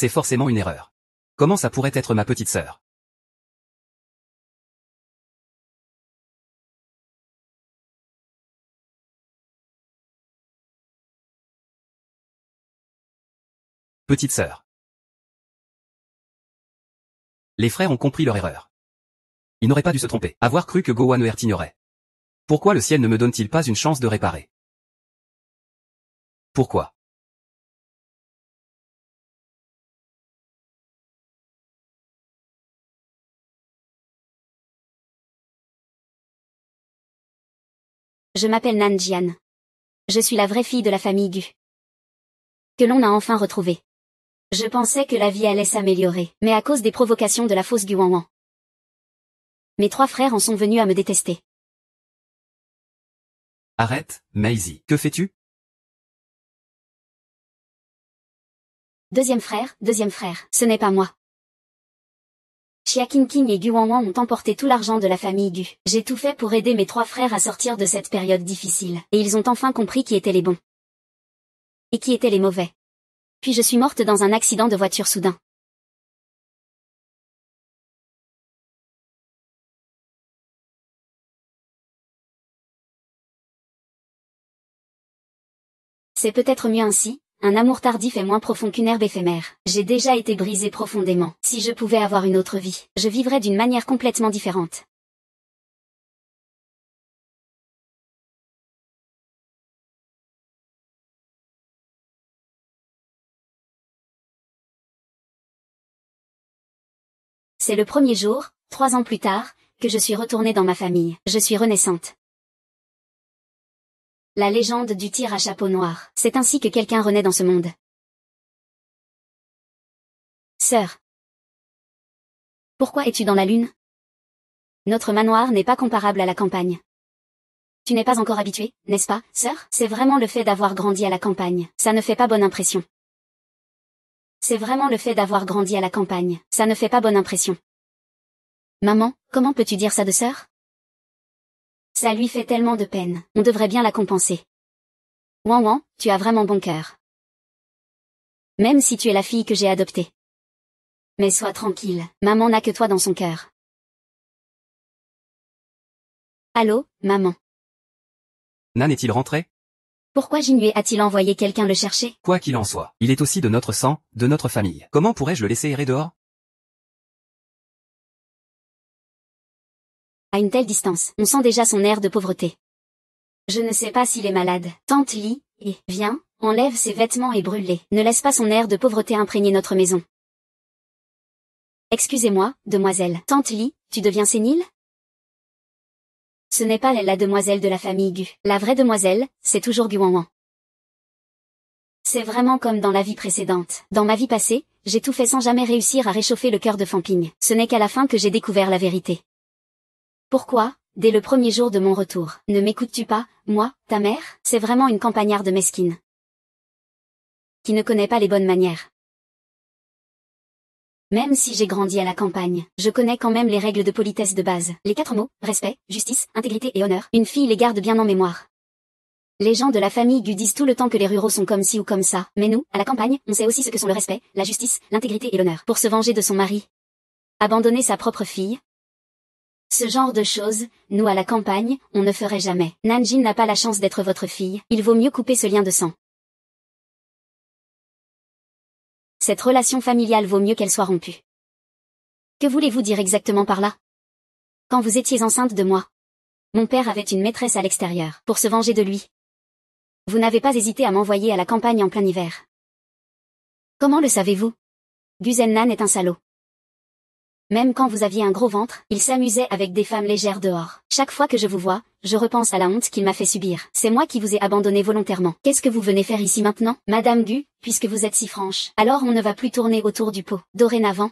C'est forcément une erreur. Comment ça pourrait être ma petite sœur? Petite sœur. Les frères ont compris leur erreur. Ils n'auraient pas dû se tromper. Avoir cru que Gohan Earth ignorait. Pourquoi le ciel ne me donne-t-il pas une chance de réparer? Pourquoi? Je m'appelle Nanjian. Je suis la vraie fille de la famille Gu. Que l'on a enfin retrouvée. Je pensais que la vie allait s'améliorer, mais à cause des provocations de la fausse Gu Wanwan. Mes 3 frères en sont venus à me détester. Arrête, Maisie. Que fais-tu? Deuxième frère, ce n'est pas moi. Xia Qingqing et Gu Wanwan ont emporté tout l'argent de la famille Gu. J'ai tout fait pour aider mes 3 frères à sortir de cette période difficile, et ils ont enfin compris qui étaient les bons. Et qui étaient les mauvais. Puis je suis morte dans un accident de voiture soudain. C'est peut-être mieux ainsi, un amour tardif est moins profond qu'une herbe éphémère. J'ai déjà été brisée profondément. Si je pouvais avoir une autre vie, je vivrais d'une manière complètement différente. C'est le premier jour, 3 ans plus tard, que je suis retournée dans ma famille. Je suis renaissante. La légende du tir à chapeau noir. C'est ainsi que quelqu'un renaît dans ce monde. Sœur. Pourquoi es-tu dans la lune? Notre manoir n'est pas comparable à la campagne. Tu n'es pas encore habituée, n'est-ce pas, sœur? C'est vraiment le fait d'avoir grandi à la campagne. Ça ne fait pas bonne impression. C'est vraiment le fait d'avoir grandi à la campagne. Ça ne fait pas bonne impression. Maman, comment peux-tu dire ça de sœur? Ça lui fait tellement de peine. On devrait bien la compenser. Wanwan, tu as vraiment bon cœur. Même si tu es la fille que j'ai adoptée. Mais sois tranquille, maman n'a que toi dans son cœur. Allô, maman. Nan est-il rentré? Pourquoi Jinue a-t-il envoyé quelqu'un le chercher? Quoi qu'il en soit, il est aussi de notre sang, de notre famille. Comment pourrais-je le laisser errer dehors? À une telle distance, on sent déjà son air de pauvreté. Je ne sais pas s'il est malade. Tante Li, viens, enlève ses vêtements et brûle-les. Ne laisse pas son air de pauvreté imprégner notre maison. Excusez-moi, demoiselle. Tante Li, tu deviens sénile? Ce n'est pas la demoiselle de la famille Gu. La vraie demoiselle, c'est toujours Gu Wanwan. C'est vraiment comme dans la vie précédente. Dans ma vie passée, j'ai tout fait sans jamais réussir à réchauffer le cœur de Fanping. Ce n'est qu'à la fin que j'ai découvert la vérité. Pourquoi, dès le premier jour de mon retour, ne m'écoutes-tu pas, moi, ta mère? C'est vraiment une campagnarde mesquine. Qui ne connaît pas les bonnes manières. Même si j'ai grandi à la campagne, je connais quand même les règles de politesse de base. Les 4 mots, respect, justice, intégrité et honneur. Une fille les garde bien en mémoire. Les gens de la famille Gu disent tout le temps que les ruraux sont comme ci ou comme ça. Mais nous, à la campagne, on sait aussi ce que sont le respect, la justice, l'intégrité et l'honneur. Pour se venger de son mari. Abandonner sa propre fille. Ce genre de choses, nous à la campagne, on ne ferait jamais. Nanjin n'a pas la chance d'être votre fille, il vaut mieux couper ce lien de sang. Cette relation familiale vaut mieux qu'elle soit rompue. Que voulez-vous dire exactement par là? Quand vous étiez enceinte de moi, mon père avait une maîtresse à l'extérieur, pour se venger de lui. Vous n'avez pas hésité à m'envoyer à la campagne en plein hiver. Comment le savez-vous? Guzennan est un salaud. Même quand vous aviez un gros ventre, il s'amusait avec des femmes légères dehors. Chaque fois que je vous vois, je repense à la honte qu'il m'a fait subir. C'est moi qui vous ai abandonné volontairement. Qu'est-ce que vous venez faire ici maintenant, Madame Gu, puisque vous êtes si franche? Alors on ne va plus tourner autour du pot. Dorénavant,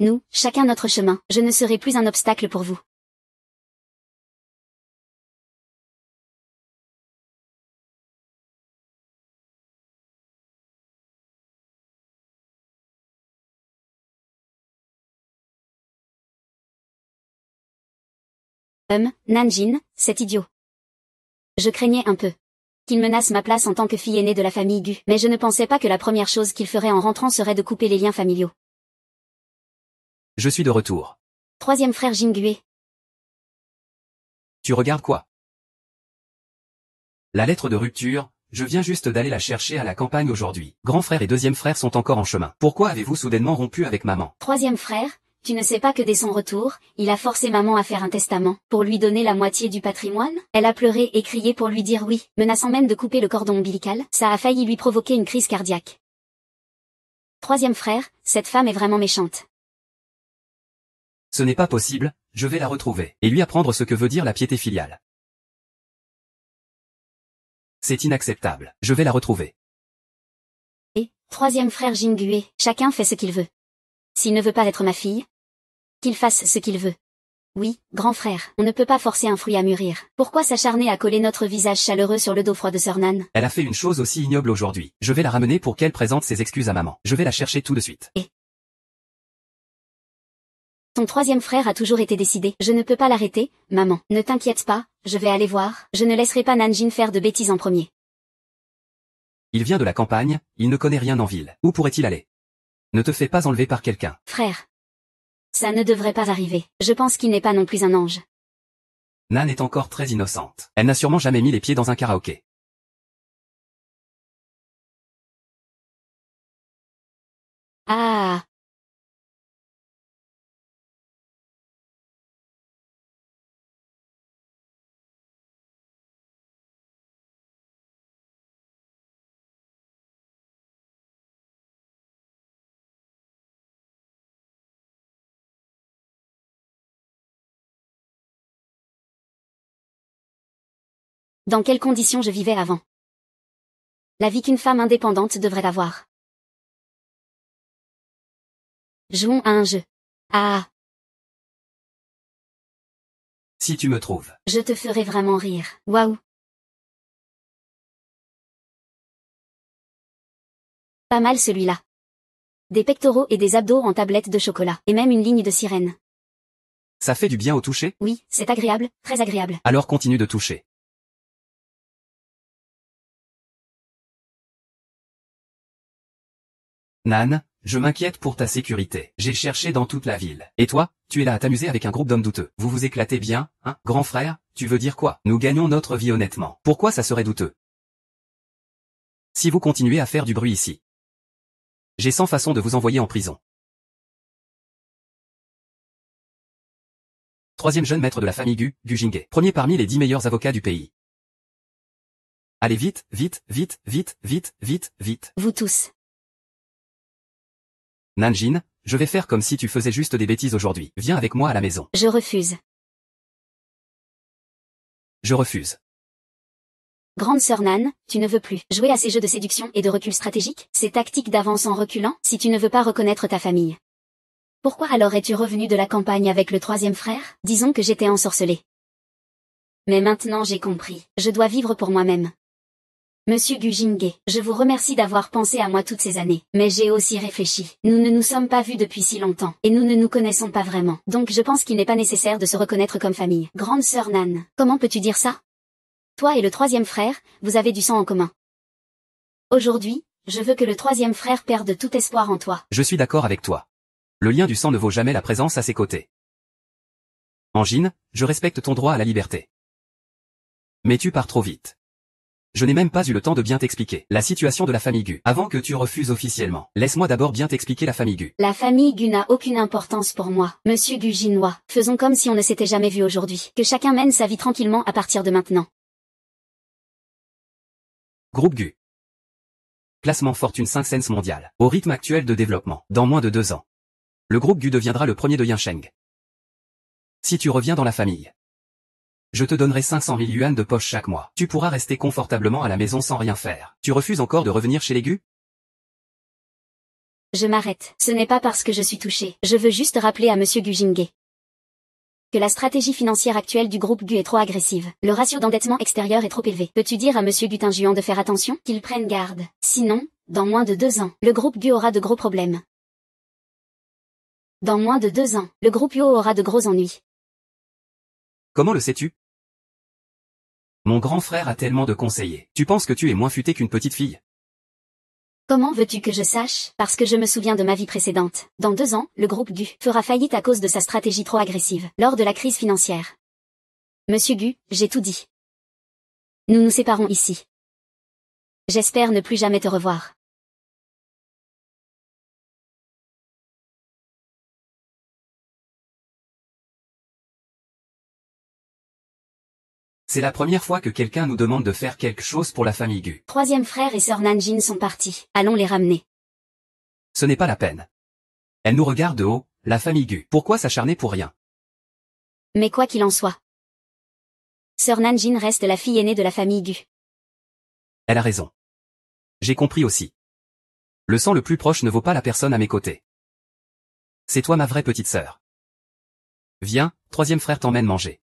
nous, chacun notre chemin. Je ne serai plus un obstacle pour vous. Nanjin, c'est idiot. Je craignais un peu. qu'il menace ma place en tant que fille aînée de la famille Gu. Mais je ne pensais pas que la première chose qu'il ferait en rentrant serait de couper les liens familiaux. Je suis de retour. Troisième frère Jinggue. Tu regardes quoi? La lettre de rupture, je viens juste d'aller la chercher à la campagne aujourd'hui. Grand frère et deuxième frère sont encore en chemin. Pourquoi avez-vous soudainement rompu avec maman? Troisième frère, tu ne sais pas que dès son retour, il a forcé maman à faire un testament, pour lui donner la moitié du patrimoine? Elle a pleuré et crié pour lui dire oui, menaçant même de couper le cordon ombilical. Ça a failli lui provoquer une crise cardiaque. Troisième frère, cette femme est vraiment méchante. Ce n'est pas possible, je vais la retrouver, et lui apprendre ce que veut dire la piété filiale. C'est inacceptable, je vais la retrouver. Et, troisième frère Jinggue, chacun fait ce qu'il veut. S'il ne veut pas être ma fille, qu'il fasse ce qu'il veut. Oui, grand frère, on ne peut pas forcer un fruit à mûrir. Pourquoi s'acharner à coller notre visage chaleureux sur le dos froid de Sœur Nan? Elle a fait une chose aussi ignoble aujourd'hui. Je vais la ramener pour qu'elle présente ses excuses à maman. Je vais la chercher tout de suite. Et ton troisième frère a toujours été décidé. Je ne peux pas l'arrêter, maman. Ne t'inquiète pas, je vais aller voir. Je ne laisserai pas Nanjin faire de bêtises en premier. Il vient de la campagne, il ne connaît rien en ville. Où pourrait-il aller? Ne te fais pas enlever par quelqu'un. Frère. Ça ne devrait pas arriver. Je pense qu'il n'est pas non plus un ange. Nan est encore très innocente. Elle n'a sûrement jamais mis les pieds dans un karaoké. Ah. Dans quelles conditions je vivais avant? La vie qu'une femme indépendante devrait avoir. Jouons à un jeu. Ah. Si tu me trouves. Je te ferai vraiment rire. Waouh. Pas mal celui-là. Des pectoraux et des abdos en tablette de chocolat. Et même une ligne de sirène. Ça fait du bien au toucher? Oui, c'est agréable, très agréable. Alors continue de toucher. Nan, je m'inquiète pour ta sécurité. J'ai cherché dans toute la ville. Et toi, tu es là à t'amuser avec un groupe d'hommes douteux. Vous vous éclatez bien, hein, grand frère? Tu veux dire quoi? Nous gagnons notre vie honnêtement. Pourquoi ça serait douteux? Si vous continuez à faire du bruit ici, j'ai 100 façons de vous envoyer en prison. Troisième jeune maître de la famille Gu, Gu Jinggue. Premier parmi les 10 meilleurs avocats du pays. Allez vite, vite, vite, vite, vite, vite, vite. Vous tous. Nanjin, je vais faire comme si tu faisais juste des bêtises aujourd'hui. Viens avec moi à la maison. Je refuse. Je refuse. Grande sœur Nan, tu ne veux plus jouer à ces jeux de séduction et de recul stratégique, ces tactiques d'avance en reculant, si tu ne veux pas reconnaître ta famille. Pourquoi alors es-tu revenu de la campagne avec le troisième frère? Disons que j'étais ensorcelée. Mais maintenant j'ai compris, je dois vivre pour moi-même. Monsieur Gu Jinggue, je vous remercie d'avoir pensé à moi toutes ces années, mais j'ai aussi réfléchi. Nous ne nous sommes pas vus depuis si longtemps, et nous ne nous connaissons pas vraiment, donc je pense qu'il n'est pas nécessaire de se reconnaître comme famille. Grande sœur Nan, comment peux-tu dire ça? Toi et le troisième frère, vous avez du sang en commun. Aujourd'hui, je veux que le troisième frère perde tout espoir en toi. Je suis d'accord avec toi. Le lien du sang ne vaut jamais la présence à ses côtés. Angine, je respecte ton droit à la liberté. Mais tu pars trop vite. Je n'ai même pas eu le temps de bien t'expliquer la situation de la famille Gu, avant que tu refuses officiellement. Laisse-moi d'abord bien t'expliquer la famille Gu. La famille Gu n'a aucune importance pour moi, monsieur Gu Jinhua. Faisons comme si on ne s'était jamais vu aujourd'hui. Que chacun mène sa vie tranquillement à partir de maintenant. Groupe Gu. Classement Fortune 500 mondial. Au rythme actuel de développement, dans moins de 2 ans, le groupe Gu deviendra le premier de Yansheng. Si tu reviens dans la famille, je te donnerai 500 000 yuan de poche chaque mois. Tu pourras rester confortablement à la maison sans rien faire. Tu refuses encore de revenir chez les Gu? Je m'arrête. Ce n'est pas parce que je suis touchée. Je veux juste rappeler à monsieur Gu Jinggue que la stratégie financière actuelle du groupe Gu est trop agressive. Le ratio d'endettement extérieur est trop élevé. Peux-tu dire à monsieur Gu Tinjuan de faire attention? Qu'il prenne garde. Sinon, dans moins de 2 ans, le groupe Gu aura de gros problèmes. Dans moins de 2 ans, le groupe Yo aura de gros ennuis. Comment le sais-tu? Mon grand frère a tellement de conseillers. Tu penses que tu es moins futé qu'une petite fille? Comment veux-tu que je sache? Parce que je me souviens de ma vie précédente. Dans 2 ans, le groupe Gu fera faillite à cause de sa stratégie trop agressive, lors de la crise financière. Monsieur Gu, j'ai tout dit. Nous nous séparons ici. J'espère ne plus jamais te revoir. C'est la première fois que quelqu'un nous demande de faire quelque chose pour la famille Gu. Troisième frère et sœur Nanjin sont partis. Allons les ramener. Ce n'est pas la peine. Elle nous regarde de haut, la famille Gu. Pourquoi s'acharner pour rien? Mais quoi qu'il en soit, sœur Nanjin reste la fille aînée de la famille Gu. Elle a raison. J'ai compris aussi. Le sang le plus proche ne vaut pas la personne à mes côtés. C'est toi ma vraie petite sœur. Viens, troisième frère t'emmène manger.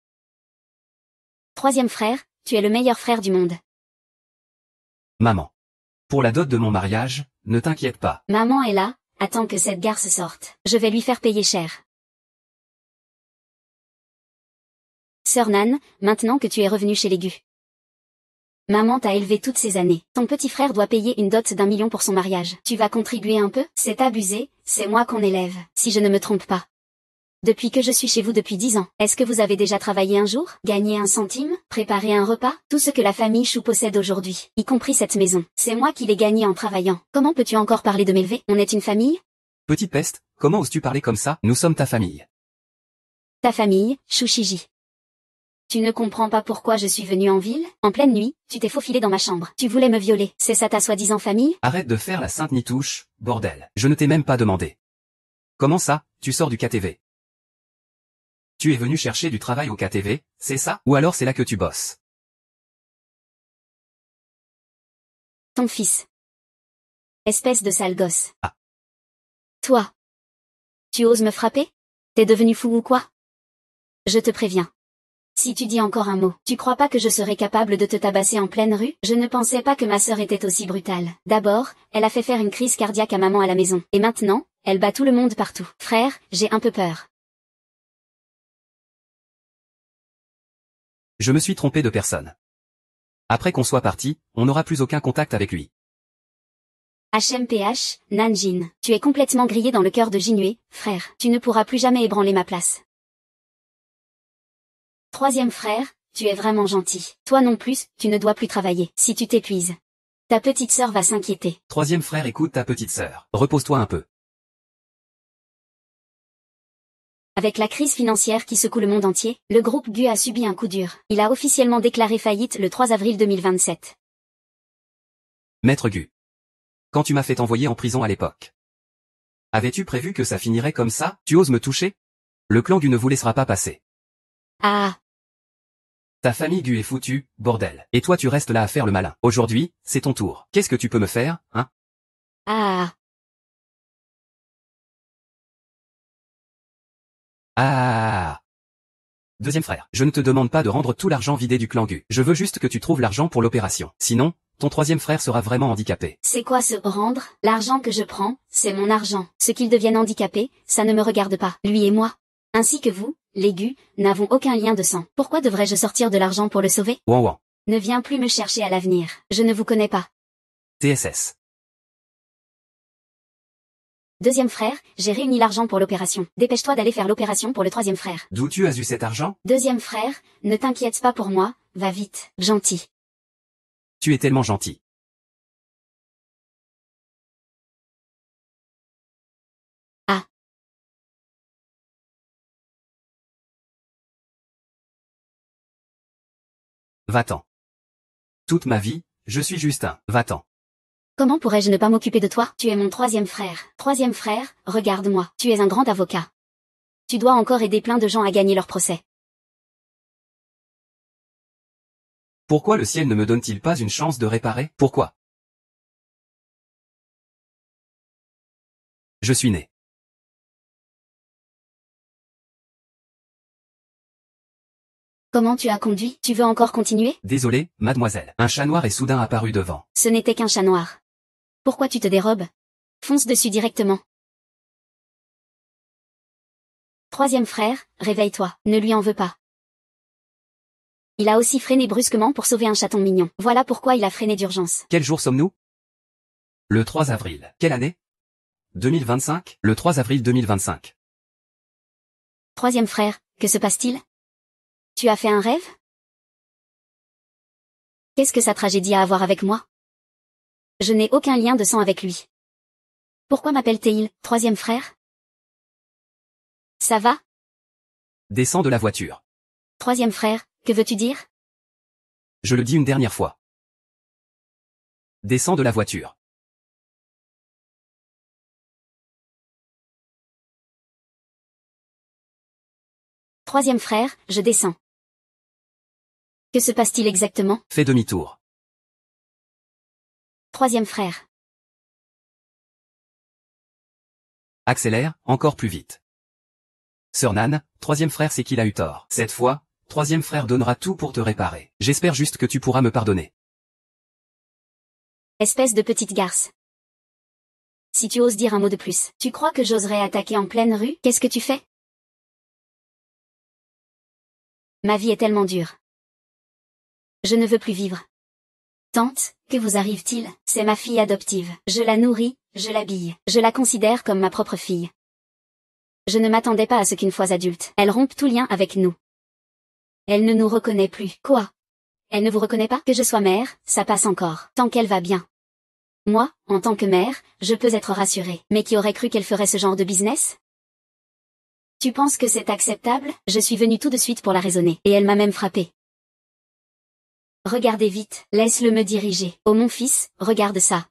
Troisième frère, tu es le meilleur frère du monde. Maman. Pour la dot de mon mariage, ne t'inquiète pas. Maman est là, attends que cette garce sorte. Je vais lui faire payer cher. Sœur Nan, maintenant que tu es revenue chez les Gu. Maman t'a élevé toutes ces années. Ton petit frère doit payer une dot d'1 million pour son mariage. Tu vas contribuer un peu? C'est abusé, c'est moi qu'on élève, si je ne me trompe pas. Depuis que je suis chez vous depuis 10 ans, est-ce que vous avez déjà travaillé un jour? Gagné 1 centime? Préparé un repas? Tout ce que la famille Chou possède aujourd'hui, y compris cette maison, c'est moi qui l'ai gagné en travaillant. Comment peux-tu encore parler de m'élever? On est une famille? Petite peste, comment oses-tu parler comme ça? Nous sommes ta famille. Ta famille, Shushiji. Tu ne comprends pas pourquoi je suis venue en ville? En pleine nuit, tu t'es faufilé dans ma chambre. Tu voulais me violer. C'est ça ta soi-disant famille? Arrête de faire la sainte nitouche, bordel. Je ne t'ai même pas demandé. Comment ça, tu sors du KTV? Tu es venu chercher du travail au KTV, c'est ça? Ou alors c'est là que tu bosses? Ton fils. Espèce de sale gosse. Ah. Toi. Tu oses me frapper? T'es devenu fou ou quoi? Je te préviens. Si tu dis encore un mot, tu crois pas que je serais capable de te tabasser en pleine rue? Je ne pensais pas que ma sœur était aussi brutale. D'abord, elle a fait faire une crise cardiaque à maman à la maison. Et maintenant, elle bat tout le monde partout. Frère, j'ai un peu peur. Je me suis trompé de personne. Après qu'on soit parti, on n'aura plus aucun contact avec lui. HMPH, Nanjin, tu es complètement grillé dans le cœur de Jinue, frère. Tu ne pourras plus jamais ébranler ma place. Troisième frère, tu es vraiment gentil. Toi non plus, tu ne dois plus travailler. Si tu t'épuises, ta petite sœur va s'inquiéter. Troisième frère, écoute ta petite sœur. Repose-toi un peu. Avec la crise financière qui secoue le monde entier, le groupe Gu a subi un coup dur. Il a officiellement déclaré faillite le 3 avril 2027. Maître Gu. Quand tu m'as fait envoyer en prison à l'époque. Avais-tu prévu que ça finirait comme ça? Tu oses me toucher? Le clan Gu ne vous laissera pas passer. Ah. Ta famille Gu est foutue, bordel. Et toi tu restes là à faire le malin. Aujourd'hui, c'est ton tour. Qu'est-ce que tu peux me faire, hein? Ah. Ah. Deuxième frère, je ne te demande pas de rendre tout l'argent vidé du clan Gu. Je veux juste que tu trouves l'argent pour l'opération. Sinon, ton troisième frère sera vraiment handicapé. C'est quoi ce rendre? L'argent que je prends, c'est mon argent. Ce qu'il devienne handicapé, ça ne me regarde pas. Lui et moi, ainsi que vous, les Gu, n'avons aucun lien de sang. Pourquoi devrais-je sortir de l'argent pour le sauver? Ouan ouan. Ne viens plus me chercher à l'avenir. Je ne vous connais pas. TSS. Deuxième frère, j'ai réuni l'argent pour l'opération. Dépêche-toi d'aller faire l'opération pour le troisième frère. D'où tu as eu cet argent? Deuxième frère, ne t'inquiète pas pour moi, va vite, gentil. Tu es tellement gentil. Ah. Va-t'en. Toute ma vie, je suis juste un va-t'en. Comment pourrais-je ne pas m'occuper de toi? Tu es mon troisième frère. Troisième frère, regarde-moi. Tu es un grand avocat. Tu dois encore aider plein de gens à gagner leur procès. Pourquoi le ciel ne me donne-t-il pas une chance de réparer? Pourquoi? Je suis né. Comment tu as conduit? Tu veux encore continuer? Désolé, mademoiselle. Un chat noir est soudain apparu devant. Ce n'était qu'un chat noir. Pourquoi tu te dérobes? Fonce dessus directement. Troisième frère, réveille-toi, ne lui en veux pas. Il a aussi freiné brusquement pour sauver un chaton mignon. Voilà pourquoi il a freiné d'urgence. Quel jour sommes-nous? Le 3 avril. Quelle année? 2025. Le 3 avril 2025. Troisième frère, que se passe-t-il? Tu as fait un rêve? Qu'est-ce que sa tragédie a à voir avec moi? Je n'ai aucun lien de sang avec lui. Pourquoi m'appelle-t-il troisième frère? Ça va? Descends de la voiture. Troisième frère, que veux-tu dire? Je le dis une dernière fois. Descends de la voiture. Troisième frère, je descends. Que se passe-t-il exactement? Fais demi-tour. Troisième frère. Accélère, encore plus vite. Sœur Nan, troisième frère c'est qu'il a eu tort. Cette fois, troisième frère donnera tout pour te réparer. J'espère juste que tu pourras me pardonner. Espèce de petite garce. Si tu oses dire un mot de plus, tu crois que j'oserais attaquer en pleine rue? Qu'est-ce que tu fais? Ma vie est tellement dure. Je ne veux plus vivre. Tante, que vous arrive-t-il? C'est ma fille adoptive. Je la nourris, je l'habille. Je la considère comme ma propre fille. Je ne m'attendais pas à ce qu'une fois adulte, elle rompe tout lien avec nous. Elle ne nous reconnaît plus. Quoi? Elle ne vous reconnaît pas? Que je sois mère, ça passe encore, tant qu'elle va bien. Moi, en tant que mère, je peux être rassurée. Mais qui aurait cru qu'elle ferait ce genre de business? Tu penses que c'est acceptable? Je suis venue tout de suite pour la raisonner, et elle m'a même frappée. Regardez vite, laisse-le me diriger. Oh mon fils, regarde ça.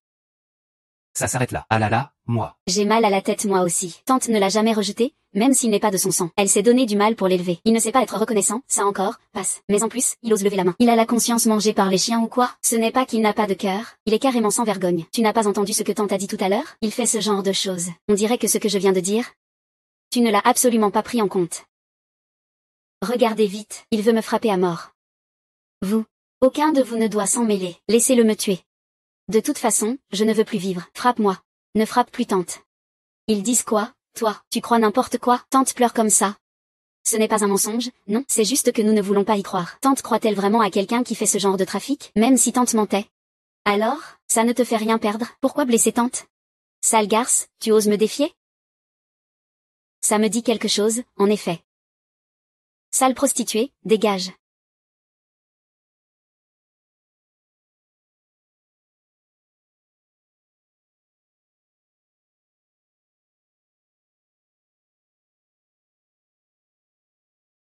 Ça s'arrête là. Ah là là, moi. J'ai mal à la tête moi aussi. Tante ne l'a jamais rejeté, même s'il n'est pas de son sang. Elle s'est donné du mal pour l'élever. Il ne sait pas être reconnaissant, ça encore, passe. Mais en plus, il ose lever la main. Il a la conscience mangée par les chiens ou quoi? Ce n'est pas qu'il n'a pas de cœur, il est carrément sans vergogne. Tu n'as pas entendu ce que tante a dit tout à l'heure? Il fait ce genre de choses. On dirait que ce que je viens de dire, tu ne l'as absolument pas pris en compte. Regardez vite, il veut me frapper à mort. Vous. Aucun de vous ne doit s'en mêler. Laissez-le me tuer. De toute façon, je ne veux plus vivre. Frappe-moi. Ne frappe plus tante. Ils disent quoi? Toi, tu crois n'importe quoi? Tante pleure comme ça. Ce n'est pas un mensonge, non, c'est juste que nous ne voulons pas y croire. Tante croit-elle vraiment à quelqu'un qui fait ce genre de trafic, même si tante mentait? Alors, ça ne te fait rien perdre. Pourquoi blesser tante? Sale garce, tu oses me défier? Ça me dit quelque chose, en effet. Sale prostituée, dégage.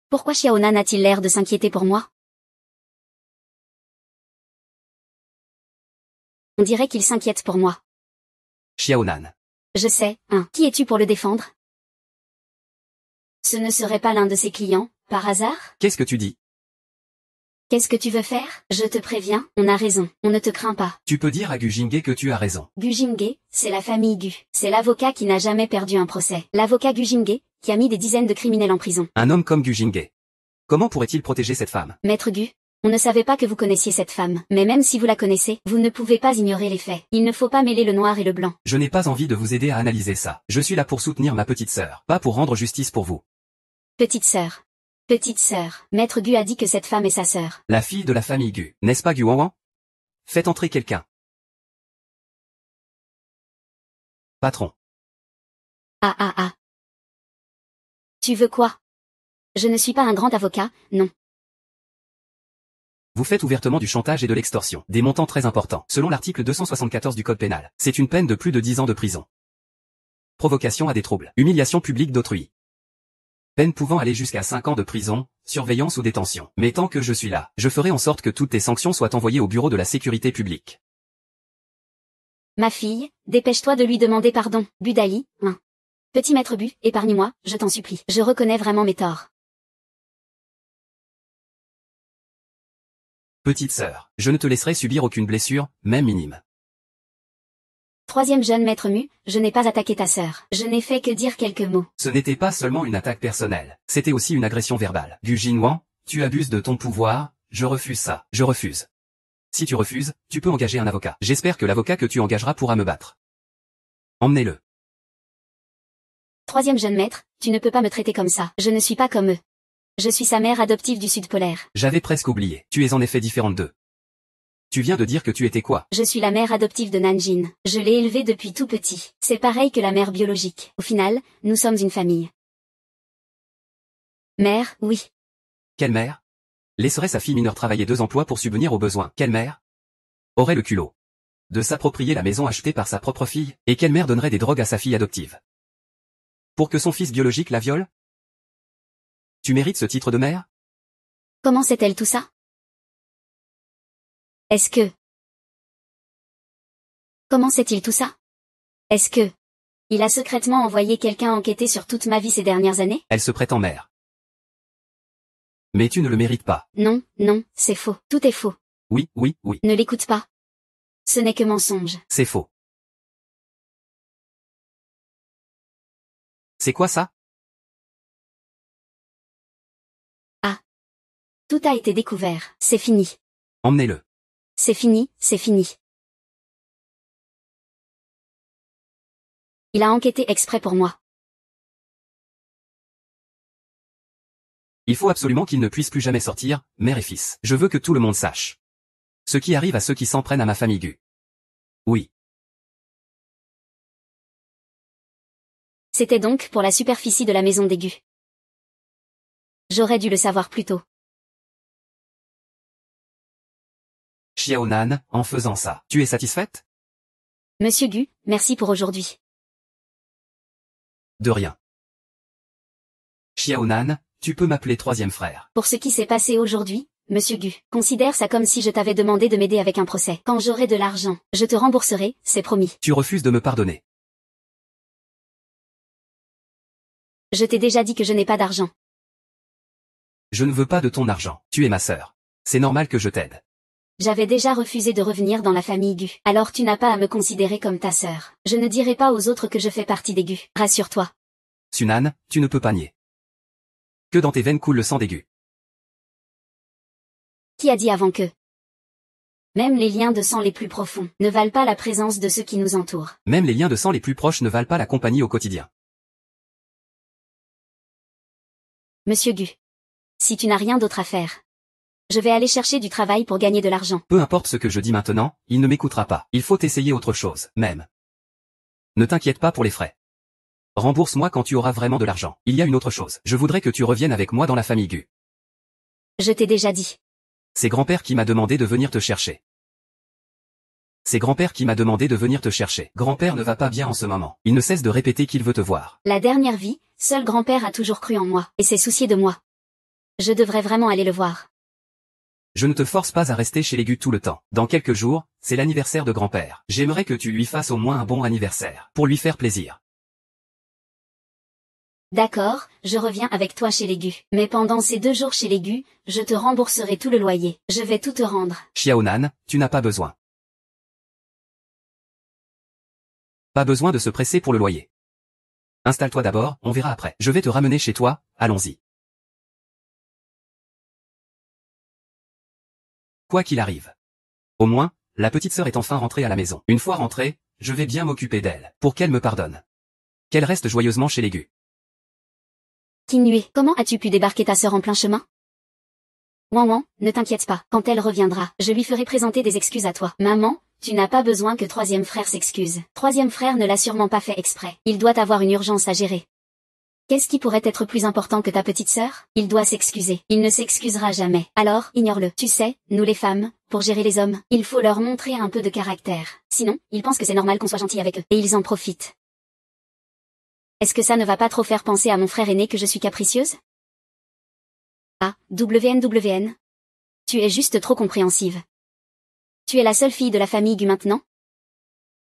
Pourquoi Xiaonan a-t-il l'air de s'inquiéter pour moi? On dirait qu'il s'inquiète pour moi. Xiaonan. Je sais, hein. Qui es-tu pour le défendre? Ce ne serait pas l'un de ses clients, par hasard? Qu'est-ce que tu dis? Qu'est-ce que tu veux faire? Je te préviens, on a raison, on ne te craint pas. Tu peux dire à Gu Jinghe que tu as raison. Gu Jinghe, c'est la famille Gu. C'est l'avocat qui n'a jamais perdu un procès. L'avocat Gu Jinghe, qui a mis des dizaines de criminels en prison. Un homme comme Gu Jinghe. Comment pourrait-il protéger cette femme? Maître Gu, on ne savait pas que vous connaissiez cette femme. Mais même si vous la connaissez, vous ne pouvez pas ignorer les faits. Il ne faut pas mêler le noir et le blanc. Je n'ai pas envie de vous aider à analyser ça. Je suis là pour soutenir ma petite sœur, pas pour rendre justice pour vous. Petite sœur. Petite sœur. Maître Gu a dit que cette femme est sa sœur. La fille de la famille Gu, n'est-ce pas Gu Wanwan? Faites entrer quelqu'un. Patron. Ah ah ah. Tu veux quoi? Je ne suis pas un grand avocat, non. Vous faites ouvertement du chantage et de l'extorsion, des montants très importants, selon l'article 274 du Code pénal. C'est une peine de plus de 10 ans de prison. Provocation à des troubles, humiliation publique d'autrui. Peine pouvant aller jusqu'à 5 ans de prison, surveillance ou détention. Mais tant que je suis là, je ferai en sorte que toutes tes sanctions soient envoyées au bureau de la sécurité publique. Ma fille, dépêche-toi de lui demander pardon. Budali, hein. Petit maître Bu, épargne-moi, je t'en supplie. Je reconnais vraiment mes torts. Petite sœur, je ne te laisserai subir aucune blessure, même minime. Troisième jeune maître Mu, je n'ai pas attaqué ta sœur. Je n'ai fait que dire quelques mots. Ce n'était pas seulement une attaque personnelle, c'était aussi une agression verbale. Gu Jinwan, tu abuses de ton pouvoir, je refuse ça, je refuse. Si tu refuses, tu peux engager un avocat. J'espère que l'avocat que tu engageras pourra me battre. Emmenez-le. Troisième jeune maître, tu ne peux pas me traiter comme ça. Je ne suis pas comme eux. Je suis sa mère adoptive du Sud polaire. J'avais presque oublié. Tu es en effet différente d'eux. Tu viens de dire que tu étais quoi? Je suis la mère adoptive de Nanjin. Je l'ai élevé depuis tout petit. C'est pareil que la mère biologique. Au final, nous sommes une famille. Mère, oui. Quelle mère? Laisserait sa fille mineure travailler 2 emplois pour subvenir aux besoins? Quelle mère aurait le culot de s'approprier la maison achetée par sa propre fille? Et quelle mère donnerait des drogues à sa fille adoptive pour que son fils biologique la viole? Tu mérites ce titre de mère? Comment sait-elle tout ça? Est-ce que... Comment sait-il tout ça? Est-ce que... Il a secrètement envoyé quelqu'un enquêter sur toute ma vie ces dernières années? Elle se prétend mère. Mais tu ne le mérites pas. Non, non, c'est faux. Tout est faux. Oui, oui, oui. Ne l'écoute pas. Ce n'est que mensonge. C'est faux. C'est quoi ça? Ah. Tout a été découvert. C'est fini. Emmenez-le. C'est fini, c'est fini. Il a enquêté exprès pour moi. Il faut absolument qu'il ne puisse plus jamais sortir, mère et fils. Je veux que tout le monde sache ce qui arrive à ceux qui s'en prennent à ma famille Gu. Oui. C'était donc pour la superficie de la maison des Gu. J'aurais dû le savoir plus tôt. Xiaonan, en faisant ça, tu es satisfaite? Monsieur Gu, merci pour aujourd'hui. De rien. Xiaonan, tu peux m'appeler 3e frère. Pour ce qui s'est passé aujourd'hui, Monsieur Gu, considère ça comme si je t'avais demandé de m'aider avec un procès. Quand j'aurai de l'argent, je te rembourserai, c'est promis. Tu refuses de me pardonner. Je t'ai déjà dit que je n'ai pas d'argent. Je ne veux pas de ton argent. Tu es ma sœur. C'est normal que je t'aide. J'avais déjà refusé de revenir dans la famille Gu. Alors tu n'as pas à me considérer comme ta sœur. Je ne dirai pas aux autres que je fais partie des Gu. Rassure-toi. Sunan, tu ne peux pas nier que dans tes veines coule le sang des Gu. Qui a dit avant que même les liens de sang les plus profonds ne valent pas la présence de ceux qui nous entourent? Même les liens de sang les plus proches ne valent pas la compagnie au quotidien. Monsieur Gu. Si tu n'as rien d'autre à faire, je vais aller chercher du travail pour gagner de l'argent. Peu importe ce que je dis maintenant, il ne m'écoutera pas. Il faut essayer autre chose, même. Ne t'inquiète pas pour les frais. Rembourse-moi quand tu auras vraiment de l'argent. Il y a une autre chose. Je voudrais que tu reviennes avec moi dans la famille Gu. Je t'ai déjà dit. C'est grand-père qui m'a demandé de venir te chercher. C'est grand-père qui m'a demandé de venir te chercher. Grand-père ne va pas bien en ce moment. Il ne cesse de répéter qu'il veut te voir. La dernière vie, seul grand-père a toujours cru en moi, et s'est soucié de moi. Je devrais vraiment aller le voir. Je ne te force pas à rester chez les Gu tout le temps. Dans quelques jours, c'est l'anniversaire de grand-père. J'aimerais que tu lui fasses au moins un bon anniversaire, pour lui faire plaisir. D'accord, je reviens avec toi chez les Gu. Mais pendant ces 2 jours chez les Gu, je te rembourserai tout le loyer. Je vais tout te rendre. Xiaonan, tu n'as pas besoin. Pas besoin de se presser pour le loyer. Installe-toi d'abord, on verra après. Je vais te ramener chez toi, allons-y. Quoi qu'il arrive. Au moins, la petite sœur est enfin rentrée à la maison. Une fois rentrée, je vais bien m'occuper d'elle, pour qu'elle me pardonne. Qu'elle reste joyeusement chez les Gu. Kinue, comment as-tu pu débarquer ta sœur en plein chemin? Wan, ne t'inquiète pas, quand elle reviendra, je lui ferai présenter des excuses à toi. Maman, tu n'as pas besoin que 3e frère s'excuse. 3e frère ne l'a sûrement pas fait exprès. Il doit avoir une urgence à gérer. Qu'est-ce qui pourrait être plus important que ta petite sœur? Il doit s'excuser. Il ne s'excusera jamais. Alors, ignore-le. Tu sais, nous les femmes, pour gérer les hommes, il faut leur montrer un peu de caractère. Sinon, ils pensent que c'est normal qu'on soit gentil avec eux. Et ils en profitent. Est-ce que ça ne va pas trop faire penser à mon frère aîné que je suis capricieuse? Ah, WNWN. Tu es juste trop compréhensive. Tu es la seule fille de la famille Gu maintenant?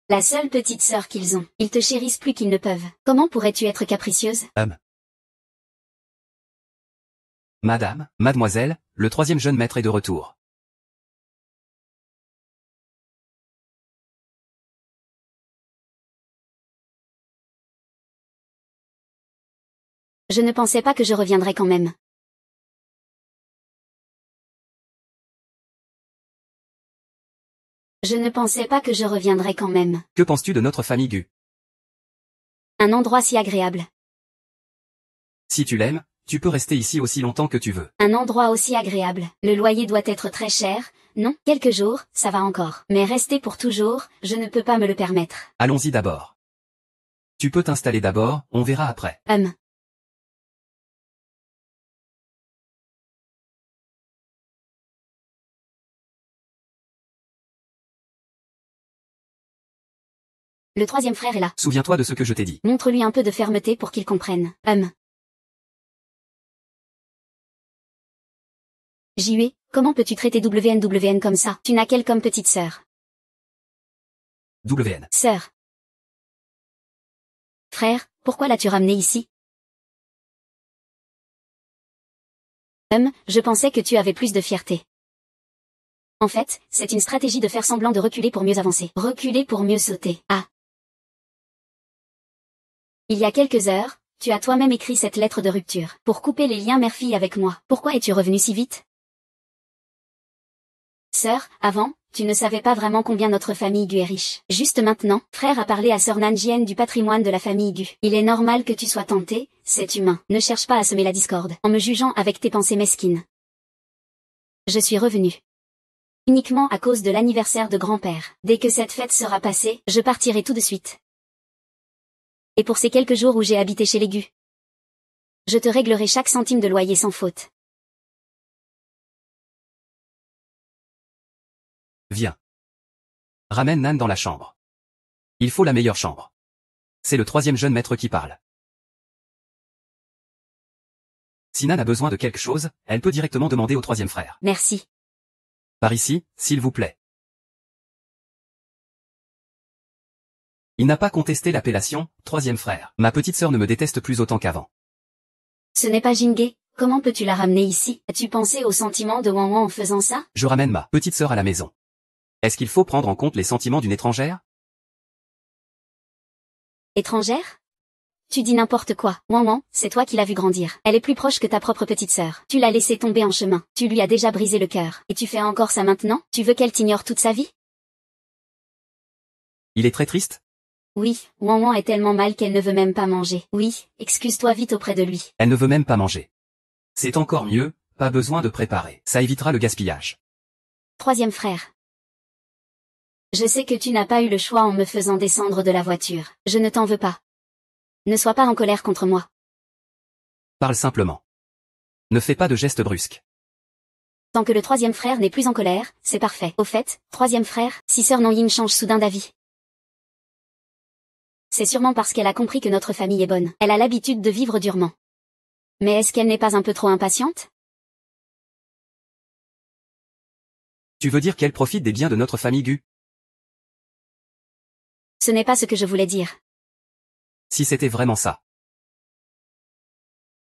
La seule petite sœur qu'ils ont. Ils te chérissent plus qu'ils ne peuvent. Comment pourrais-tu être capricieuse? Madame, mademoiselle, le 3e jeune maître est de retour. Je ne pensais pas que je reviendrais quand même. Je ne pensais pas que je reviendrais quand même. Que penses-tu de notre famille Gu? Un endroit si agréable. Si tu l'aimes, Tu peux rester ici aussi longtemps que tu veux. Un endroit aussi agréable. Le loyer doit être très cher. Non, quelques jours, ça va encore. Mais rester pour toujours, je ne peux pas me le permettre. Allons-y d'abord. Tu peux t'installer d'abord, on verra après. Le troisième frère est là. Souviens-toi de ce que je t'ai dit. Montre-lui un peu de fermeté pour qu'il comprenne. JUE, comment peux-tu traiter WN comme ça? Tu n'as qu'elle comme petite sœur. WN. Sœur. Frère, pourquoi l'as-tu ramené ici? Je pensais que tu avais plus de fierté. En fait, c'est une stratégie de faire semblant de reculer pour mieux avancer. Reculer pour mieux sauter. Ah. Il y a quelques heures, tu as toi-même écrit cette lettre de rupture, pour couper les liens mère-fille avec moi. Pourquoi es-tu revenu si vite? Sœur, avant, tu ne savais pas vraiment combien notre famille Gu est riche. Juste maintenant, frère a parlé à sœur Nanjienne du patrimoine de la famille Gu. Il est normal que tu sois tenté, c'est humain. Ne cherche pas à semer la discorde, en me jugeant avec tes pensées mesquines. Je suis revenu. Uniquement à cause de l'anniversaire de grand-père. Dès que cette fête sera passée, je partirai tout de suite. Et pour ces quelques jours où j'ai habité chez les Gu, je te réglerai chaque centime de loyer sans faute. Viens. Ramène Nan dans la chambre. Il faut la meilleure chambre. C'est le troisième jeune maître qui parle. Si Nan a besoin de quelque chose, elle peut directement demander au troisième frère. Merci. Par ici, s'il vous plaît. Il n'a pas contesté l'appellation, troisième frère. Ma petite sœur ne me déteste plus autant qu'avant. Ce n'est pas Jingé, comment peux-tu la ramener ici? As-tu pensé aux sentiments de Wan Wan en faisant ça? Je ramène ma petite sœur à la maison. Est-ce qu'il faut prendre en compte les sentiments d'une étrangère? Étrangère? Tu dis n'importe quoi. Wan Wan, c'est toi qui l'as vue grandir. Elle est plus proche que ta propre petite sœur. Tu l'as laissée tomber en chemin. Tu lui as déjà brisé le cœur. Et tu fais encore ça maintenant? Tu veux qu'elle t'ignore toute sa vie? Il est très triste? Oui, Wan Wan est tellement mal qu'elle ne veut même pas manger. Oui, excuse-toi vite auprès de lui. Elle ne veut même pas manger. C'est encore mieux, pas besoin de préparer. Ça évitera le gaspillage. Troisième frère. Je sais que tu n'as pas eu le choix en me faisant descendre de la voiture. Je ne t'en veux pas. Ne sois pas en colère contre moi. Parle simplement. Ne fais pas de gestes brusques. Tant que le troisième frère n'est plus en colère, c'est parfait. Au fait, troisième frère, si sœur Nanyin change soudain d'avis. C'est sûrement parce qu'elle a compris que notre famille est bonne. Elle a l'habitude de vivre durement. Mais est-ce qu'elle n'est pas un peu trop impatiente? Tu veux dire qu'elle profite des biens de notre famille Gu? Ce n'est pas ce que je voulais dire. Si c'était vraiment ça.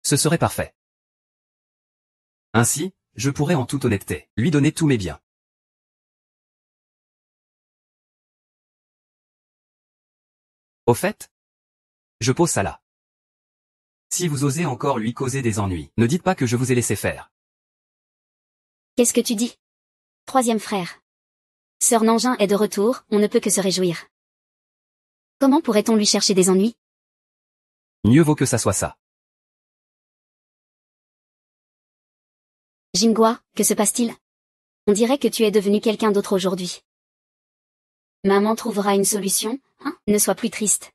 Ce serait parfait. Ainsi, je pourrais en toute honnêteté, lui donner tous mes biens. Au fait? Je pose ça là. Si vous osez encore lui causer des ennuis, ne dites pas que je vous ai laissé faire. Qu'est-ce que tu dis? Troisième frère. Sœur Nanjin est de retour, on ne peut que se réjouir. Comment pourrait-on lui chercher des ennuis? Mieux vaut que ça soit ça. Jingua, que se passe-t-il? On dirait que tu es devenu quelqu'un d'autre aujourd'hui. Maman trouvera une solution, hein? Ne sois plus triste.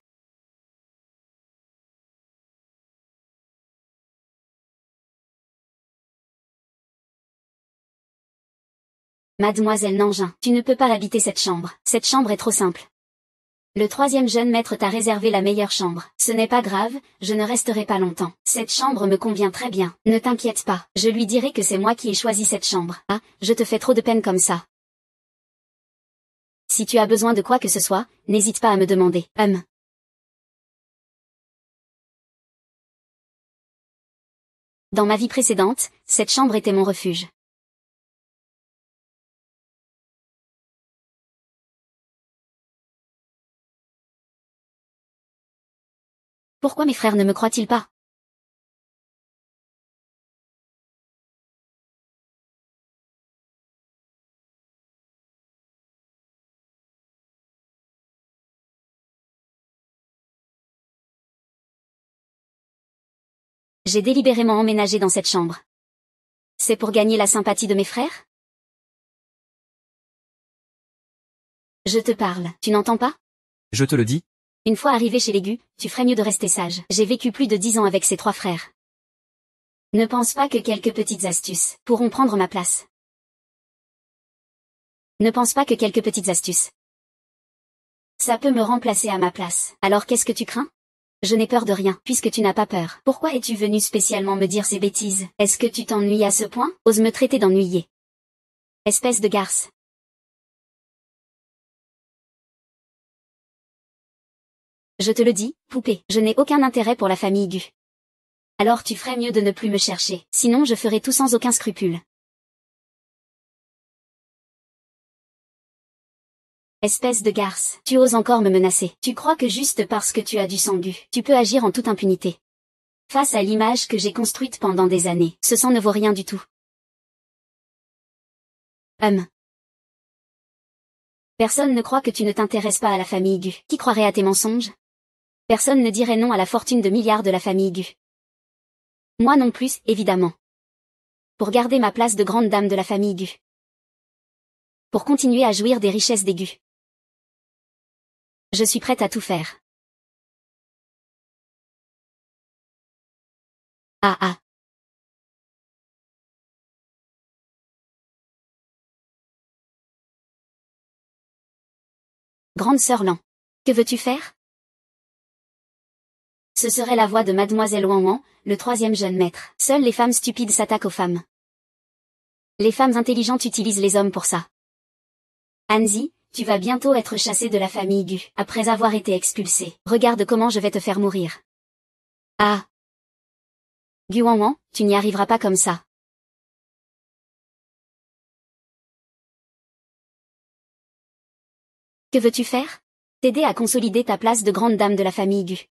Mademoiselle Nanjin, tu ne peux pas habiter cette chambre. Cette chambre est trop simple. Le troisième jeune maître t'a réservé la meilleure chambre. Ce n'est pas grave, je ne resterai pas longtemps. Cette chambre me convient très bien. Ne t'inquiète pas, je lui dirai que c'est moi qui ai choisi cette chambre. Ah, je te fais trop de peine comme ça. Si tu as besoin de quoi que ce soit, n'hésite pas à me demander. Dans ma vie précédente, cette chambre était mon refuge. Pourquoi mes frères ne me croient-ils pas? J'ai délibérément emménagé dans cette chambre. C'est pour gagner la sympathie de mes frères? Je te parle, tu n'entends pas? Je te le dis. Une fois arrivé chez les Gu, tu ferais mieux de rester sage. J'ai vécu plus de 10 ans avec ces 3 frères. Ne pense pas que quelques petites astuces pourront prendre ma place. Ne pense pas que quelques petites astuces. Ça peut me remplacer à ma place. Alors qu'est-ce que tu crains? Je n'ai peur de rien, puisque tu n'as pas peur. Pourquoi es-tu venu spécialement me dire ces bêtises? Est-ce que tu t'ennuies à ce point? Ose me traiter d'ennuyé. Espèce de garce. Je te le dis, poupée, je n'ai aucun intérêt pour la famille Gu. Alors tu ferais mieux de ne plus me chercher, sinon je ferai tout sans aucun scrupule. Espèce de garce, tu oses encore me menacer. Tu crois que juste parce que tu as du sang Gu, tu peux agir en toute impunité. Face à l'image que j'ai construite pendant des années, ce sang ne vaut rien du tout. Personne ne croit que tu ne t'intéresses pas à la famille Gu. Qui croirait à tes mensonges? Personne ne dirait non à la fortune de milliards de la famille Gu. Moi non plus, évidemment. Pour garder ma place de grande dame de la famille Gu. Pour continuer à jouir des richesses des Gu. Je suis prête à tout faire. Ah ah. Grande sœur Lan. Que veux-tu faire? Ce serait la voix de Mademoiselle Wanwan, le 3e jeune maître. Seules les femmes stupides s'attaquent aux femmes. Les femmes intelligentes utilisent les hommes pour ça. Hanzi, tu vas bientôt être chassée de la famille Gu, après avoir été expulsée. Regarde comment je vais te faire mourir. Ah. Gu Wanwan, tu n'y arriveras pas comme ça. Que veux-tu faire? T'aider à consolider ta place de grande dame de la famille Gu.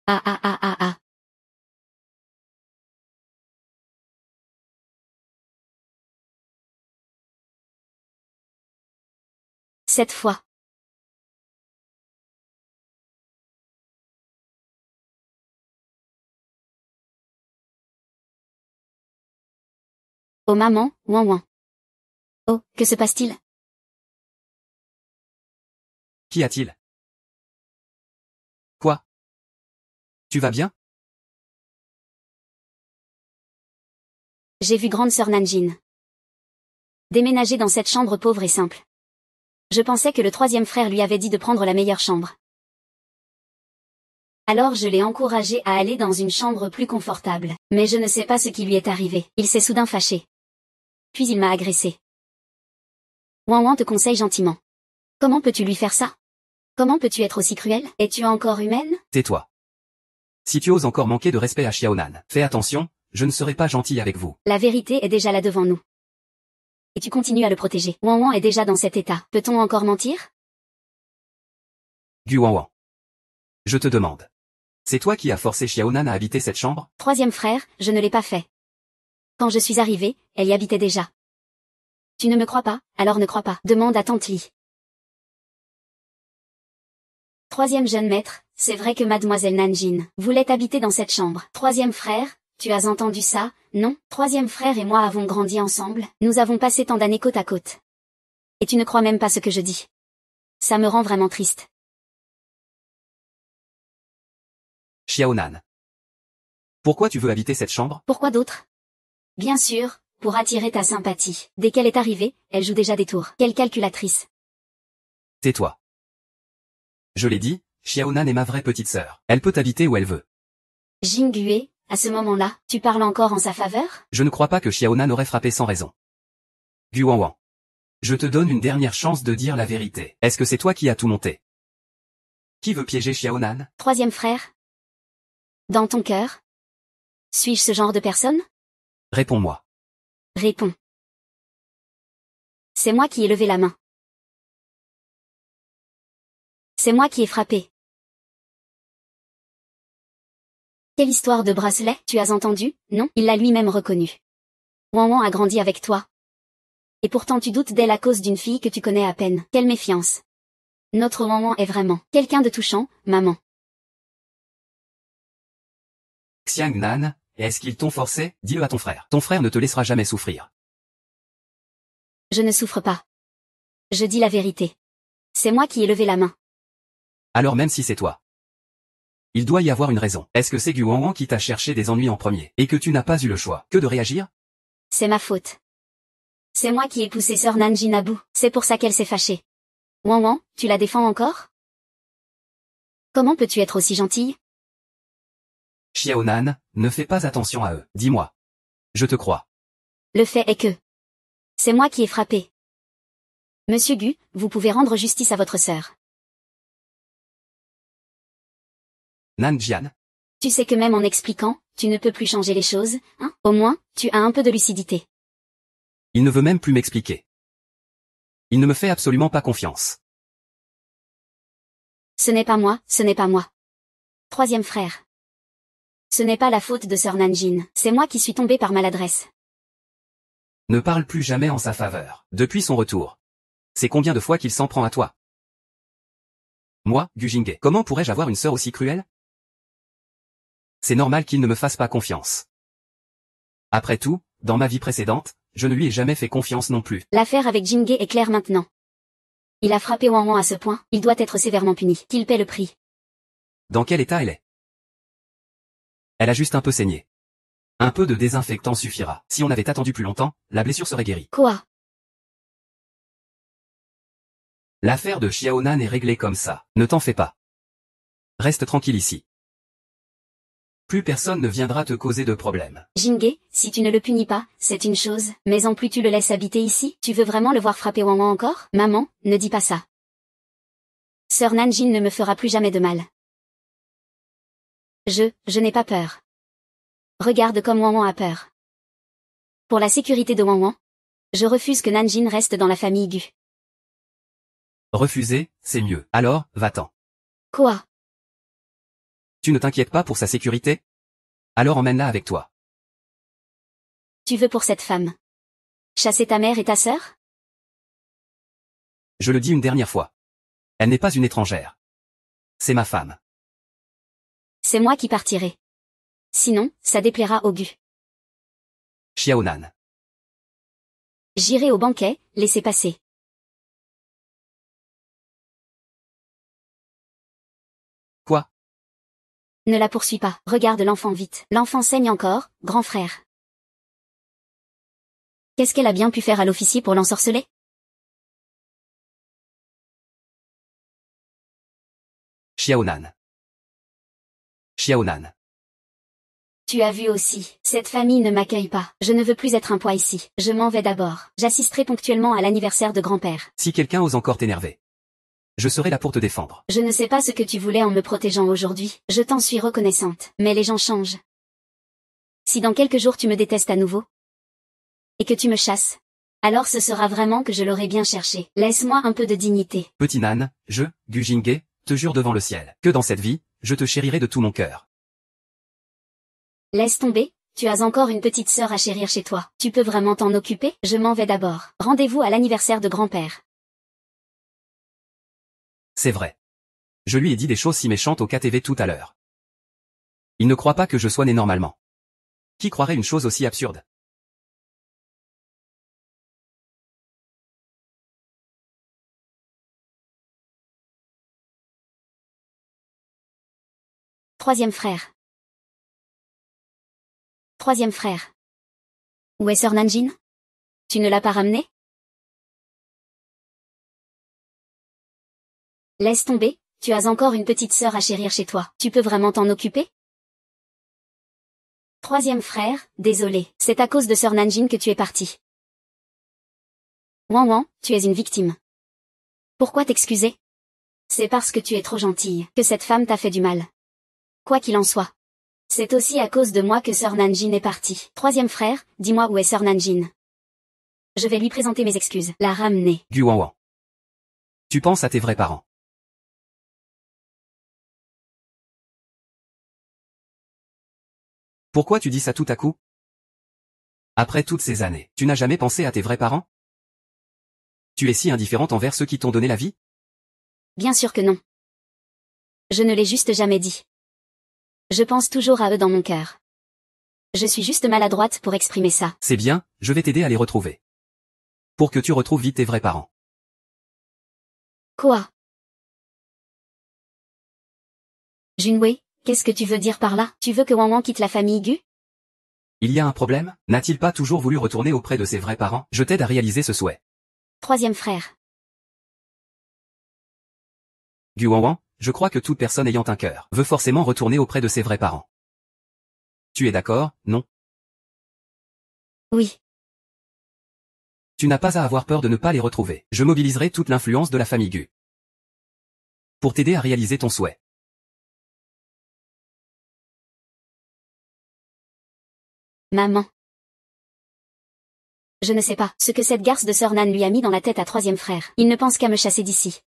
Ah ah ah ah ah. Cette fois. Oh maman, Wanwan. Oh, que se passe-t-il? Qu'y a-t-il? Quoi? Tu vas bien? J'ai vu grande sœur Nanjin déménager dans cette chambre pauvre et simple. Je pensais que le 3e frère lui avait dit de prendre la meilleure chambre. Alors je l'ai encouragé à aller dans une chambre plus confortable. Mais je ne sais pas ce qui lui est arrivé. Il s'est soudain fâché. Puis il m'a agressé. Wanwan te conseille gentiment. Comment peux-tu lui faire ça? Comment peux-tu être aussi cruel? Es-tu encore humaine? Tais-toi. Si tu oses encore manquer de respect à Xiaonan, fais attention, je ne serai pas gentil avec vous. La vérité est déjà là devant nous. Et tu continues à le protéger. Wanwan est déjà dans cet état. Peut-on encore mentir? Gu Wanwan. Je te demande. C'est toi qui as forcé Xiaonan à habiter cette chambre? 3e frère, je ne l'ai pas fait. Quand je suis arrivée, elle y habitait déjà. Tu ne me crois pas, alors ne crois pas. Demande à Tante Li. 3e jeune maître, c'est vrai que Mademoiselle Nanjin voulait habiter dans cette chambre. 3e frère, tu as entendu ça, non? 3e frère et moi avons grandi ensemble, nous avons passé tant d'années côte à côte. Et tu ne crois même pas ce que je dis. Ça me rend vraiment triste. Xiaonan. Pourquoi tu veux habiter cette chambre? Pourquoi d'autre? Bien sûr, pour attirer ta sympathie. Dès qu'elle est arrivée, elle joue déjà des tours. Quelle calculatrice. Tais-toi. Je l'ai dit, Xiaonan est ma vraie petite sœur. Elle peut habiter où elle veut. Jingüe, à ce moment-là, tu parles encore en sa faveur? Je ne crois pas que Xiaonan aurait frappé sans raison. Gu Wanwan. Je te donne une dernière chance de dire la vérité. Est-ce que c'est toi qui as tout monté? Qui veut piéger Xiaonan? 3e frère? Dans ton cœur? Suis-je ce genre de personne? Réponds-moi. Réponds. C'est moi qui ai levé la main. C'est moi qui ai frappé. Quelle histoire de bracelet? Tu as entendu? Non, il l'a lui-même reconnu. Wanwan a grandi avec toi. Et pourtant tu doutes d'elle à cause d'une fille que tu connais à peine. Quelle méfiance. Notre Wanwan est vraiment quelqu'un de touchant, maman. Xiangnan, est-ce qu'ils t'ont forcé? Dis-le à ton frère. Ton frère ne te laissera jamais souffrir. Je ne souffre pas. Je dis la vérité. C'est moi qui ai levé la main. Alors même si c'est toi. Il doit y avoir une raison. Est-ce que c'est Gu Wanwan qui t'a cherché des ennuis en premier, et que tu n'as pas eu le choix que de réagir? C'est ma faute. C'est moi qui ai poussé Sœur Nanjin à bout. C'est pour ça qu'elle s'est fâchée. Wanwan, tu la défends encore? Comment peux-tu être aussi gentille? Xiaonan, ne fais pas attention à eux. Dis-moi. Je te crois. Le fait est que... c'est moi qui ai frappé. Monsieur Gu, vous pouvez rendre justice à votre sœur. Nanjian. Tu sais que même en expliquant, tu ne peux plus changer les choses, hein? Au moins, tu as un peu de lucidité. Il ne veut même plus m'expliquer. Il ne me fait absolument pas confiance. Ce n'est pas moi, ce n'est pas moi. Troisième frère. Ce n'est pas la faute de Sœur Nanjin, c'est moi qui suis tombée par maladresse. Ne parle plus jamais en sa faveur. Depuis son retour. C'est combien de fois qu'il s'en prend à toi? Moi, Gu Jinghe, comment pourrais-je avoir une sœur aussi cruelle? C'est normal qu'il ne me fasse pas confiance. Après tout, dans ma vie précédente, je ne lui ai jamais fait confiance non plus. L'affaire avec Jinghe est claire maintenant. Il a frappé Wanwan à ce point, il doit être sévèrement puni, qu'il paie le prix. Dans quel état elle est? Elle a juste un peu saigné. Un peu de désinfectant suffira. Si on avait attendu plus longtemps, la blessure serait guérie. Quoi? L'affaire de Xiaonan est réglée comme ça. Ne t'en fais pas. Reste tranquille ici. Plus personne ne viendra te causer de problème. Jinghe, si tu ne le punis pas, c'est une chose, mais en plus tu le laisses habiter ici, tu veux vraiment le voir frapper Wanwan encore? Maman, ne dis pas ça. Sœur Nanjin ne me fera plus jamais de mal. Je n'ai pas peur. Regarde comme Wanwan a peur. Pour la sécurité de Wanwan, je refuse que Nanjin reste dans la famille Gu. Refuser, c'est mieux. Alors, va-t'en. Quoi? Tu ne t'inquiètes pas pour sa sécurité? Alors emmène-la avec toi. Tu veux pour cette femme chasser ta mère et ta sœur? Je le dis une dernière fois. Elle n'est pas une étrangère. C'est ma femme. C'est moi qui partirai. Sinon, ça déplaira au Gu. Xiaonan. J'irai au banquet, laissez passer. Quoi? Ne la poursuis pas, regarde l'enfant vite. L'enfant saigne encore, grand frère. Qu'est-ce qu'elle a bien pu faire à l'officier pour l'ensorceler? Xiaonan. Xiaonan. Tu as vu aussi, cette famille ne m'accueille pas. Je ne veux plus être un poids ici. Je m'en vais d'abord. J'assisterai ponctuellement à l'anniversaire de grand-père. Si quelqu'un ose encore t'énerver, je serai là pour te défendre. Je ne sais pas ce que tu voulais en me protégeant aujourd'hui. Je t'en suis reconnaissante. Mais les gens changent. Si dans quelques jours tu me détestes à nouveau, et que tu me chasses, alors ce sera vraiment que je l'aurai bien cherché. Laisse-moi un peu de dignité. Petit Nan, Gu Jinghe, te jure devant le ciel, que dans cette vie, je te chérirai de tout mon cœur. Laisse tomber, tu as encore une petite sœur à chérir chez toi. Tu peux vraiment t'en occuper? Je m'en vais d'abord. Rendez-vous à l'anniversaire de grand-père. C'est vrai. Je lui ai dit des choses si méchantes au KTV tout à l'heure. Il ne croit pas que je sois né normalement. Qui croirait une chose aussi absurde? Troisième frère. Troisième frère. Où est Sœur Nanjin? Tu ne l'as pas ramenée? Laisse tomber, tu as encore une petite sœur à chérir chez toi. Tu peux vraiment t'en occuper? Troisième frère, désolé, c'est à cause de Sœur Nanjin que tu es parti. Wanwan, tu es une victime. Pourquoi t'excuser? C'est parce que tu es trop gentille que cette femme t'a fait du mal. Quoi qu'il en soit. C'est aussi à cause de moi que Sœur Nanjin est partie. Troisième frère, dis-moi où est Sœur Nanjin. Je vais lui présenter mes excuses. La ramener. Gu Wanwan. Tu penses à tes vrais parents. Pourquoi tu dis ça tout à coup? Après toutes ces années, tu n'as jamais pensé à tes vrais parents? Tu es si indifférente envers ceux qui t'ont donné la vie? Bien sûr que non. Je ne l'ai juste jamais dit. Je pense toujours à eux dans mon cœur. Je suis juste maladroite pour exprimer ça. C'est bien, je vais t'aider à les retrouver. Pour que tu retrouves vite tes vrais parents. Quoi? Junwei, qu'est-ce que tu veux dire par là? Tu veux que Wang Wang quitte la famille Gu? Il y a un problème? N'a-t-il pas toujours voulu retourner auprès de ses vrais parents? Je t'aide à réaliser ce souhait. Troisième frère. Gu Wanwan, je crois que toute personne ayant un cœur veut forcément retourner auprès de ses vrais parents. Tu es d'accord, non? Oui. Tu n'as pas à avoir peur de ne pas les retrouver. Je mobiliserai toute l'influence de la famille Gu pour t'aider à réaliser ton souhait. Maman. Je ne sais pas ce que cette garce de sœur Nan lui a mis dans la tête à troisième frère. Il ne pense qu'à me chasser d'ici.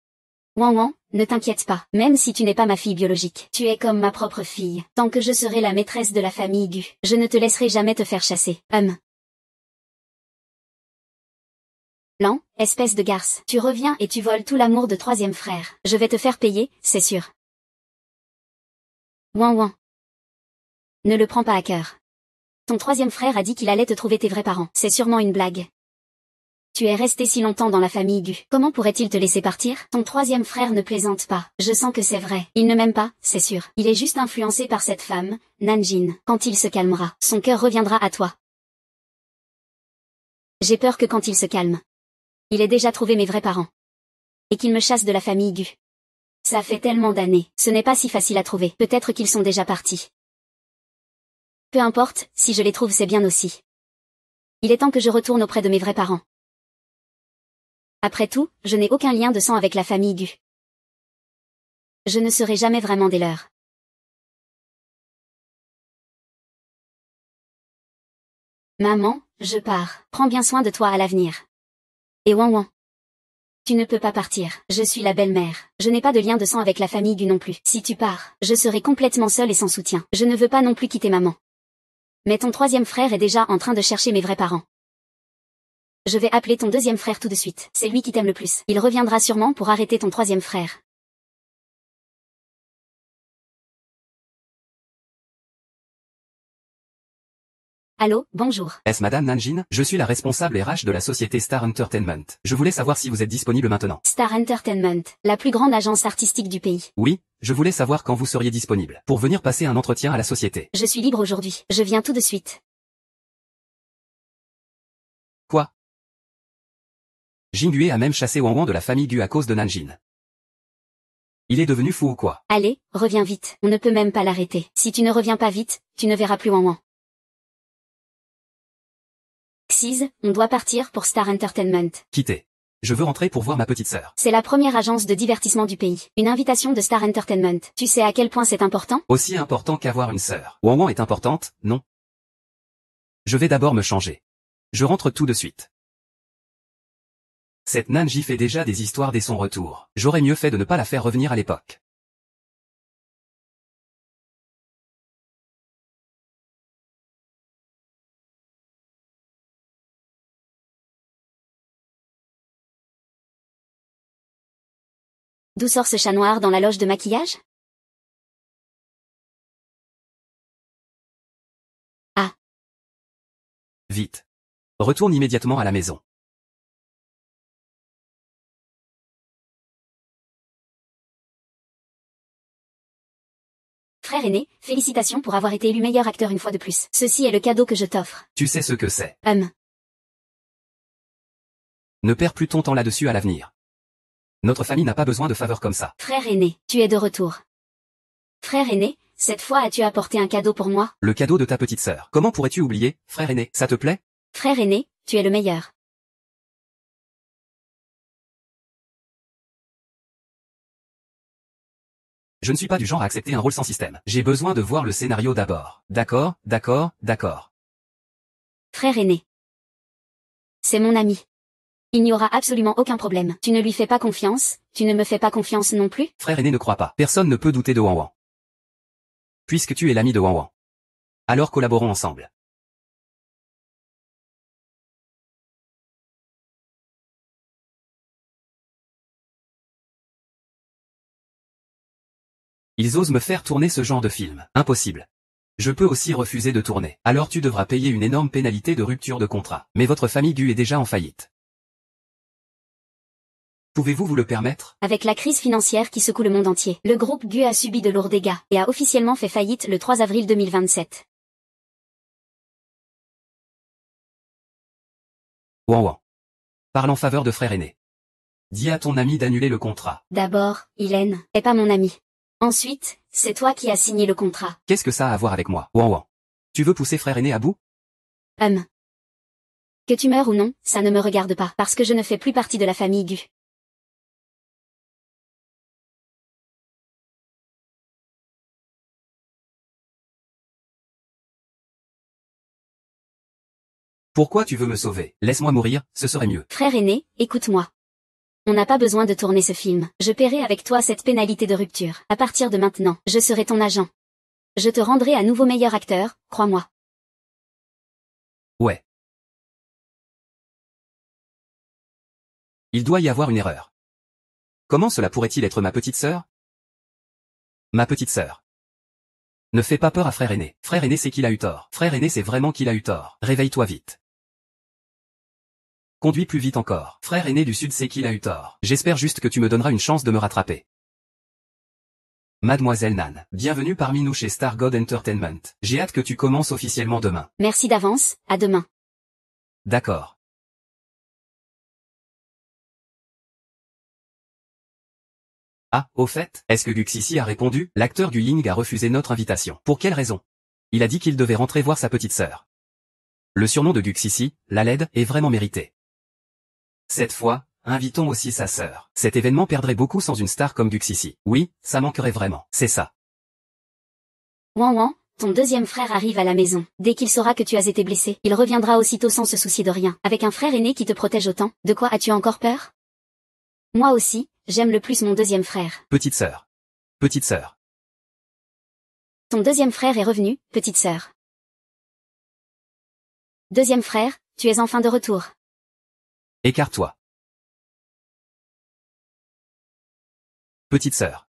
Wang Wang, ne t'inquiète pas, même si tu n'es pas ma fille biologique. Tu es comme ma propre fille. Tant que je serai la maîtresse de la famille Gu, je ne te laisserai jamais te faire chasser. Lan, espèce de garce, tu reviens et tu voles tout l'amour de troisième frère. Je vais te faire payer, c'est sûr. Wang Wang. Ne le prends pas à cœur. Ton troisième frère a dit qu'il allait te trouver tes vrais parents. C'est sûrement une blague. Tu es resté si longtemps dans la famille Gu. Comment pourrait-il te laisser partir? Ton troisième frère ne plaisante pas. Je sens que c'est vrai. Il ne m'aime pas, c'est sûr. Il est juste influencé par cette femme, Nanjin. Quand il se calmera, son cœur reviendra à toi. J'ai peur que quand il se calme, il ait déjà trouvé mes vrais parents. Et qu'il me chasse de la famille Gu. Ça fait tellement d'années. Ce n'est pas si facile à trouver. Peut-être qu'ils sont déjà partis. Peu importe, si je les trouve c'est bien aussi. Il est temps que je retourne auprès de mes vrais parents. Après tout, je n'ai aucun lien de sang avec la famille Gu. Je ne serai jamais vraiment des leurs. Maman, je pars. Prends bien soin de toi à l'avenir. Et Wang Wang. Tu ne peux pas partir. Je suis la belle-mère. Je n'ai pas de lien de sang avec la famille Gu non plus. Si tu pars, je serai complètement seule et sans soutien. Je ne veux pas non plus quitter maman. Mais ton troisième frère est déjà en train de chercher mes vrais parents. Je vais appeler ton deuxième frère tout de suite. C'est lui qui t'aime le plus. Il reviendra sûrement pour arrêter ton troisième frère. Allô, bonjour. Est-ce Madame Nanjin? Je suis la responsable RH de la société Star Entertainment. Je voulais savoir si vous êtes disponible maintenant. Star Entertainment, la plus grande agence artistique du pays. Oui, je voulais savoir quand vous seriez disponible pour venir passer un entretien à la société. Je suis libre aujourd'hui. Je viens tout de suite. Quoi? Jin Gue a même chassé Wang Wang de la famille Gu à cause de Nanjin. Il est devenu fou ou quoi? Allez, reviens vite. On ne peut même pas l'arrêter. Si tu ne reviens pas vite, tu ne verras plus Wang Wang. Xiz, on doit partir pour Star Entertainment. Quittez. Je veux rentrer pour voir ma petite sœur. C'est la première agence de divertissement du pays. Une invitation de Star Entertainment. Tu sais à quel point c'est important? Aussi important qu'avoir une sœur. Wang Wang est importante, non? Je vais d'abord me changer. Je rentre tout de suite. Cette Nanji fait déjà des histoires dès son retour. J'aurais mieux fait de ne pas la faire revenir à l'époque. D'où sort ce chat noir dans la loge de maquillage? Ah. Vite. Retourne immédiatement à la maison. Frère aîné, félicitations pour avoir été élu meilleur acteur une fois de plus. Ceci est le cadeau que je t'offre. Tu sais ce que c'est. Ne perds plus ton temps là-dessus à l'avenir. Notre famille n'a pas besoin de faveurs comme ça. Frère aîné, tu es de retour. Frère aîné, cette fois as-tu apporté un cadeau pour moi? Le cadeau de ta petite sœur. Comment pourrais-tu oublier, frère aîné? Ça te plaît? Frère aîné, tu es le meilleur. Je ne suis pas du genre à accepter un rôle sans système. J'ai besoin de voir le scénario d'abord. D'accord, d'accord, d'accord. Frère aîné. C'est mon ami. Il n'y aura absolument aucun problème. Tu ne lui fais pas confiance, tu ne me fais pas confiance non plus? Frère aîné ne croit pas. Personne ne peut douter de Wang Wang. Puisque tu es l'ami de Wang Wang. Alors collaborons ensemble. Ils osent me faire tourner ce genre de film. Impossible. Je peux aussi refuser de tourner. Alors tu devras payer une énorme pénalité de rupture de contrat. Mais votre famille Gu est déjà en faillite. Pouvez-vous vous le permettre? Avec la crise financière qui secoue le monde entier, le groupe Gu a subi de lourds dégâts et a officiellement fait faillite le 3 avril 2027. Ouan ouan. Parle en faveur de frère aîné. Dis à ton ami d'annuler le contrat. D'abord, Hélène est pas mon ami. Ensuite, c'est toi qui as signé le contrat. Qu'est-ce que ça a à voir avec moi? Ouan ouan. Tu veux pousser frère aîné à bout? Que tu meurs ou non, ça ne me regarde pas, parce que je ne fais plus partie de la famille Gu. Pourquoi tu veux me sauver? Laisse-moi mourir, ce serait mieux. Frère aîné, écoute-moi. On n'a pas besoin de tourner ce film. Je paierai avec toi cette pénalité de rupture. À partir de maintenant, je serai ton agent. Je te rendrai à nouveau meilleur acteur, crois-moi. Ouais. Il doit y avoir une erreur. Comment cela pourrait-il être ma petite sœur? Ma petite sœur. Ne fais pas peur à frère aîné. Frère aîné c'est qu'il a eu tort. Frère aîné c'est vraiment qu'il a eu tort. Réveille-toi vite. Conduis plus vite encore. Frère aîné du Sud c'est qu'il a eu tort. J'espère juste que tu me donneras une chance de me rattraper. Mademoiselle Nan, bienvenue parmi nous chez Star God Entertainment. J'ai hâte que tu commences officiellement demain. Merci d'avance, à demain. D'accord. Ah, au fait, est-ce que Guxissi a répondu? L'acteur Gu Ying a refusé notre invitation. Pour quelle raison? Il a dit qu'il devait rentrer voir sa petite sœur. Le surnom de Guxissi, la laide, est vraiment mérité. Cette fois, invitons aussi sa sœur. Cet événement perdrait beaucoup sans une star comme Guxissi. Oui, ça manquerait vraiment. C'est ça. Ouan ouan, ton deuxième frère arrive à la maison. Dès qu'il saura que tu as été blessé, il reviendra aussitôt sans se soucier de rien. Avec un frère aîné qui te protège autant, de quoi as-tu encore peur? Moi aussi, j'aime le plus mon deuxième frère. Petite sœur. Petite sœur. Ton deuxième frère est revenu, petite sœur. Deuxième frère, tu es enfin de retour. Écarte-toi. Petite sœur.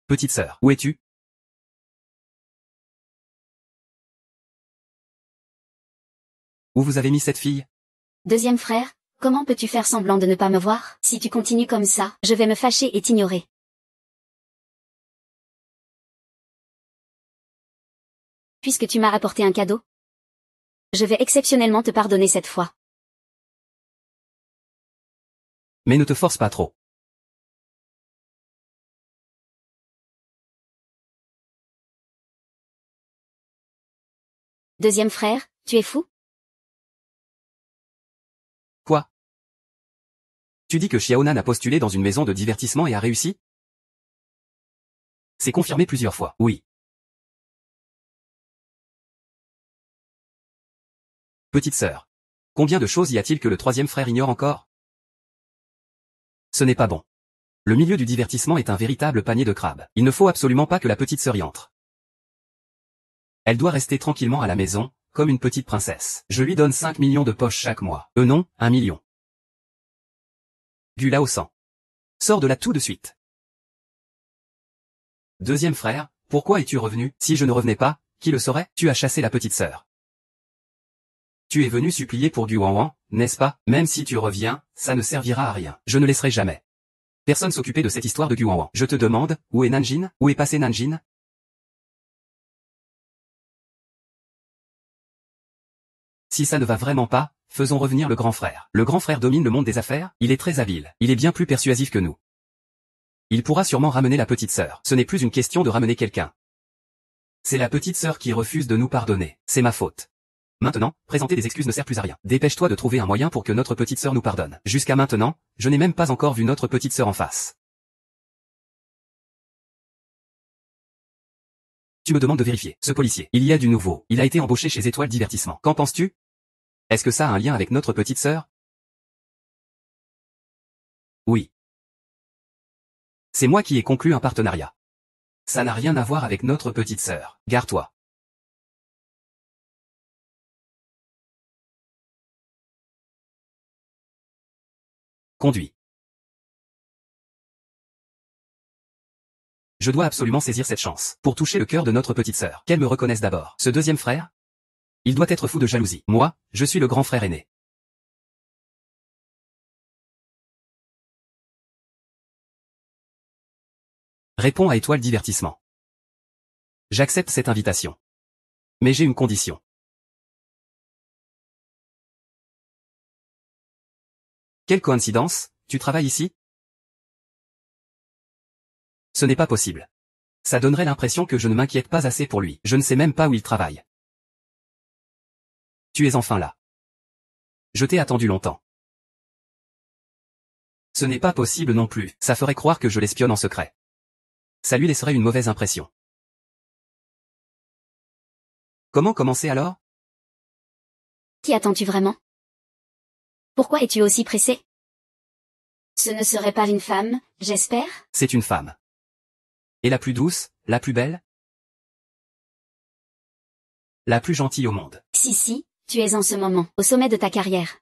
Petite sœur, où es-tu? Où vous avez mis cette fille? Deuxième frère, comment peux-tu faire semblant de ne pas me voir? Si tu continues comme ça, je vais me fâcher et t'ignorer. Puisque tu m'as apporté un cadeau, je vais exceptionnellement te pardonner cette fois. Mais ne te force pas trop. Deuxième frère, tu es fou? Quoi? Tu dis que Xiaonan a postulé dans une maison de divertissement et a réussi? C'est confirmé plusieurs fois, oui. Petite sœur. Combien de choses y a-t-il que le troisième frère ignore encore? Ce n'est pas bon. Le milieu du divertissement est un véritable panier de crabes. Il ne faut absolument pas que la petite sœur y entre. Elle doit rester tranquillement à la maison, comme une petite princesse. Je lui donne 5 millions de poches chaque mois. Non, 1 million. Gu Lao San. Sors de là tout de suite. Deuxième frère, pourquoi es-tu revenu? Si je ne revenais pas, qui le saurait? Tu as chassé la petite sœur. Tu es venu supplier pour Gu Wanwan, n'est-ce pas? Même si tu reviens, ça ne servira à rien. Je ne laisserai jamais personne s'occuper de cette histoire de Gu Wanwan. Je te demande, où est Nanjin? Où est passé Nanjin? Si ça ne va vraiment pas, faisons revenir le grand frère. Le grand frère domine le monde des affaires, il est très habile. Il est bien plus persuasif que nous. Il pourra sûrement ramener la petite sœur. Ce n'est plus une question de ramener quelqu'un. C'est la petite sœur qui refuse de nous pardonner. C'est ma faute. Maintenant, présenter des excuses ne sert plus à rien. Dépêche-toi de trouver un moyen pour que notre petite sœur nous pardonne. Jusqu'à maintenant, je n'ai même pas encore vu notre petite sœur en face. Tu me demandes de vérifier. Ce policier, il y a du nouveau. Il a été embauché chez Étoile Divertissement. Qu'en penses-tu? Est-ce que ça a un lien avec notre petite sœur? Oui. C'est moi qui ai conclu un partenariat. Ça n'a rien à voir avec notre petite sœur. Gare-toi. Conduis. Je dois absolument saisir cette chance, pour toucher le cœur de notre petite sœur. Qu'elle me reconnaisse d'abord. Ce deuxième frère? Il doit être fou de jalousie. Moi, je suis le grand frère aîné. Réponds à Étoile Divertissement. J'accepte cette invitation. Mais j'ai une condition. Quelle coïncidence, tu travailles ici? Ce n'est pas possible. Ça donnerait l'impression que je ne m'inquiète pas assez pour lui. Je ne sais même pas où il travaille. Tu es enfin là. Je t'ai attendu longtemps. Ce n'est pas possible non plus. Ça ferait croire que je l'espionne en secret. Ça lui laisserait une mauvaise impression. Comment commencer alors? Qui attends-tu vraiment? Pourquoi es-tu aussi pressé? Ce ne serait pas une femme, j'espère? C'est une femme. Et la plus douce, la plus belle? La plus gentille au monde. Si, tu es en ce moment, au sommet de ta carrière.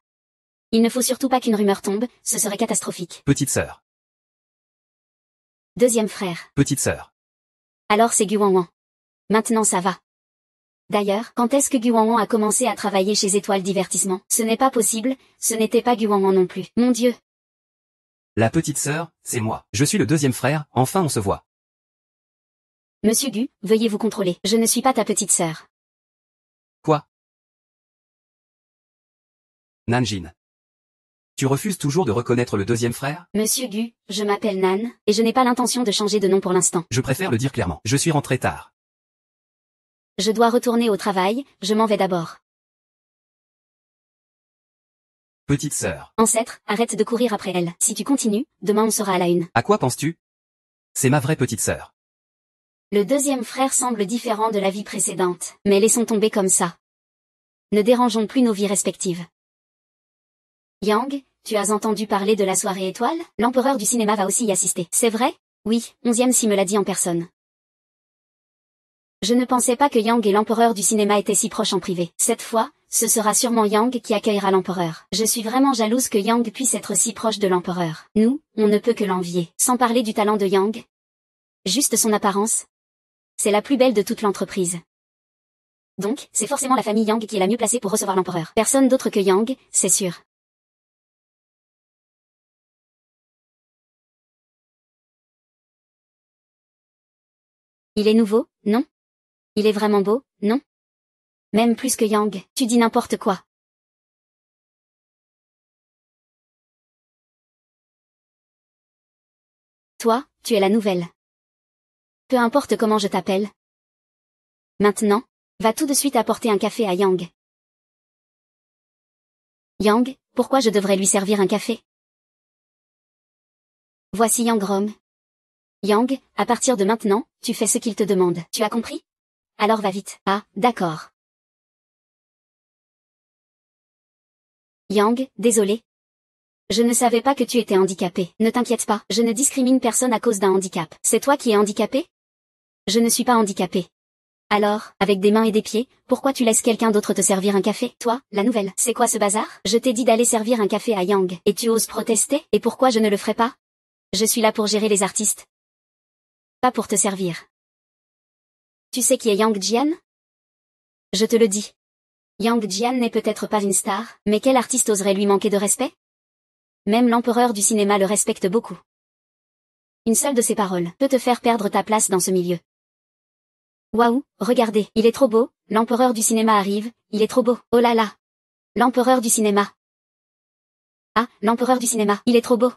Il ne faut surtout pas qu'une rumeur tombe, ce serait catastrophique. Petite sœur. Deuxième frère. Petite sœur. Alors c'est Guan. Maintenant ça va. D'ailleurs, quand est-ce que Guan a commencé à travailler chez Étoile Divertissement? Ce n'est pas possible, ce n'était pas Guan non plus. Mon Dieu. La petite sœur, c'est moi. Je suis le deuxième frère, enfin on se voit. Monsieur Gu, veuillez vous contrôler. Je ne suis pas ta petite sœur. Quoi? Nanjin. Tu refuses toujours de reconnaître le deuxième frère? Monsieur Gu, je m'appelle Nan, et je n'ai pas l'intention de changer de nom pour l'instant. Je préfère le dire clairement. Je suis rentré tard. Je dois retourner au travail, je m'en vais d'abord. Petite sœur. Ancêtre, arrête de courir après elle. Si tu continues, demain on sera à la une. À quoi penses-tu? C'est ma vraie petite sœur. Le deuxième frère semble différent de la vie précédente, mais laissons tomber comme ça. Ne dérangeons plus nos vies respectives. Yang, tu as entendu parler de la soirée étoile? L'empereur du cinéma va aussi y assister. C'est vrai? Oui, 11e si me l'a dit en personne. Je ne pensais pas que Yang et l'empereur du cinéma étaient si proches en privé. Cette fois, ce sera sûrement Yang qui accueillera l'empereur. Je suis vraiment jalouse que Yang puisse être si proche de l'empereur. Nous, on ne peut que l'envier. Sans parler du talent de Yang. Juste son apparence. C'est la plus belle de toute l'entreprise. Donc, c'est forcément la famille Yang qui est la mieux placée pour recevoir l'empereur. Personne d'autre que Yang, c'est sûr. Il est nouveau, non? Il est vraiment beau, non? Même plus que Yang, tu dis n'importe quoi. Toi, tu es la nouvelle. Peu importe comment je t'appelle. Maintenant, va tout de suite apporter un café à Yang. Yang, pourquoi je devrais lui servir un café? Voici Yang Rong. Yang, à partir de maintenant, tu fais ce qu'il te demande. Tu as compris? Alors va vite. Ah, d'accord. Yang, désolé. Je ne savais pas que tu étais handicapé. Ne t'inquiète pas, je ne discrimine personne à cause d'un handicap. C'est toi qui es handicapé? Je ne suis pas handicapé. Alors, avec des mains et des pieds, pourquoi tu laisses quelqu'un d'autre te servir un café? Toi, la nouvelle. C'est quoi ce bazar? Je t'ai dit d'aller servir un café à Yang, et tu oses protester? Et pourquoi je ne le ferais pas? Je suis là pour gérer les artistes. Pas pour te servir. Tu sais qui est Yang Jian? Je te le dis. Yang Jian n'est peut-être pas une star, mais quel artiste oserait lui manquer de respect? Même l'empereur du cinéma le respecte beaucoup. Une seule de ses paroles peut te faire perdre ta place dans ce milieu. Waouh, regardez, il est trop beau, l'empereur du cinéma arrive, il est trop beau, oh là là. L'empereur du cinéma. Ah, l'empereur du cinéma, il est trop beau.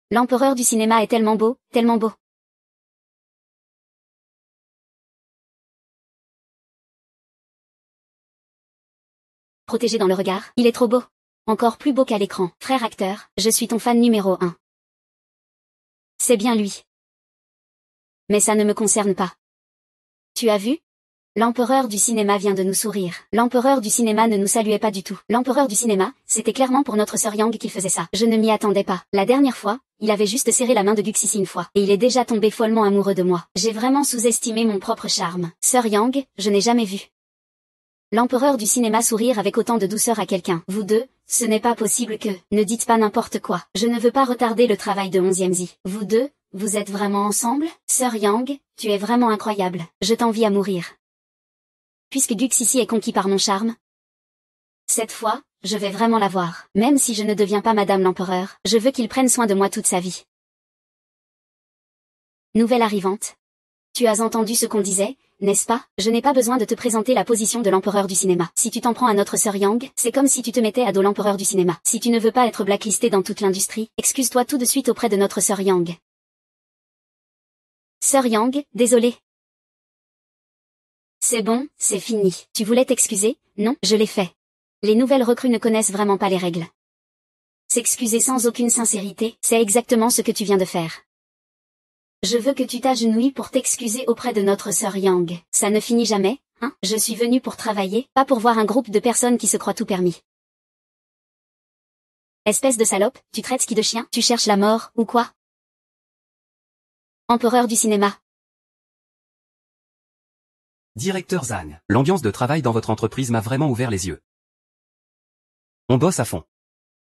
L'empereur du cinéma est tellement beau, tellement beau. Protégé dans le regard, il est trop beau. Encore plus beau qu'à l'écran. Frère acteur, je suis ton fan numéro 1. C'est bien lui. Mais ça ne me concerne pas. Tu as vu? L'empereur du cinéma vient de nous sourire. L'empereur du cinéma ne nous saluait pas du tout. L'empereur du cinéma, c'était clairement pour notre sœur Yang qu'il faisait ça. Je ne m'y attendais pas. La dernière fois, il avait juste serré la main de Guxixi une fois. Et il est déjà tombé follement amoureux de moi. J'ai vraiment sous-estimé mon propre charme. Sœur Yang, je n'ai jamais vu l'empereur du cinéma sourire avec autant de douceur à quelqu'un. Vous deux, ce n'est pas possible que... Ne dites pas n'importe quoi. Je ne veux pas retarder le travail de 11e Z. Vous deux, vous êtes vraiment ensemble? Sœur Yang, tu es vraiment incroyable. Je t'envie à mourir. Puisque Guxixi est conquis par mon charme, cette fois, je vais vraiment l'avoir. Même si je ne deviens pas Madame l'Empereur, je veux qu'il prenne soin de moi toute sa vie. Nouvelle arrivante. Tu as entendu ce qu'on disait, n'est-ce pas? Je n'ai pas besoin de te présenter la position de l'empereur du cinéma. Si tu t'en prends à notre sœur Yang, c'est comme si tu te mettais à dos l'empereur du cinéma. Si tu ne veux pas être blacklisté dans toute l'industrie, excuse-toi tout de suite auprès de notre sœur Yang. Sœur Yang, désolée. C'est bon, c'est fini. Tu voulais t'excuser? Non, je l'ai fait. Les nouvelles recrues ne connaissent vraiment pas les règles. S'excuser sans aucune sincérité, c'est exactement ce que tu viens de faire. Je veux que tu t'agenouilles pour t'excuser auprès de notre sœur Yang. Ça ne finit jamais, hein? Je suis venue pour travailler, pas pour voir un groupe de personnes qui se croient tout permis. Espèce de salope, tu traites qui de chien? Tu cherches la mort, ou quoi? Empereur du cinéma. Directeur Zhang, l'ambiance de travail dans votre entreprise m'a vraiment ouvert les yeux. On bosse à fond.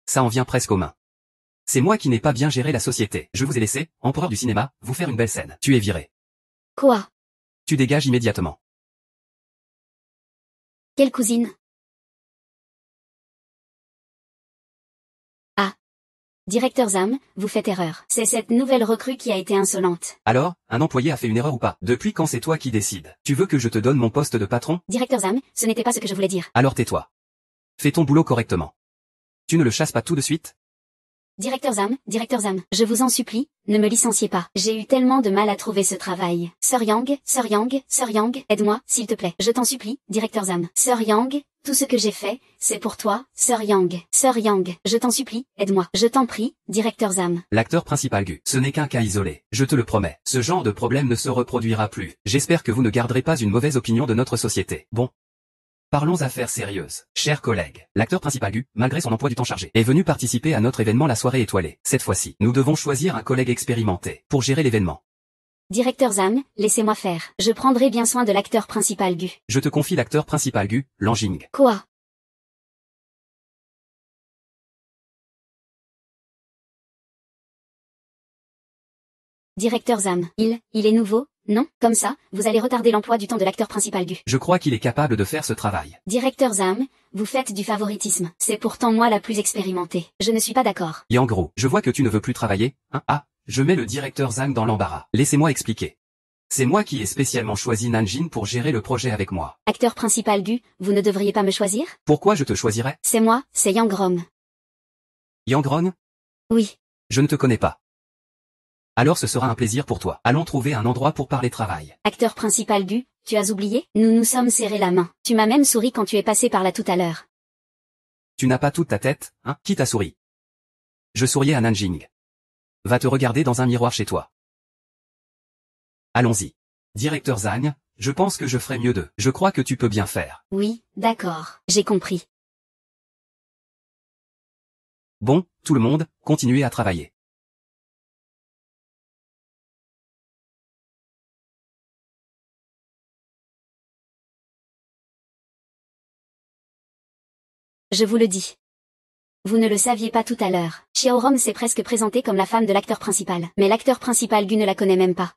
Ça en vient presque aux mains. C'est moi qui n'ai pas bien géré la société. Je vous ai laissé, empereur du cinéma, vous faire une belle scène. Tu es viré. Quoi? Tu dégages immédiatement. Quelle cousine? Ah. Directeur Zhang, vous faites erreur. C'est cette nouvelle recrue qui a été insolente. Alors, un employé a fait une erreur ou pas? Depuis quand c'est toi qui décides? Tu veux que je te donne mon poste de patron? Directeur Zhang, ce n'était pas ce que je voulais dire. Alors tais-toi. Fais ton boulot correctement. Tu ne le chasses pas tout de suite? Directeur Zhang, je vous en supplie, ne me licenciez pas. J'ai eu tellement de mal à trouver ce travail. Sœur Yang, aide-moi, s'il te plaît. Je t'en supplie, Directeur Zhang. Sœur Yang, tout ce que j'ai fait, c'est pour toi, Sœur Yang. Sœur Yang, je t'en supplie, aide-moi. Je t'en prie, Directeur Zhang. L'acteur principal Gu, ce n'est qu'un cas isolé. Je te le promets. Ce genre de problème ne se reproduira plus. J'espère que vous ne garderez pas une mauvaise opinion de notre société. Bon. Parlons affaires sérieuses. Chers collègues, l'acteur principal Gu, malgré son emploi du temps chargé, est venu participer à notre événement La Soirée Étoilée. Cette fois-ci, nous devons choisir un collègue expérimenté pour gérer l'événement. Directeur Zhang, laissez-moi faire. Je prendrai bien soin de l'acteur principal Gu. Je te confie l'acteur principal Gu, Lanjing. Quoi? Directeur Zhang, il est nouveau? Non, comme ça, vous allez retarder l'emploi du temps de l'acteur principal Gu. Je crois qu'il est capable de faire ce travail. Directeur Zhang, vous faites du favoritisme. C'est pourtant moi la plus expérimentée. Je ne suis pas d'accord. Yang, je vois que tu ne veux plus travailler, hein? Ah, je mets le directeur Zhang dans l'embarras. Laissez-moi expliquer. C'est moi qui ai spécialement choisi Nanjin pour gérer le projet avec moi. Acteur principal Gu, vous ne devriez pas me choisir? Pourquoi je te choisirais? C'est moi, c'est Yang Grom. Yang? Oui. Je ne te connais pas. Alors ce sera un plaisir pour toi. Allons trouver un endroit pour parler travail. Acteur principal Gu, tu as oublié? Nous nous sommes serrés la main. Tu m'as même souri quand tu es passé par là tout à l'heure. Tu n'as pas toute ta tête, hein? Qui t'a souri? Je souriais à Nanjing. Va te regarder dans un miroir chez toi. Allons-y. Directeur Zhang, je pense que je ferai mieux de. Je crois que tu peux bien faire. Oui, d'accord. J'ai compris. Bon, tout le monde, continuez à travailler. Je vous le dis. Vous ne le saviez pas tout à l'heure. Xiaorom s'est presque présentée comme la femme de l'acteur principal. Mais l'acteur principal Gu ne la connaît même pas.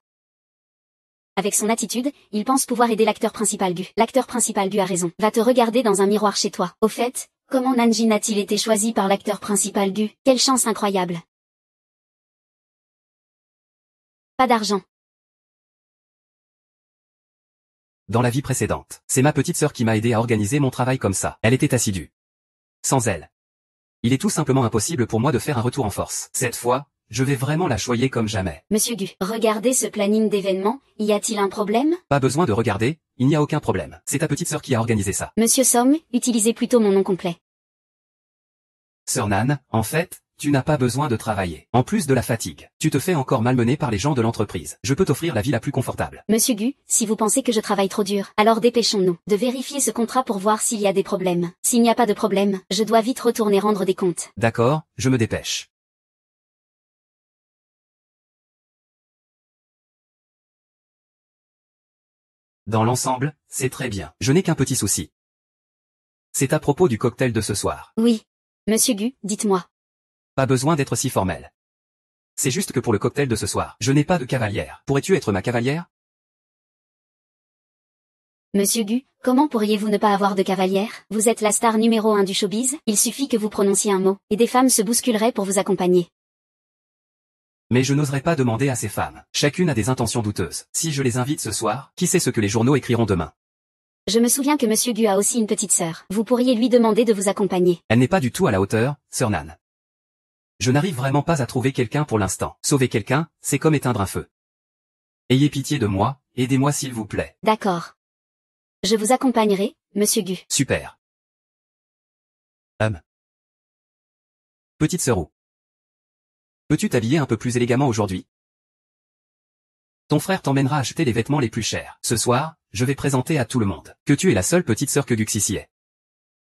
Avec son attitude, il pense pouvoir aider l'acteur principal Gu. L'acteur principal Gu a raison. Va te regarder dans un miroir chez toi. Au fait, comment Nanjin a-t-il été choisi par l'acteur principal Gu? Quelle chance incroyable. Pas d'argent. Dans la vie précédente, c'est ma petite sœur qui m'a aidé à organiser mon travail comme ça. Elle était assidue. Sans elle, il est tout simplement impossible pour moi de faire un retour en force. Cette fois, je vais vraiment la choyer comme jamais. Monsieur Gu, regardez ce planning d'événements, y a-t-il un problème? Pas besoin de regarder, il n'y a aucun problème. C'est ta petite sœur qui a organisé ça. Monsieur Som, utilisez plutôt mon nom complet. Sœur Nan, en fait, tu n'as pas besoin de travailler. En plus de la fatigue, tu te fais encore malmener par les gens de l'entreprise. Je peux t'offrir la vie la plus confortable. Monsieur Gu, si vous pensez que je travaille trop dur, alors dépêchons-nous de vérifier ce contrat pour voir s'il y a des problèmes. S'il n'y a pas de problème, je dois vite retourner rendre des comptes. D'accord, je me dépêche. Dans l'ensemble, c'est très bien. Je n'ai qu'un petit souci. C'est à propos du cocktail de ce soir. Oui. Monsieur Gu, dites-moi. Pas besoin d'être si formel. C'est juste que pour le cocktail de ce soir, je n'ai pas de cavalière. Pourrais-tu être ma cavalière? Monsieur Gu, comment pourriez-vous ne pas avoir de cavalière? Vous êtes la star numéro 1 du showbiz, il suffit que vous prononciez un mot, et des femmes se bousculeraient pour vous accompagner. Mais je n'oserais pas demander à ces femmes. Chacune a des intentions douteuses. Si je les invite ce soir, qui sait ce que les journaux écriront demain? Je me souviens que Monsieur Gu a aussi une petite sœur. Vous pourriez lui demander de vous accompagner. Elle n'est pas du tout à la hauteur, Sœur Nan. Je n'arrive vraiment pas à trouver quelqu'un pour l'instant. Sauver quelqu'un, c'est comme éteindre un feu. Ayez pitié de moi, aidez-moi s'il vous plaît. D'accord. Je vous accompagnerai, Monsieur Gu. Super. Petite sœur Ou. Peux-tu t'habiller un peu plus élégamment aujourd'hui? Ton frère t'emmènera acheter les vêtements les plus chers. Ce soir, je vais présenter à tout le monde que tu es la seule petite sœur que Guxissi est.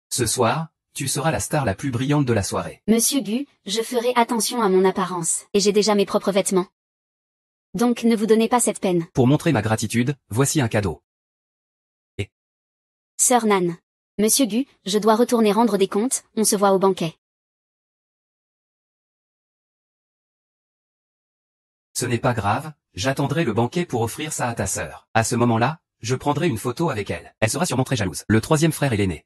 Ce soir, tu seras la star la plus brillante de la soirée. Monsieur Gu, je ferai attention à mon apparence, et j'ai déjà mes propres vêtements. Donc ne vous donnez pas cette peine. Pour montrer ma gratitude, voici un cadeau. Sœur Nan. Monsieur Gu, je dois retourner rendre des comptes, on se voit au banquet. Ce n'est pas grave, j'attendrai le banquet pour offrir ça à ta sœur. À ce moment-là, je prendrai une photo avec elle. Elle sera sûrement très jalouse. Le troisième frère est l'aîné.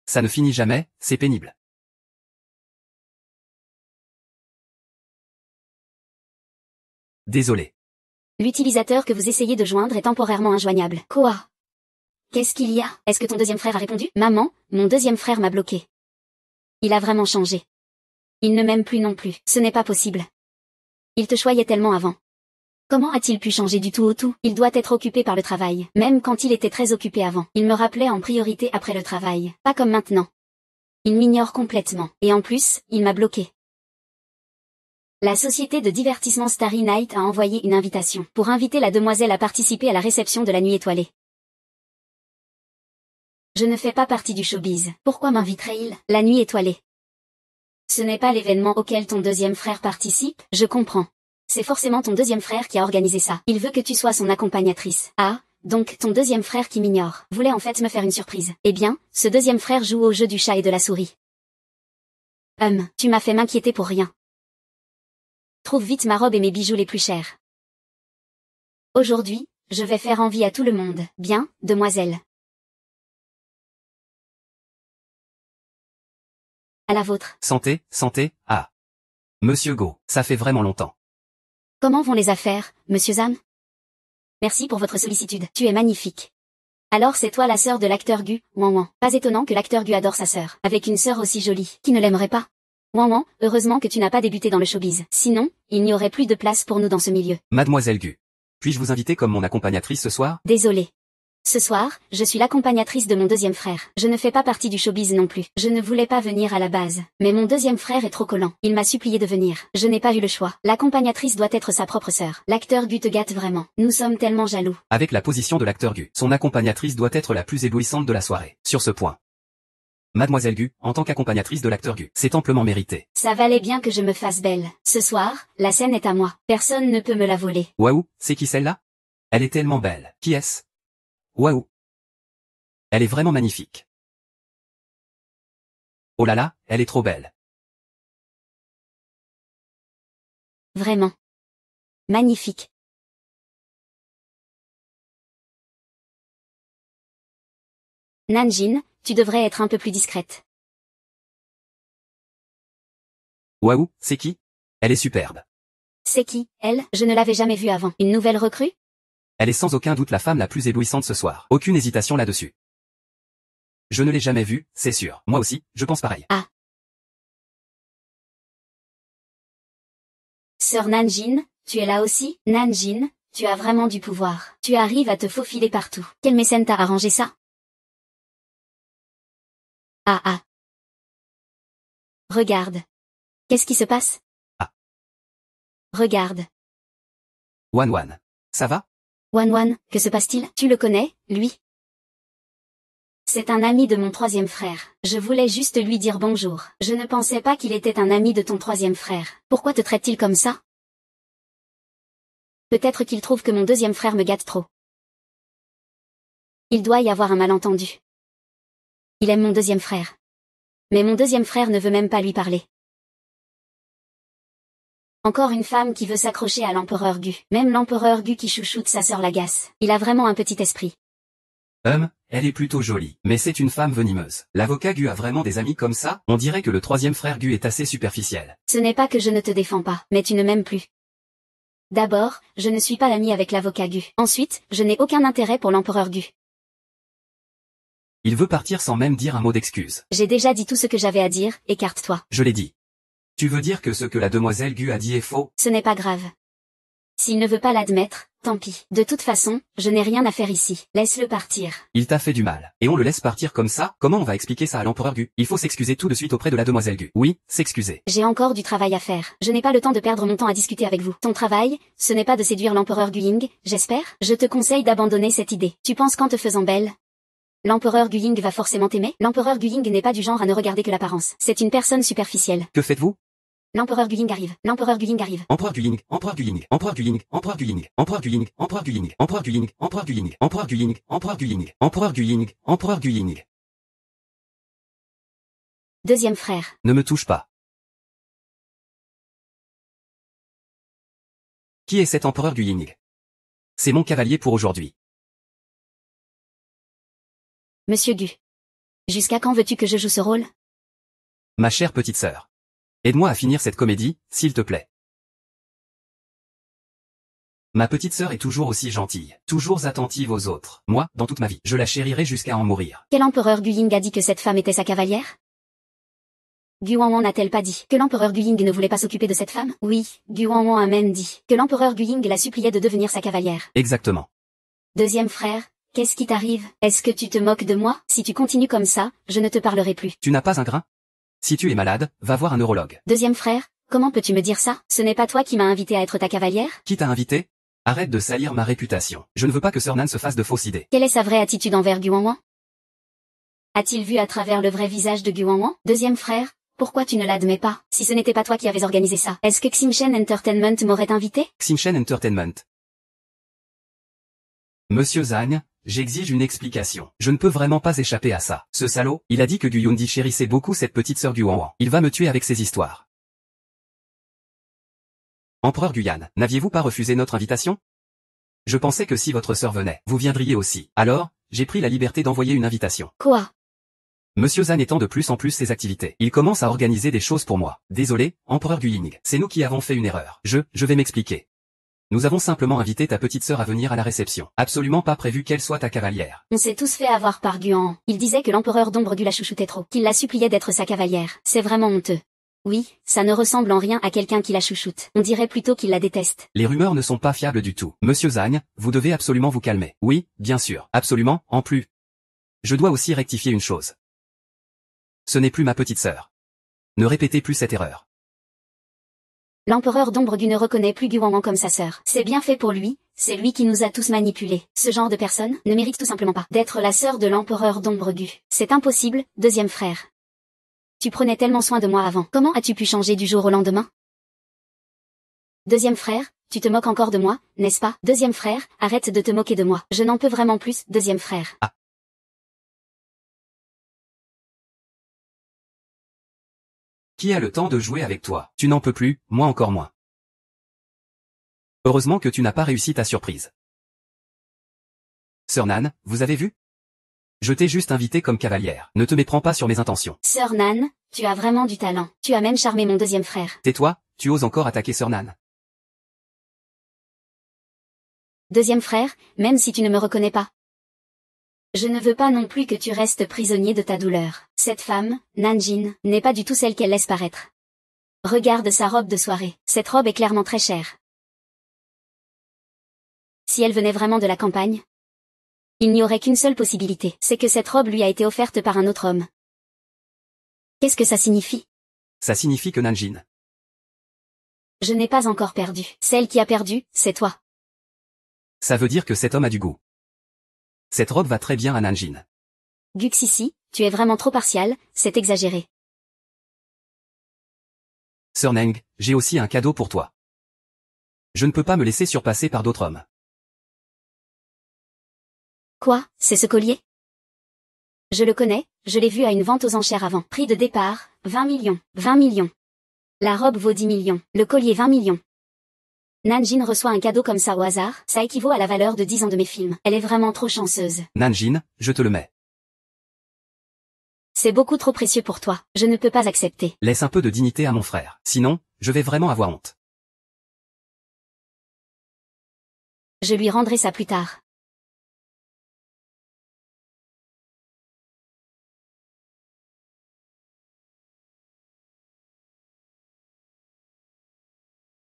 Ça ne finit jamais, c'est pénible. Désolé. L'utilisateur que vous essayez de joindre est temporairement injoignable. Quoi? Qu'est-ce qu'il y a? Est-ce que ton deuxième frère a répondu? Maman, mon deuxième frère m'a bloqué. Il a vraiment changé. Il ne m'aime plus non plus. Ce n'est pas possible. Il te choyait tellement avant. Comment a-t-il pu changer du tout au tout? Il doit être occupé par le travail. Même quand il était très occupé avant. Il me rappelait en priorité après le travail. Pas comme maintenant. Il m'ignore complètement. Et en plus, il m'a bloqué. La société de divertissement Starry Night a envoyé une invitation pour inviter la demoiselle à participer à la réception de la nuit étoilée. Je ne fais pas partie du showbiz. Pourquoi m'inviterait-il? La nuit étoilée. Ce n'est pas l'événement auquel ton deuxième frère participe? Je comprends. C'est forcément ton deuxième frère qui a organisé ça. Il veut que tu sois son accompagnatrice. Ah, donc ton deuxième frère qui m'ignore voulait en fait me faire une surprise. Eh bien, ce deuxième frère joue au jeu du chat et de la souris. Tu m'as fait m'inquiéter pour rien. Trouve vite ma robe et mes bijoux les plus chers. Aujourd'hui, je vais faire envie à tout le monde. Bien, demoiselle. À la vôtre. Santé, santé, ah. Monsieur Go, ça fait vraiment longtemps. Comment vont les affaires, monsieur Zan? Merci pour votre sollicitude. Tu es magnifique. Alors c'est toi la sœur de l'acteur Gu, ouan ouan. Pas étonnant que l'acteur Gu adore sa sœur. Avec une sœur aussi jolie, qui ne l'aimerait pas? Ouan ouan, heureusement que tu n'as pas débuté dans le showbiz. Sinon, il n'y aurait plus de place pour nous dans ce milieu. Mademoiselle Gu, puis-je vous inviter comme mon accompagnatrice ce soir? Désolée. Ce soir, je suis l'accompagnatrice de mon deuxième frère. Je ne fais pas partie du showbiz non plus. Je ne voulais pas venir à la base. Mais mon deuxième frère est trop collant. Il m'a supplié de venir. Je n'ai pas eu le choix. L'accompagnatrice doit être sa propre sœur. L'acteur Gu te gâte vraiment. Nous sommes tellement jaloux. Avec la position de l'acteur Gu, son accompagnatrice doit être la plus éblouissante de la soirée. Sur ce point, Mademoiselle Gu, en tant qu'accompagnatrice de l'acteur Gu, c'est amplement mérité. Ça valait bien que je me fasse belle. Ce soir, la scène est à moi. Personne ne peut me la voler. Waouh, c'est qui celle-là? Elle est tellement belle. Qui est-ce? Waouh. Elle est vraiment magnifique. Oh là là, elle est trop belle. Vraiment. Magnifique. Nanjin, tu devrais être un peu plus discrète. Waouh, c'est qui? Elle est superbe. C'est qui, elle? Je ne l'avais jamais vue avant. Une nouvelle recrue? Elle est sans aucun doute la femme la plus éblouissante ce soir. Aucune hésitation là-dessus. Je ne l'ai jamais vue, c'est sûr. Moi aussi, je pense pareil. Ah. Sœur Nanjin, tu es là aussi? Nanjin, tu as vraiment du pouvoir. Tu arrives à te faufiler partout. Quel mécène t'a arrangé ça? Ah ah. Regarde. Qu'est-ce qui se passe? Ah. Regarde. Wan Wan. Ça va? Wan Wan, que se passe-t-il? Tu le connais, lui? C'est un ami de mon troisième frère. Je voulais juste lui dire bonjour. Je ne pensais pas qu'il était un ami de ton troisième frère. Pourquoi te traite-t-il comme ça? Peut-être qu'il trouve que mon deuxième frère me gâte trop. Il doit y avoir un malentendu. Il aime mon deuxième frère. Mais mon deuxième frère ne veut même pas lui parler. Encore une femme qui veut s'accrocher à l'empereur Gu. Même l'empereur Gu qui chouchoute sa sœur l'agace. Il a vraiment un petit esprit. Elle est plutôt jolie, mais c'est une femme venimeuse. L'avocat Gu a vraiment des amis comme ça? On dirait que le troisième frère Gu est assez superficiel. Ce n'est pas que je ne te défends pas, mais tu ne m'aimes plus. D'abord, je ne suis pas l'ami avec l'avocat Gu. Ensuite, je n'ai aucun intérêt pour l'empereur Gu. Il veut partir sans même dire un mot d'excuse. J'ai déjà dit tout ce que j'avais à dire, écarte-toi. Je l'ai dit. Tu veux dire que ce que la demoiselle Gu a dit est faux? Ce n'est pas grave. S'il ne veut pas l'admettre, tant pis. De toute façon, je n'ai rien à faire ici. Laisse-le partir. Il t'a fait du mal. Et on le laisse partir comme ça? Comment on va expliquer ça à l'empereur Gu? Il faut s'excuser tout de suite auprès de la demoiselle Gu. Oui, s'excuser. J'ai encore du travail à faire. Je n'ai pas le temps de perdre mon temps à discuter avec vous. Ton travail, ce n'est pas de séduire l'empereur Gu Ying, j'espère? Je te conseille d'abandonner cette idée. Tu penses qu'en te faisant belle, l'empereur Gu Ying va forcément t'aimer? L'empereur Gu Ying n'est pas du genre à ne regarder que l'apparence. C'est une personne superficielle. Que faites-vous? L'empereur Gu Ying arrive. L'empereur Gu Ying arrive. Empereur Gu Ying, empereur Gu Ying, empereur Gu Ying, empereur Gu Ying, empereur Gu Ying, empereur Gu Ying, empereur Gu Ying, empereur Gu Ying, empereur Gu Ying, empereur Gu Ying, empereur Gu Ying, empereur Gu Ying. Deuxième frère. Ne me touche pas. Qui est cet empereur Gu Ying? C'est mon cavalier pour aujourd'hui. Monsieur Gu. Jusqu'à quand veux-tu que je joue ce rôle? Ma chère petite sœur. Aide-moi à finir cette comédie, s'il te plaît. Ma petite sœur est toujours aussi gentille, toujours attentive aux autres. Moi, dans toute ma vie, je la chérirai jusqu'à en mourir. Quel empereur Gu Ying a dit que cette femme était sa cavalière? Gu Wanwan n'a-t-elle pas dit que l'empereur Gu Ying ne voulait pas s'occuper de cette femme? Oui, Gu Wanwan a même dit que l'empereur Gu Ying la suppliait de devenir sa cavalière. Exactement. Deuxième frère, qu'est-ce qui t'arrive? Est-ce que tu te moques de moi? Si tu continues comme ça, je ne te parlerai plus. Tu n'as pas un grain? Si tu es malade, va voir un neurologue. Deuxième frère, comment peux-tu me dire ça? Ce n'est pas toi qui m'as invité à être ta cavalière? Qui t'a invité? Arrête de salir ma réputation. Je ne veux pas que Sir Nan se fasse de fausses idées. Quelle est sa vraie attitude envers Gu Wanwan? A-t-il vu à travers le vrai visage de Gu Wanwan? Deuxième frère, pourquoi tu ne l'admets pas? Si ce n'était pas toi qui avais organisé ça, est-ce que Xinchen Entertainment m'aurait invité? Xinchen Entertainment. Monsieur Zhang, j'exige une explication. Je ne peux vraiment pas échapper à ça. Ce salaud, il a dit que Gu Yundi chérissait beaucoup cette petite sœur Gu Wanwan. Il va me tuer avec ses histoires. Empereur Guyane, n'aviez-vous pas refusé notre invitation? Je pensais que si votre sœur venait, vous viendriez aussi. Alors, j'ai pris la liberté d'envoyer une invitation. Quoi? Monsieur Zhan étend de plus en plus ses activités. Il commence à organiser des choses pour moi. Désolé, empereur Gu Ying. C'est nous qui avons fait une erreur. Je vais m'expliquer. Nous avons simplement invité ta petite sœur à venir à la réception. Absolument pas prévu qu'elle soit ta cavalière. On s'est tous fait avoir par Guan. Il disait que l'empereur d'ombre Gu la chouchoutait trop, qu'il la suppliait d'être sa cavalière. C'est vraiment honteux. Oui, ça ne ressemble en rien à quelqu'un qui la chouchoute. On dirait plutôt qu'il la déteste. Les rumeurs ne sont pas fiables du tout. Monsieur Zhang, vous devez absolument vous calmer. Oui, bien sûr, absolument, en plus. Je dois aussi rectifier une chose. Ce n'est plus ma petite sœur. Ne répétez plus cette erreur. L'empereur d'ombre Gu ne reconnaît plus Gu Wanwan comme sa sœur. C'est bien fait pour lui, c'est lui qui nous a tous manipulés. Ce genre de personne ne mérite tout simplement pas d'être la sœur de l'empereur d'ombre Gu. C'est impossible, deuxième frère. Tu prenais tellement soin de moi avant. Comment as-tu pu changer du jour au lendemain? Deuxième frère, tu te moques encore de moi, n'est-ce pas? Deuxième frère, arrête de te moquer de moi. Je n'en peux vraiment plus, deuxième frère. Ah. Qui a le temps de jouer avec toi? Tu n'en peux plus, moi encore moins. Heureusement que tu n'as pas réussi ta surprise. Sir Nan, vous avez vu? Je t'ai juste invité comme cavalière. Ne te méprends pas sur mes intentions. Sir Nan, tu as vraiment du talent. Tu as même charmé mon deuxième frère. Tais-toi, tu oses encore attaquer Sir Nan. Deuxième frère, même si tu ne me reconnais pas. Je ne veux pas non plus que tu restes prisonnier de ta douleur. Cette femme, Nanjin, n'est pas du tout celle qu'elle laisse paraître. Regarde sa robe de soirée. Cette robe est clairement très chère. Si elle venait vraiment de la campagne, il n'y aurait qu'une seule possibilité, c'est que cette robe lui a été offerte par un autre homme. Qu'est-ce que ça signifie? Ça signifie que Nanjin. Je n'ai pas encore perdu. Celle qui a perdu, c'est toi. Ça veut dire que cet homme a du goût. Cette robe va très bien à Nanjin. Guxissi, tu es vraiment trop partial, c'est exagéré. Sir Neng, j'ai aussi un cadeau pour toi. Je ne peux pas me laisser surpasser par d'autres hommes. Quoi, c'est ce collier? Je le connais, je l'ai vu à une vente aux enchères avant. Prix de départ, 20 millions. 20 millions. La robe vaut 10 millions. Le collier 20 millions. Nanjin reçoit un cadeau comme ça au hasard, ça équivaut à la valeur de 10 ans de mes films. Elle est vraiment trop chanceuse. Nanjin, je te le mets. C'est beaucoup trop précieux pour toi. Je ne peux pas accepter. Laisse un peu de dignité à mon frère. Sinon, je vais vraiment avoir honte. Je lui rendrai ça plus tard.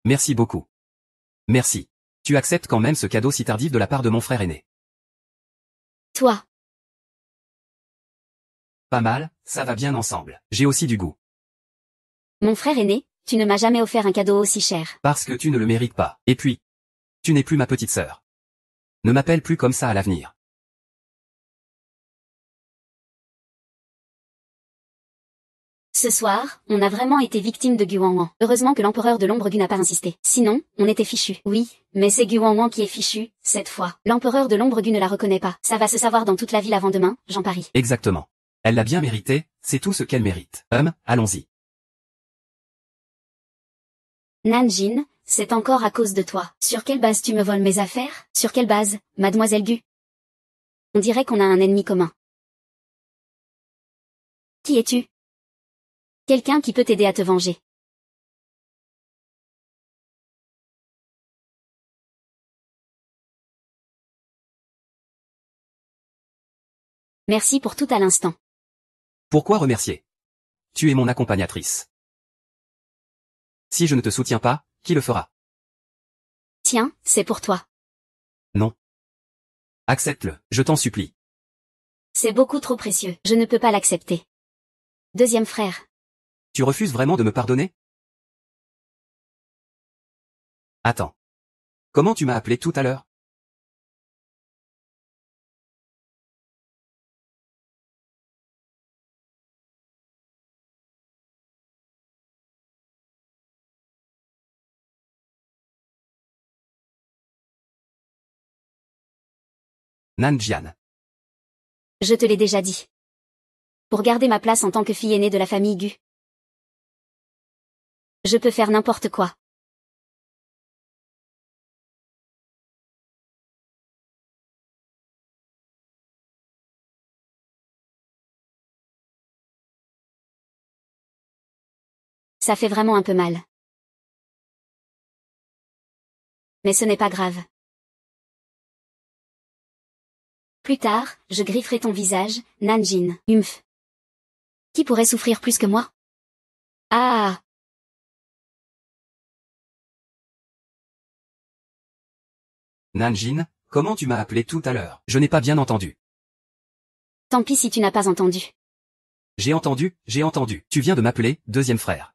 Merci beaucoup. Merci. Tu acceptes quand même ce cadeau si tardif de la part de mon frère aîné. Toi. Pas mal, ça va bien ensemble. J'ai aussi du goût. Mon frère aîné, tu ne m'as jamais offert un cadeau aussi cher. Parce que tu ne le mérites pas. Et puis, tu n'es plus ma petite sœur. Ne m'appelle plus comme ça à l'avenir. Ce soir, on a vraiment été victime de Guan. Heureusement que l'empereur de l'ombre Gu n'a pas insisté. Sinon, on était fichu. Oui, mais c'est Guan qui est fichu, cette fois. L'empereur de l'ombre Gu ne la reconnaît pas. Ça va se savoir dans toute la ville avant demain, j'en parie. Exactement. Elle l'a bien mérité, c'est tout ce qu'elle mérite. Allons-y. Nanjin, c'est encore à cause de toi. Sur quelle base tu me voles mes affaires? Sur quelle base, mademoiselle Gu? On dirait qu'on a un ennemi commun. Qui es-tu? Quelqu'un qui peut t'aider à te venger. Merci pour tout à l'instant. Pourquoi remercier? Tu es mon accompagnatrice. Si je ne te soutiens pas, qui le fera? Tiens, c'est pour toi. Non. Accepte-le, je t'en supplie. C'est beaucoup trop précieux, je ne peux pas l'accepter. Deuxième frère. Tu refuses vraiment de me pardonner? Attends. Comment tu m'as appelé tout à l'heure? Nanjian. Je te l'ai déjà dit. Pour garder ma place en tant que fille aînée de la famille Gu. Je peux faire n'importe quoi. Ça fait vraiment un peu mal. Mais ce n'est pas grave. Plus tard, je grifferai ton visage, Nanjin. Humph. Qui pourrait souffrir plus que moi? Ah. Nanjin, comment tu m'as appelé tout à l'heure? Je n'ai pas bien entendu. Tant pis si tu n'as pas entendu. J'ai entendu. Tu viens de m'appeler, deuxième frère.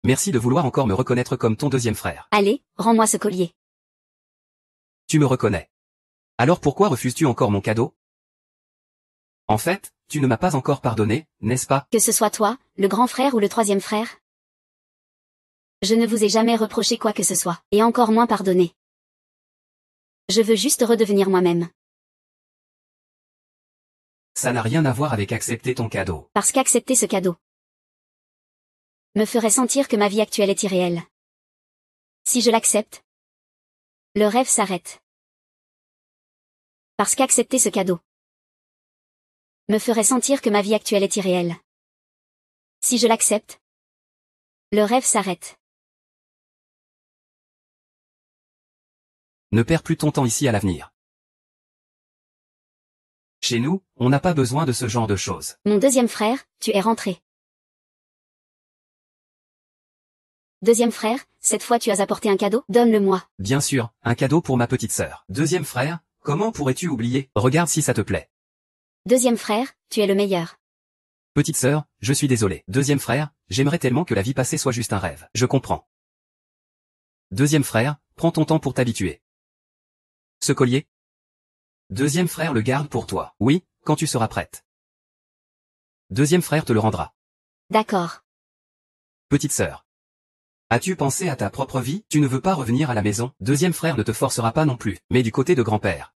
Merci de vouloir encore me reconnaître comme ton deuxième frère. Allez, rends-moi ce collier. Tu me reconnais. Alors pourquoi refuses-tu encore mon cadeau? En fait, tu ne m'as pas encore pardonné, n'est-ce pas? Que ce soit toi, le grand frère ou le troisième frère. Je ne vous ai jamais reproché quoi que ce soit, et encore moins pardonné. Je veux juste redevenir moi-même. Ça n'a rien à voir avec accepter ton cadeau. Parce qu'accepter ce cadeau me ferait sentir que ma vie actuelle est irréelle. Si je l'accepte, le rêve s'arrête. Parce qu'accepter ce cadeau me ferait sentir que ma vie actuelle est irréelle. Si je l'accepte, le rêve s'arrête. Ne perds plus ton temps ici à l'avenir. Chez nous, on n'a pas besoin de ce genre de choses. Mon deuxième frère, tu es rentré. Deuxième frère, cette fois tu as apporté un cadeau? Donne-le-moi. Bien sûr, un cadeau pour ma petite sœur. Deuxième frère, comment pourrais-tu oublier? Regarde si ça te plaît. Deuxième frère, tu es le meilleur. Petite sœur, je suis désolé. Deuxième frère, j'aimerais tellement que la vie passée soit juste un rêve. Je comprends. Deuxième frère, prends ton temps pour t'habituer. Ce collier? Deuxième frère le garde pour toi. Oui, quand tu seras prête. Deuxième frère te le rendra. D'accord. Petite sœur. As-tu pensé à ta propre vie? Tu ne veux pas revenir à la maison? Deuxième frère ne te forcera pas non plus, mais du côté de grand-père.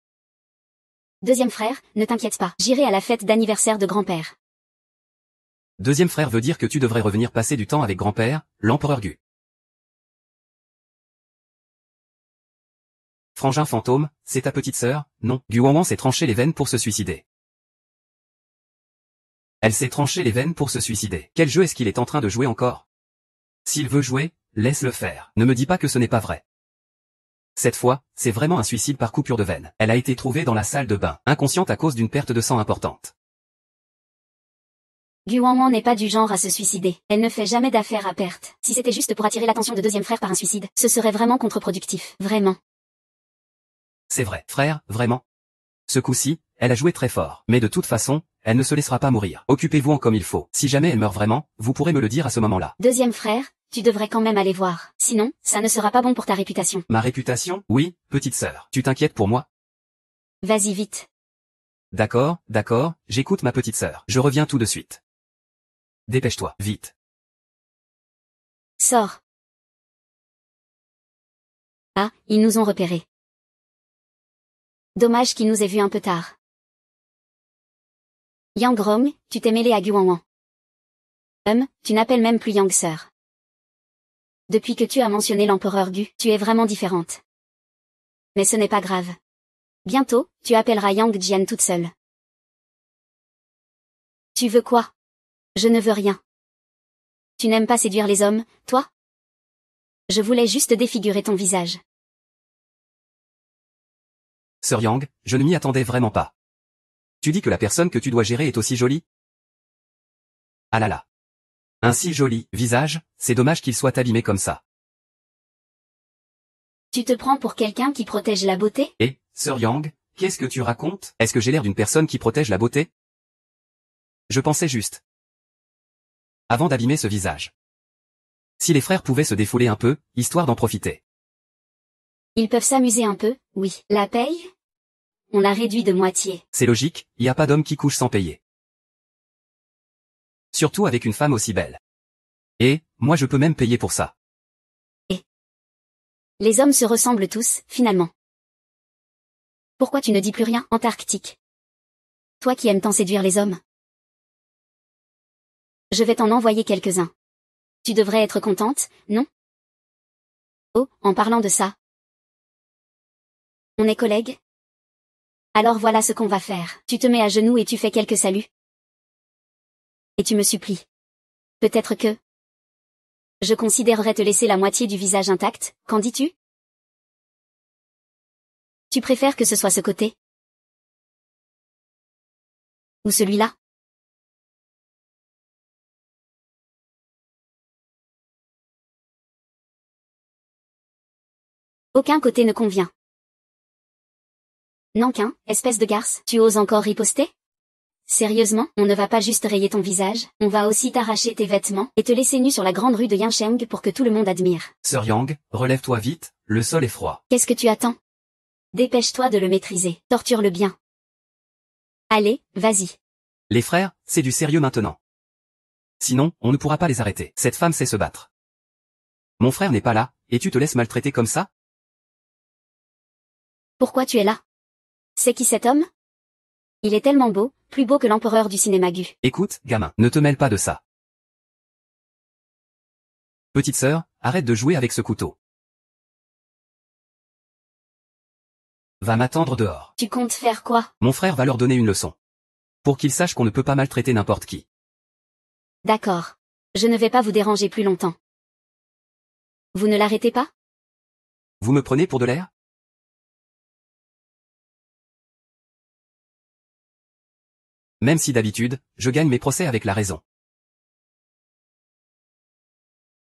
Deuxième frère, ne t'inquiète pas, j'irai à la fête d'anniversaire de grand-père. Deuxième frère veut dire que tu devrais revenir passer du temps avec grand-père, l'empereur Gu. Frangin fantôme, c'est ta petite sœur? Non, Gu Wanwan s'est tranché les veines pour se suicider. Elle s'est tranché les veines pour se suicider. Quel jeu est-ce qu'il est en train de jouer encore? S'il veut jouer, laisse-le faire. Ne me dis pas que ce n'est pas vrai. Cette fois, c'est vraiment un suicide par coupure de veine. Elle a été trouvée dans la salle de bain, inconsciente à cause d'une perte de sang importante. Gu Wanwan n'est pas du genre à se suicider. Elle ne fait jamais d'affaires à perte. Si c'était juste pour attirer l'attention de deuxième frère par un suicide, ce serait vraiment contre-productif. Vraiment. C'est vrai, frère, vraiment. Ce coup-ci, elle a joué très fort. Mais de toute façon, elle ne se laissera pas mourir. Occupez-vous-en comme il faut. Si jamais elle meurt vraiment, vous pourrez me le dire à ce moment-là. Deuxième frère, tu devrais quand même aller voir. Sinon, ça ne sera pas bon pour ta réputation. Ma réputation? Oui, petite sœur. Tu t'inquiètes pour moi? Vas-y vite. D'accord, j'écoute ma petite sœur. Je reviens tout de suite. Dépêche-toi, vite. Sors. Ah, ils nous ont repérés. Dommage qu'ils nous aient vus un peu tard. Yang Rong, tu t'es mêlé à Gu Wanwan. Tu n'appelles même plus Yang sœur. Depuis que tu as mentionné l'empereur Gu, tu es vraiment différente. Mais ce n'est pas grave. Bientôt, tu appelleras Yang Jian toute seule. Tu veux quoi? Je ne veux rien. Tu n'aimes pas séduire les hommes, toi? Je voulais juste défigurer ton visage. Sœur Yang, je ne m'y attendais vraiment pas. Tu dis que la personne que tu dois gérer est aussi jolie? Ah là là. Un si joli visage, c'est dommage qu'il soit abîmé comme ça. Tu te prends pour quelqu'un qui protège la beauté? Et, sœur Yang, qu'est-ce que tu racontes? Est-ce que j'ai l'air d'une personne qui protège la beauté? Je pensais juste. Avant d'abîmer ce visage. Si les frères pouvaient se défouler un peu, histoire d'en profiter. Ils peuvent s'amuser un peu, oui. La paye? On l'a réduit de moitié. C'est logique, y a pas d'homme qui couche sans payer. Surtout avec une femme aussi belle. Et, moi je peux même payer pour ça. Et les hommes se ressemblent tous, finalement. Pourquoi tu ne dis plus rien, Antarctique? Toi qui aimes tant séduire les hommes. Je vais t'en envoyer quelques-uns. Tu devrais être contente, non? Oh, en parlant de ça. On est collègues? Alors voilà ce qu'on va faire. Tu te mets à genoux et tu fais quelques saluts. Et tu me supplies. Peut-être que je considérerais te laisser la moitié du visage intact, qu'en dis-tu? Tu préfères que ce soit ce côté? Ou celui-là? Aucun côté ne convient. Nankin, espèce de garce, tu oses encore riposter? Sérieusement, on ne va pas juste rayer ton visage, on va aussi t'arracher tes vêtements et te laisser nu sur la grande rue de Yansheng pour que tout le monde admire. Sœur Yang, relève-toi vite, le sol est froid. Qu'est-ce que tu attends? Dépêche-toi de le maîtriser, torture-le bien. Allez, vas-y. Les frères, c'est du sérieux maintenant. Sinon, on ne pourra pas les arrêter. Cette femme sait se battre. Mon frère n'est pas là, et tu te laisses maltraiter comme ça? Pourquoi tu es là? C'est qui cet homme? Il est tellement beau, plus beau que l'empereur du cinéma Gu. Écoute, gamin, ne te mêle pas de ça. Petite sœur, arrête de jouer avec ce couteau. Va m'attendre dehors. Tu comptes faire quoi? Mon frère va leur donner une leçon. Pour qu'ils sachent qu'on ne peut pas maltraiter n'importe qui. D'accord. Je ne vais pas vous déranger plus longtemps. Vous ne l'arrêtez pas? Vous me prenez pour de l'air? Même si d'habitude, je gagne mes procès avec la raison.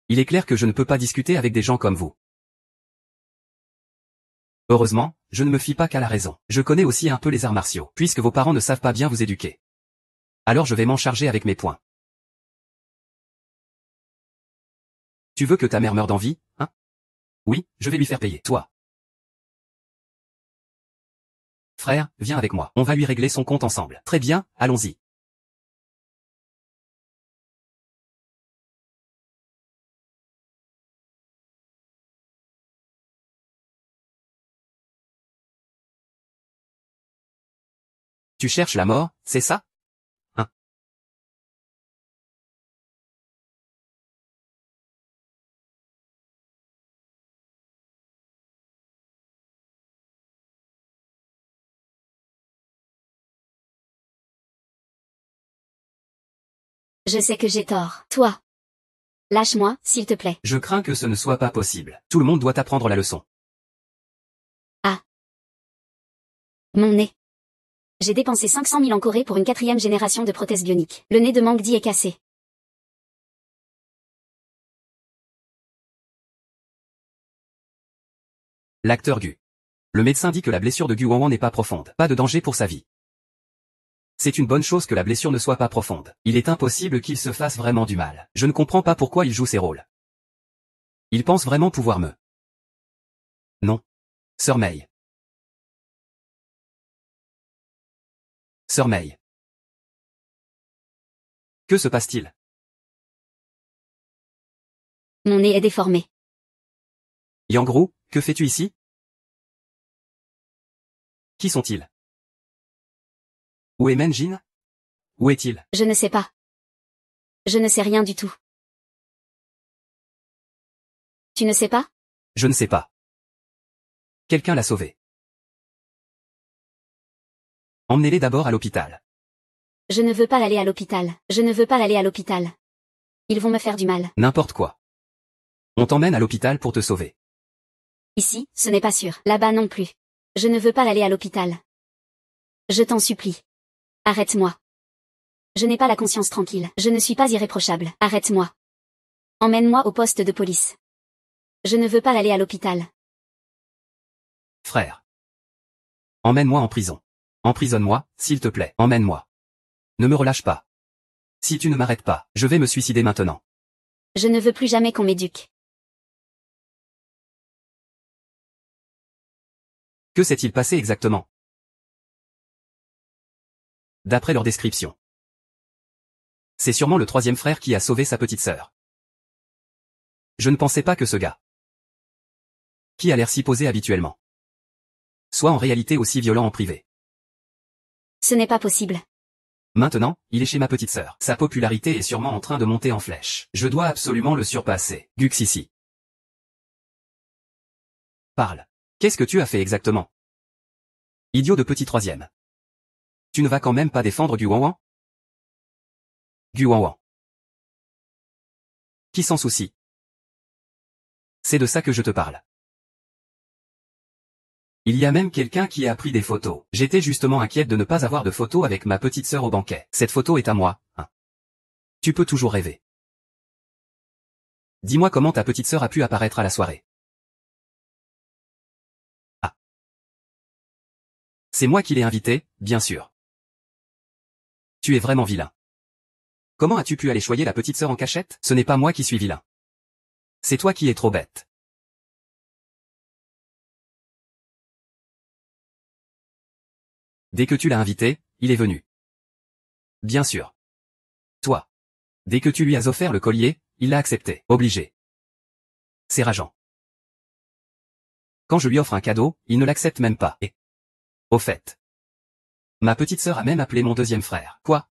Il est clair que je ne peux pas discuter avec des gens comme vous. Heureusement, je ne me fie pas qu'à la raison. Je connais aussi un peu les arts martiaux, puisque vos parents ne savent pas bien vous éduquer. Alors je vais m'en charger avec mes poings. Tu veux que ta mère meure d'envie, hein? Oui, je vais lui faire payer. Toi. Frère, viens avec moi. On va lui régler son compte ensemble. Très bien, allons-y. Tu cherches la mort, c'est ça? Hein? Je sais que j'ai tort. Toi. Lâche-moi, s'il te plaît. Je crains que ce ne soit pas possible. Tout le monde doit apprendre la leçon. Mon nez. J'ai dépensé 500 000 en Corée pour une 4e génération de prothèses bioniques. Le nez de Mangdi est cassé. L'acteur Gu. Le médecin dit que la blessure de Gu Wanwan n'est pas profonde. Pas de danger pour sa vie. C'est une bonne chose que la blessure ne soit pas profonde. Il est impossible qu'il se fasse vraiment du mal. Je ne comprends pas pourquoi il joue ces rôles. Il pense vraiment pouvoir me... Non. Sœur Mei. Sœur Mei. Que se passe-t-il? Mon nez est déformé. Yang-Ru, que fais-tu ici? Qui sont-ils? Où est Menjin? Où est-il? Je ne sais pas. Je ne sais rien du tout. Tu ne sais pas? Je ne sais pas. Quelqu'un l'a sauvé. Emmenez-les d'abord à l'hôpital. Je ne veux pas aller à l'hôpital. Je ne veux pas aller à l'hôpital. Ils vont me faire du mal. N'importe quoi. On t'emmène à l'hôpital pour te sauver. Ici, ce n'est pas sûr. Là-bas non plus. Je ne veux pas aller à l'hôpital. Je t'en supplie. Arrête-moi. Je n'ai pas la conscience tranquille. Je ne suis pas irréprochable. Arrête-moi. Emmène-moi au poste de police. Je ne veux pas aller à l'hôpital. Frère. Emmène-moi en prison. Emprisonne-moi, s'il te plaît. Emmène-moi. Ne me relâche pas. Si tu ne m'arrêtes pas, je vais me suicider maintenant. Je ne veux plus jamais qu'on m'éduque. Que s'est-il passé exactement? D'après leur description. C'est sûrement le 3e frère qui a sauvé sa petite sœur. Je ne pensais pas que ce gars, qui a l'air si posé habituellement, soit en réalité aussi violent en privé. Ce n'est pas possible. Maintenant, il est chez ma petite sœur. Sa popularité est sûrement en train de monter en flèche. Je dois absolument le surpasser. Guxissi. Parle. Qu'est-ce que tu as fait exactement? Idiot de petit 3e. Tu ne vas quand même pas défendre Gu Wanwan? Gu Wanwan. Qui s'en soucie? C'est de ça que je te parle. Il y a même quelqu'un qui a pris des photos. J'étais justement inquiète de ne pas avoir de photos avec ma petite sœur au banquet. Cette photo est à moi, hein. Tu peux toujours rêver. Dis-moi comment ta petite sœur a pu apparaître à la soirée. Ah. C'est moi qui l'ai invitée, bien sûr. Tu es vraiment vilain. Comment as-tu pu aller choyer la petite sœur en cachette? Ce n'est pas moi qui suis vilain. C'est toi qui es trop bête. Dès que tu l'as invité, il est venu. Bien sûr. Toi. Dès que tu lui as offert le collier, il l'a accepté. Obligé. C'est rageant. Quand je lui offre un cadeau, il ne l'accepte même pas. Et... Au fait. Ma petite sœur a même appelé mon 2e frère. Quoi?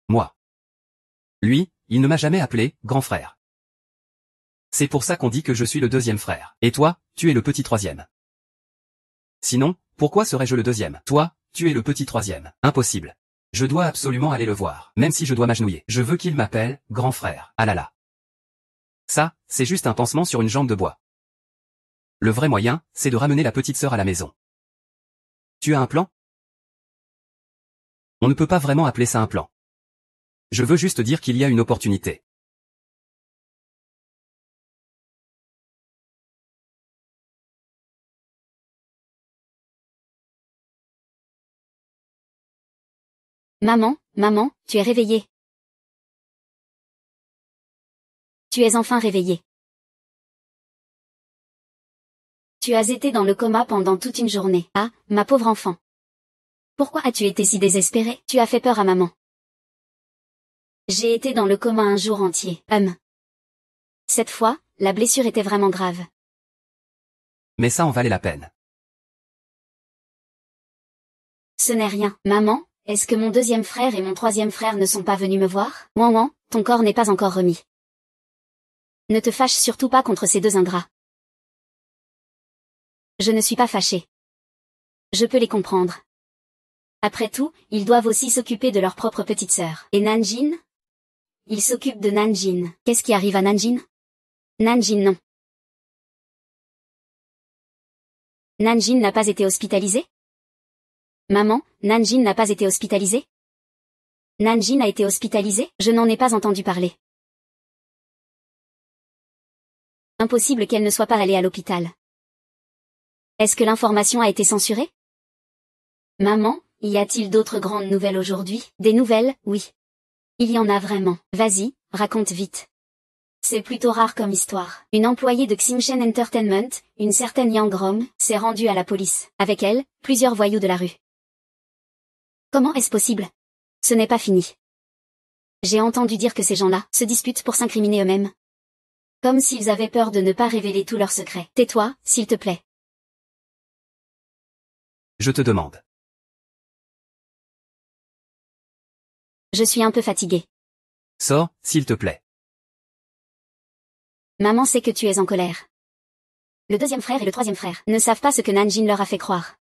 Moi. Lui, il ne m'a jamais appelé grand frère. C'est pour ça qu'on dit que je suis le 2e frère. Et toi, tu es le petit 3e. Sinon, pourquoi serais-je le 2e? Toi, tu es le petit 3e. Impossible. Je dois absolument aller le voir, même si je dois m'agenouiller. Je veux qu'il m'appelle grand frère. Ah là là. Ça, c'est juste un pansement sur une jambe de bois. Le vrai moyen, c'est de ramener la petite sœur à la maison. Tu as un plan? On ne peut pas vraiment appeler ça un plan. Je veux juste dire qu'il y a une opportunité. Maman, tu es réveillée. Tu es enfin réveillée. Tu as été dans le coma pendant toute une journée. Ah, ma pauvre enfant. Pourquoi as-tu été si désespérée? Tu as fait peur à maman. J'ai été dans le coma un jour entier. Cette fois, la blessure était vraiment grave. Mais ça en valait la peine. Ce n'est rien. Maman, est-ce que mon deuxième frère et mon troisième frère ne sont pas venus me voir? Ouin, ton corps n'est pas encore remis. Ne te fâche surtout pas contre ces deux ingrats. Je ne suis pas fâchée. Je peux les comprendre. Après tout, ils doivent aussi s'occuper de leur propre petite sœur. Et Nanjin? Ils s'occupent de Nanjin. Qu'est-ce qui arrive à Nanjin? Nanjin non. Nanjin n'a pas été hospitalisé? Maman, Nanjin n'a pas été hospitalisé? Nanjin a été hospitalisé? Je n'en ai pas entendu parler. Impossible qu'elle ne soit pas allée à l'hôpital. Est-ce que l'information a été censurée? Maman, y a-t-il d'autres grandes nouvelles aujourd'hui? Des nouvelles, oui. Il y en a vraiment. Vas-y, raconte vite. C'est plutôt rare comme histoire. Une employée de Xinchen Entertainment, une certaine Yang Rom, s'est rendue à la police. Avec elle, plusieurs voyous de la rue. Comment est-ce possible? Ce n'est pas fini. J'ai entendu dire que ces gens-là se disputent pour s'incriminer eux-mêmes. Comme s'ils avaient peur de ne pas révéler tous leurs secrets. Tais-toi, s'il te plaît. Je te demande. Je suis un peu fatiguée. Sors, s'il te plaît. Maman sait que tu es en colère. Le deuxième frère et le troisième frère ne savent pas ce que Nanjin leur a fait croire.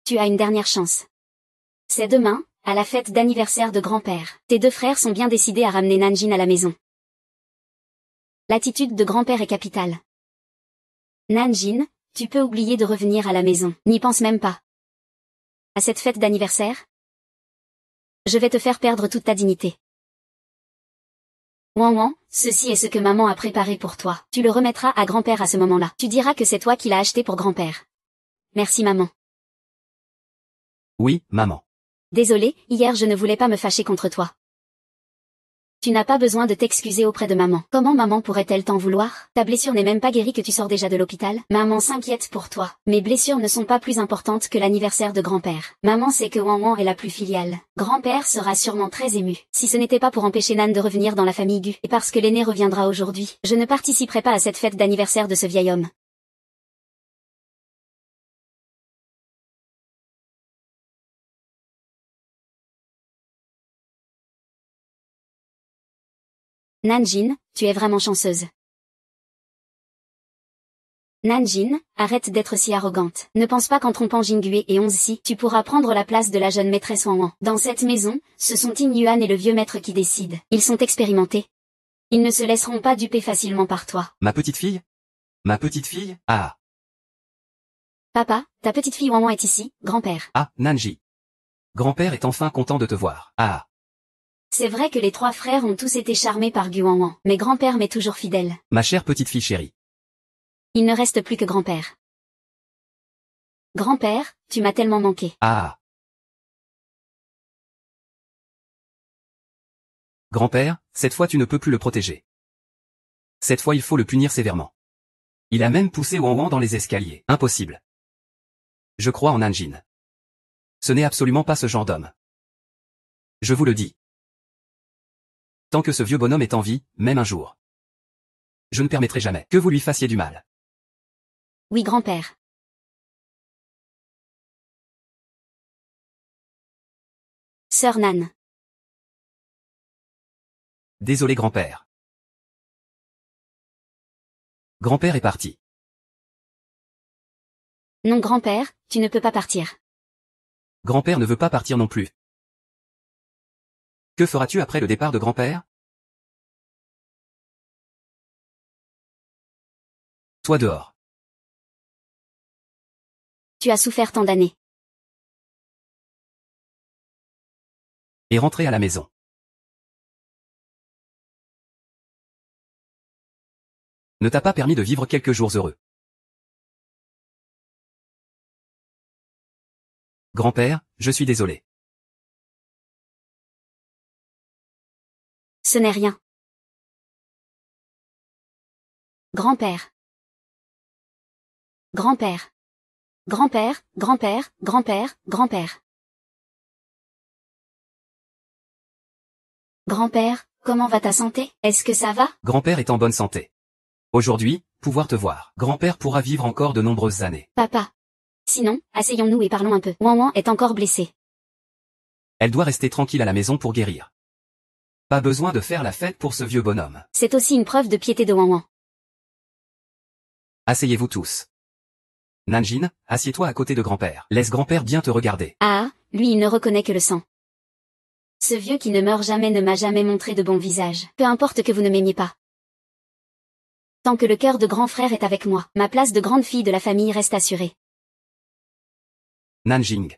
Tu as une dernière chance. C'est demain, à la fête d'anniversaire de grand-père. Tes deux frères sont bien décidés à ramener Nanjin à la maison. L'attitude de grand-père est capitale. Nanjin, tu peux oublier de revenir à la maison. N'y pense même pas. À cette fête d'anniversaire, je vais te faire perdre toute ta dignité. Ouin, ceci est ce que maman a préparé pour toi. Tu le remettras à grand-père à ce moment-là. Tu diras que c'est toi qui l'as acheté pour grand-père. Merci maman. Oui, maman. Désolée, hier je ne voulais pas me fâcher contre toi. Tu n'as pas besoin de t'excuser auprès de maman. Comment maman pourrait-elle t'en vouloir? Ta blessure n'est même pas guérie que tu sors déjà de l'hôpital. Maman s'inquiète pour toi. Mes blessures ne sont pas plus importantes que l'anniversaire de grand-père. Maman sait que Ouin est la plus filiale. Grand-père sera sûrement très ému. Si ce n'était pas pour empêcher Nan de revenir dans la famille Gu, et parce que l'aîné reviendra aujourd'hui, je ne participerai pas à cette fête d'anniversaire de ce vieil homme. Nanjin, tu es vraiment chanceuse. Nanjin, arrête d'être si arrogante. Ne pense pas qu'en trompant Jingui et 11 tu pourras prendre la place de la jeune maîtresse Wang. Dans cette maison, ce sont Ting Yuan et le vieux maître qui décident. Ils sont expérimentés. Ils ne se laisseront pas duper facilement par toi. Ma petite fille? Ma petite fille? Ah. Papa, ta petite fille Wang est ici, grand-père. Ah, Nanji. Grand-père est enfin content de te voir. Ah. C'est vrai que les trois frères ont tous été charmés par Gu Wanwan, mais grand-père m'est toujours fidèle. Ma chère petite fille chérie. Il ne reste plus que grand-père. Grand-père, tu m'as tellement manqué. Ah. Grand-père, cette fois tu ne peux plus le protéger. Cette fois il faut le punir sévèrement. Il a même poussé Ouan dans les escaliers. Impossible. Je crois en Nanjin. Ce n'est absolument pas ce genre d'homme. Je vous le dis. Tant que ce vieux bonhomme est en vie, même un jour. Je ne permettrai jamais que vous lui fassiez du mal. Oui, grand-père. Sœur Nan. Désolé grand-père. Grand-père est parti. Non grand-père, tu ne peux pas partir. Grand-père ne veut pas partir non plus. Que feras-tu après le départ de grand-père? Toi dehors. Tu as souffert tant d'années. Et rentrer à la maison. Ne t'a pas permis de vivre quelques jours heureux. Grand-père, je suis désolé. Ce n'est rien. Grand-père. Grand-père. Grand-père, grand-père, grand-père, grand-père. Grand-père, comment va ta santé? Est-ce que ça va? Grand-père est en bonne santé. Aujourd'hui, pouvoir te voir. Grand-père pourra vivre encore de nombreuses années. Papa. Sinon, asseyons-nous et parlons un peu. Wan est encore blessée. Elle doit rester tranquille à la maison pour guérir. Pas besoin de faire la fête pour ce vieux bonhomme. C'est aussi une preuve de piété de Wan. Asseyez-vous tous. Nanjin, assieds-toi à côté de grand-père. Laisse grand-père bien te regarder. Ah, lui il ne reconnaît que le sang. Ce vieux qui ne meurt jamais ne m'a jamais montré de bon visage. Peu importe que vous ne m'aimiez pas. Tant que le cœur de grand frère est avec moi, ma place de grande fille de la famille reste assurée. Nanjing.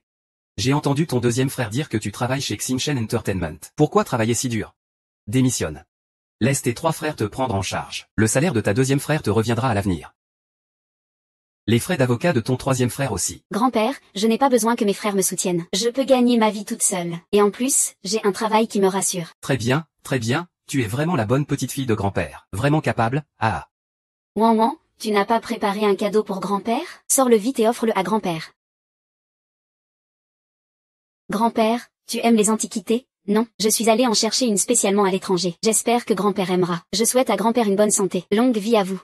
J'ai entendu ton deuxième frère dire que tu travailles chez Xinshen Entertainment. Pourquoi travailler si dur? Démissionne. Laisse tes 3 frères te prendre en charge. Le salaire de ta deuxième frère te reviendra à l'avenir. Les frais d'avocat de ton 3e frère aussi. Grand-père, je n'ai pas besoin que mes frères me soutiennent. Je peux gagner ma vie toute seule. Et en plus, j'ai un travail qui me rassure. Très bien, tu es vraiment la bonne petite fille de grand-père. Vraiment capable, ah. Wan, tu n'as pas préparé un cadeau pour grand-père? Sors-le vite et offre-le à grand-père. Grand-père, tu aimes les antiquités? Non, je suis allée en chercher une spécialement à l'étranger. J'espère que grand-père aimera. Je souhaite à grand-père une bonne santé. Longue vie à vous.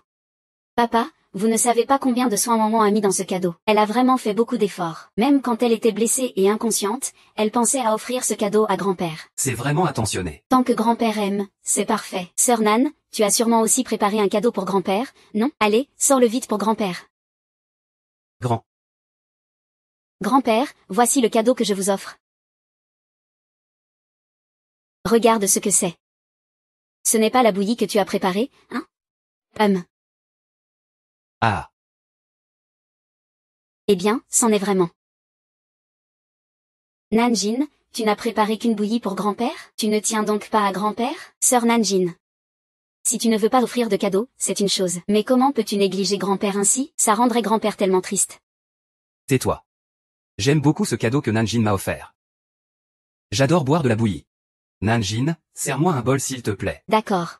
Papa, vous ne savez pas combien de soins maman a mis dans ce cadeau. Elle a vraiment fait beaucoup d'efforts. Même quand elle était blessée et inconsciente, elle pensait à offrir ce cadeau à grand-père. C'est vraiment attentionné. Tant que grand-père aime, c'est parfait. Sœur Nan, tu as sûrement aussi préparé un cadeau pour grand-père, non? Allez, sors-le vite pour grand-père. Grand-père, voici le cadeau que je vous offre. Regarde ce que c'est. Ce n'est pas la bouillie que tu as préparée, hein? Ah. Eh bien, c'en est vraiment. Nanjin, tu n'as préparé qu'une bouillie pour grand-père? Tu ne tiens donc pas à grand-père? Sœur Nanjin. Si tu ne veux pas offrir de cadeau, c'est une chose. Mais comment peux-tu négliger grand-père ainsi? Ça rendrait grand-père tellement triste. Tais-toi. J'aime beaucoup ce cadeau que Nanjin m'a offert. J'adore boire de la bouillie. Nanjin, serre-moi un bol s'il te plaît. D'accord.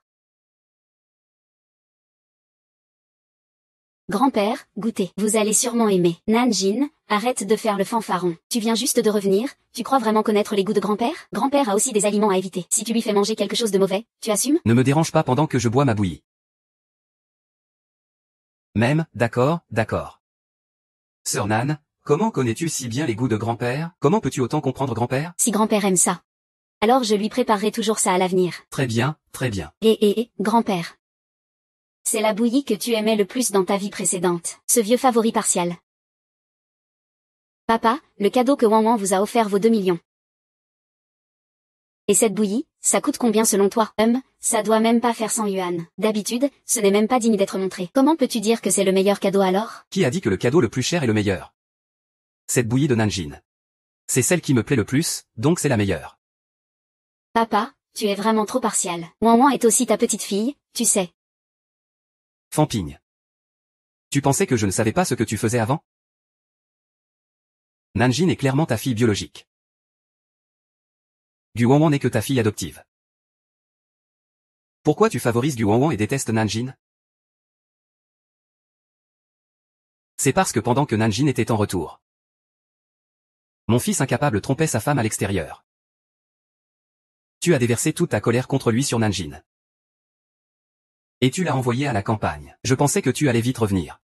Grand-père, goûtez. Vous allez sûrement aimer. Nanjin, arrête de faire le fanfaron. Tu viens juste de revenir, tu crois vraiment connaître les goûts de grand-père? Grand-père a aussi des aliments à éviter. Si tu lui fais manger quelque chose de mauvais, tu assumes? Ne me dérange pas pendant que je bois ma bouillie. Même, d'accord. Sœur Nan, comment connais-tu si bien les goûts de grand-père? Comment peux-tu autant comprendre grand-père? Si grand-père aime ça, alors je lui préparerai toujours ça à l'avenir. Très bien. Grand-père. C'est la bouillie que tu aimais le plus dans ta vie précédente. Ce vieux favori partial. Papa, le cadeau que Wan vous a offert vaut 2 millions. Et cette bouillie, ça coûte combien selon toi? Ça doit même pas faire 100 yuan. D'habitude, ce n'est même pas digne d'être montré. Comment peux-tu dire que c'est le meilleur cadeau alors? Qui a dit que le cadeau le plus cher est le meilleur? Cette bouillie de Nanjin. C'est celle qui me plaît le plus, donc c'est la meilleure. Papa, tu es vraiment trop partial. Wan est aussi ta petite fille, tu sais. Fampigne. Tu pensais que je ne savais pas ce que tu faisais avant? Nanjin est clairement ta fille biologique. Gu Wanwan n'est que ta fille adoptive. Pourquoi tu favorises Gu Wanwan et détestes Nanjin? C'est parce que pendant que Nanjin était en retour, mon fils incapable trompait sa femme à l'extérieur. Tu as déversé toute ta colère contre lui sur Nanjin. Et tu l'as envoyé à la campagne. Je pensais que tu allais vite revenir.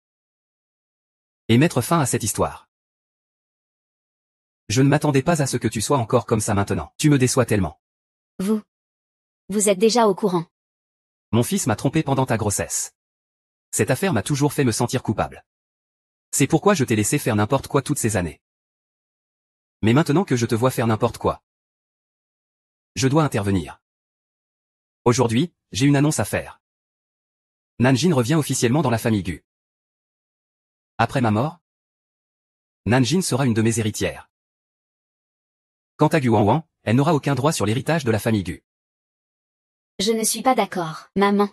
Et mettre fin à cette histoire. Je ne m'attendais pas à ce que tu sois encore comme ça maintenant. Tu me déçois tellement. Vous êtes déjà au courant. Mon fils m'a trompé pendant ta grossesse. Cette affaire m'a toujours fait me sentir coupable. C'est pourquoi je t'ai laissé faire n'importe quoi toutes ces années. Mais maintenant que je te vois faire n'importe quoi, je dois intervenir. Aujourd'hui, j'ai une annonce à faire. Nanjin revient officiellement dans la famille Gu. Après ma mort, Nanjin sera une de mes héritières. Quant à Gu Wanwan, elle n'aura aucun droit sur l'héritage de la famille Gu. Je ne suis pas d'accord, maman.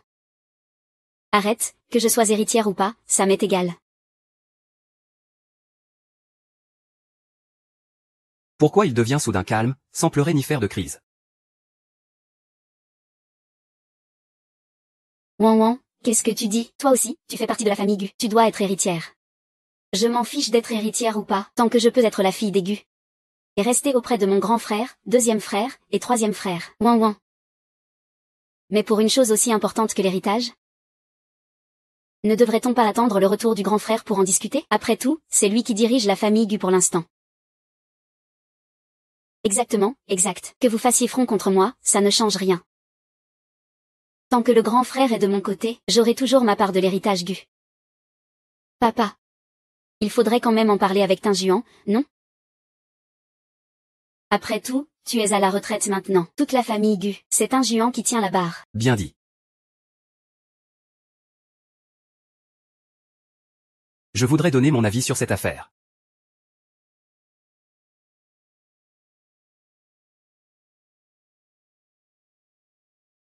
Arrête, que je sois héritière ou pas, ça m'est égal. Pourquoi il devient soudain calme, sans pleurer ni faire de crise? Wan, qu'est-ce que tu dis? Toi aussi, tu fais partie de la famille Gu. Tu dois être héritière. Je m'en fiche d'être héritière ou pas, tant que je peux être la fille des Gu. Et rester auprès de mon grand frère, deuxième frère, et troisième frère. Wan. Mais pour une chose aussi importante que l'héritage? Ne devrait-on pas attendre le retour du grand frère pour en discuter? Après tout, c'est lui qui dirige la famille Gu pour l'instant. Exactement, exact. Que vous fassiez front contre moi, ça ne change rien. Tant que le grand frère est de mon côté, j'aurai toujours ma part de l'héritage Gu. Papa. Il faudrait quand même en parler avec Tinjuan, non? Après tout, tu es à la retraite maintenant. Toute la famille Gu, c'est Tinjuan qui tient la barre. Bien dit. Je voudrais donner mon avis sur cette affaire.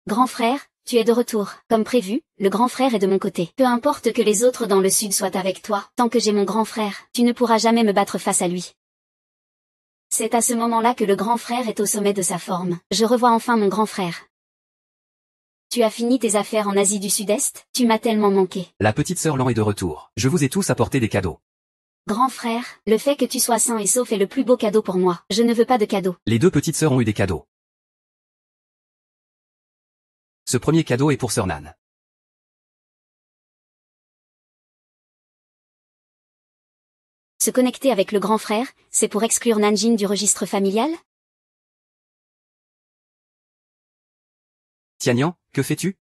Grand frère, tu es de retour. Comme prévu, le grand frère est de mon côté. Peu importe que les autres dans le sud soient avec toi, tant que j'ai mon grand frère, tu ne pourras jamais me battre face à lui. C'est à ce moment-là que le grand frère est au sommet de sa forme. Je revois enfin mon grand frère. Tu as fini tes affaires en Asie du Sud-Est? Tu m'as tellement manqué. La petite sœur Lan est de retour. Je vous ai tous apporté des cadeaux. Grand frère, le fait que tu sois sain et sauf est le plus beau cadeau pour moi. Je ne veux pas de cadeau. Les deux petites sœurs ont eu des cadeaux. Ce premier cadeau est pour sœur Nan. Se connecter avec le grand frère, c'est pour exclure Nanjin du registre familial? Tianyan, que fais-tu?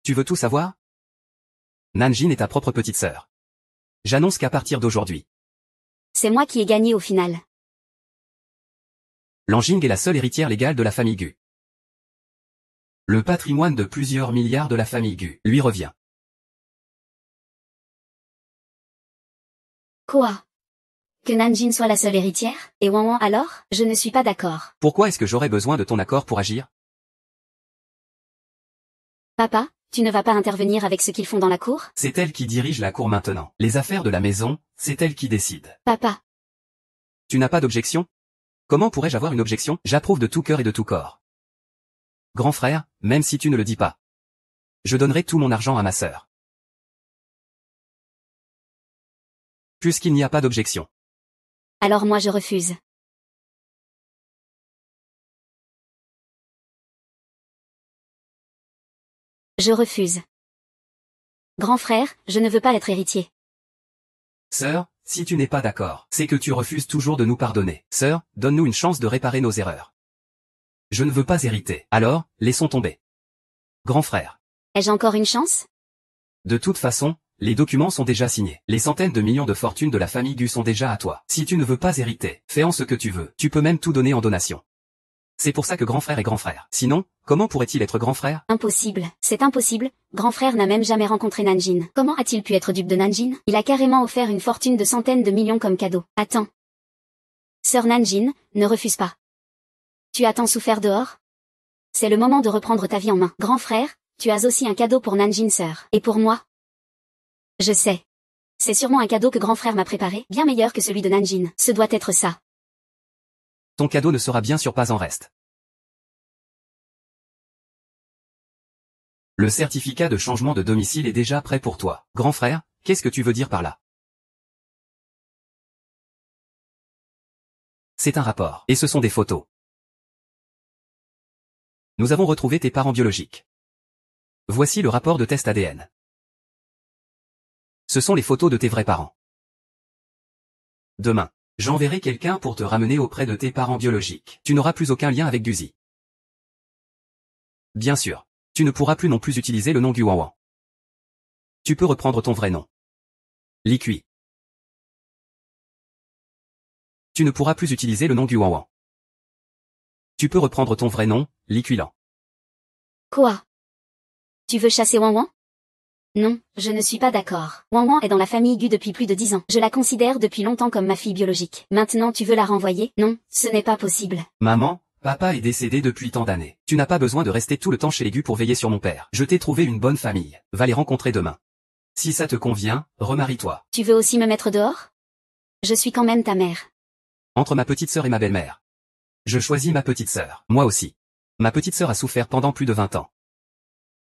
Tu veux tout savoir? Nanjin est ta propre petite sœur. J'annonce qu'à partir d'aujourd'hui, C'est moi qui ai gagné au final. Lanjing est la seule héritière légale de la famille Gu. Le patrimoine de plusieurs milliards de la famille Gu lui revient. Quoi? Que Nanjin soit la seule héritière? Et Wanwan alors? Je ne suis pas d'accord. Pourquoi est-ce que j'aurais besoin de ton accord pour agir? Papa, tu ne vas pas intervenir avec ce qu'ils font dans la cour? C'est elle qui dirige la cour maintenant. Les affaires de la maison, c'est elle qui décide. Papa. Tu n'as pas d'objection? Comment pourrais-je avoir une objection? J'approuve de tout cœur et de tout corps. Grand frère, même si tu ne le dis pas. Je donnerai tout mon argent à ma sœur. Puisqu'il n'y a pas d'objection. Alors moi je refuse. Je refuse. Grand frère, je ne veux pas être héritier. Sœur, si tu n'es pas d'accord, c'est que tu refuses toujours de nous pardonner. Sœur, donne-nous une chance de réparer nos erreurs. Je ne veux pas hériter. Alors, laissons tomber. Grand frère. Ai-je encore une chance? De toute façon, les documents sont déjà signés. Les centaines de millions de fortunes de la famille Gu sont déjà à toi. Si tu ne veux pas hériter, fais en ce que tu veux. Tu peux même tout donner en donation. C'est pour ça que grand frère est grand frère. Sinon, comment pourrait-il être grand frère? Impossible. C'est impossible. Grand frère n'a même jamais rencontré Nanjin. Comment a-t-il pu être dupe de Nanjin? Il a carrément offert une fortune de centaines de millions comme cadeau. Attends. Sœur Nanjin, ne refuse pas. Tu as tant souffert dehors? C'est le moment de reprendre ta vie en main. Grand frère, tu as aussi un cadeau pour Nanjin sœur. Et pour moi? Je sais. C'est sûrement un cadeau que grand frère m'a préparé, bien meilleur que celui de Nanjin. Ce doit être ça. Ton cadeau ne sera bien sûr pas en reste. Le certificat de changement de domicile est déjà prêt pour toi. Grand frère, qu'est-ce que tu veux dire par là? C'est un rapport. Et ce sont des photos. Nous avons retrouvé tes parents biologiques. Voici le rapport de test ADN. Ce sont les photos de tes vrais parents. Demain, j'enverrai quelqu'un pour te ramener auprès de tes parents biologiques. Tu n'auras plus aucun lien avec Guzi. Bien sûr, tu ne pourras plus non plus utiliser le nom Guwanwan. Tu peux reprendre ton vrai nom. Li Kui. Tu ne pourras plus utiliser le nom Guwanwan. Tu peux reprendre ton vrai nom, Li Kuilan. Quoi? Tu veux chasser Wanwan? Non, je ne suis pas d'accord. Wanwan est dans la famille Gu depuis plus de 10 ans. Je la considère depuis longtemps comme ma fille biologique. Maintenant tu veux la renvoyer? Non, ce n'est pas possible. Maman, papa est décédé depuis tant d'années. Tu n'as pas besoin de rester tout le temps chez les Gu pour veiller sur mon père. Je t'ai trouvé une bonne famille. Va les rencontrer demain. Si ça te convient, remarie-toi. Tu veux aussi me mettre dehors? Je suis quand même ta mère. Entre ma petite sœur et ma belle-mère. Je choisis ma petite sœur. Moi aussi. Ma petite sœur a souffert pendant plus de 20 ans.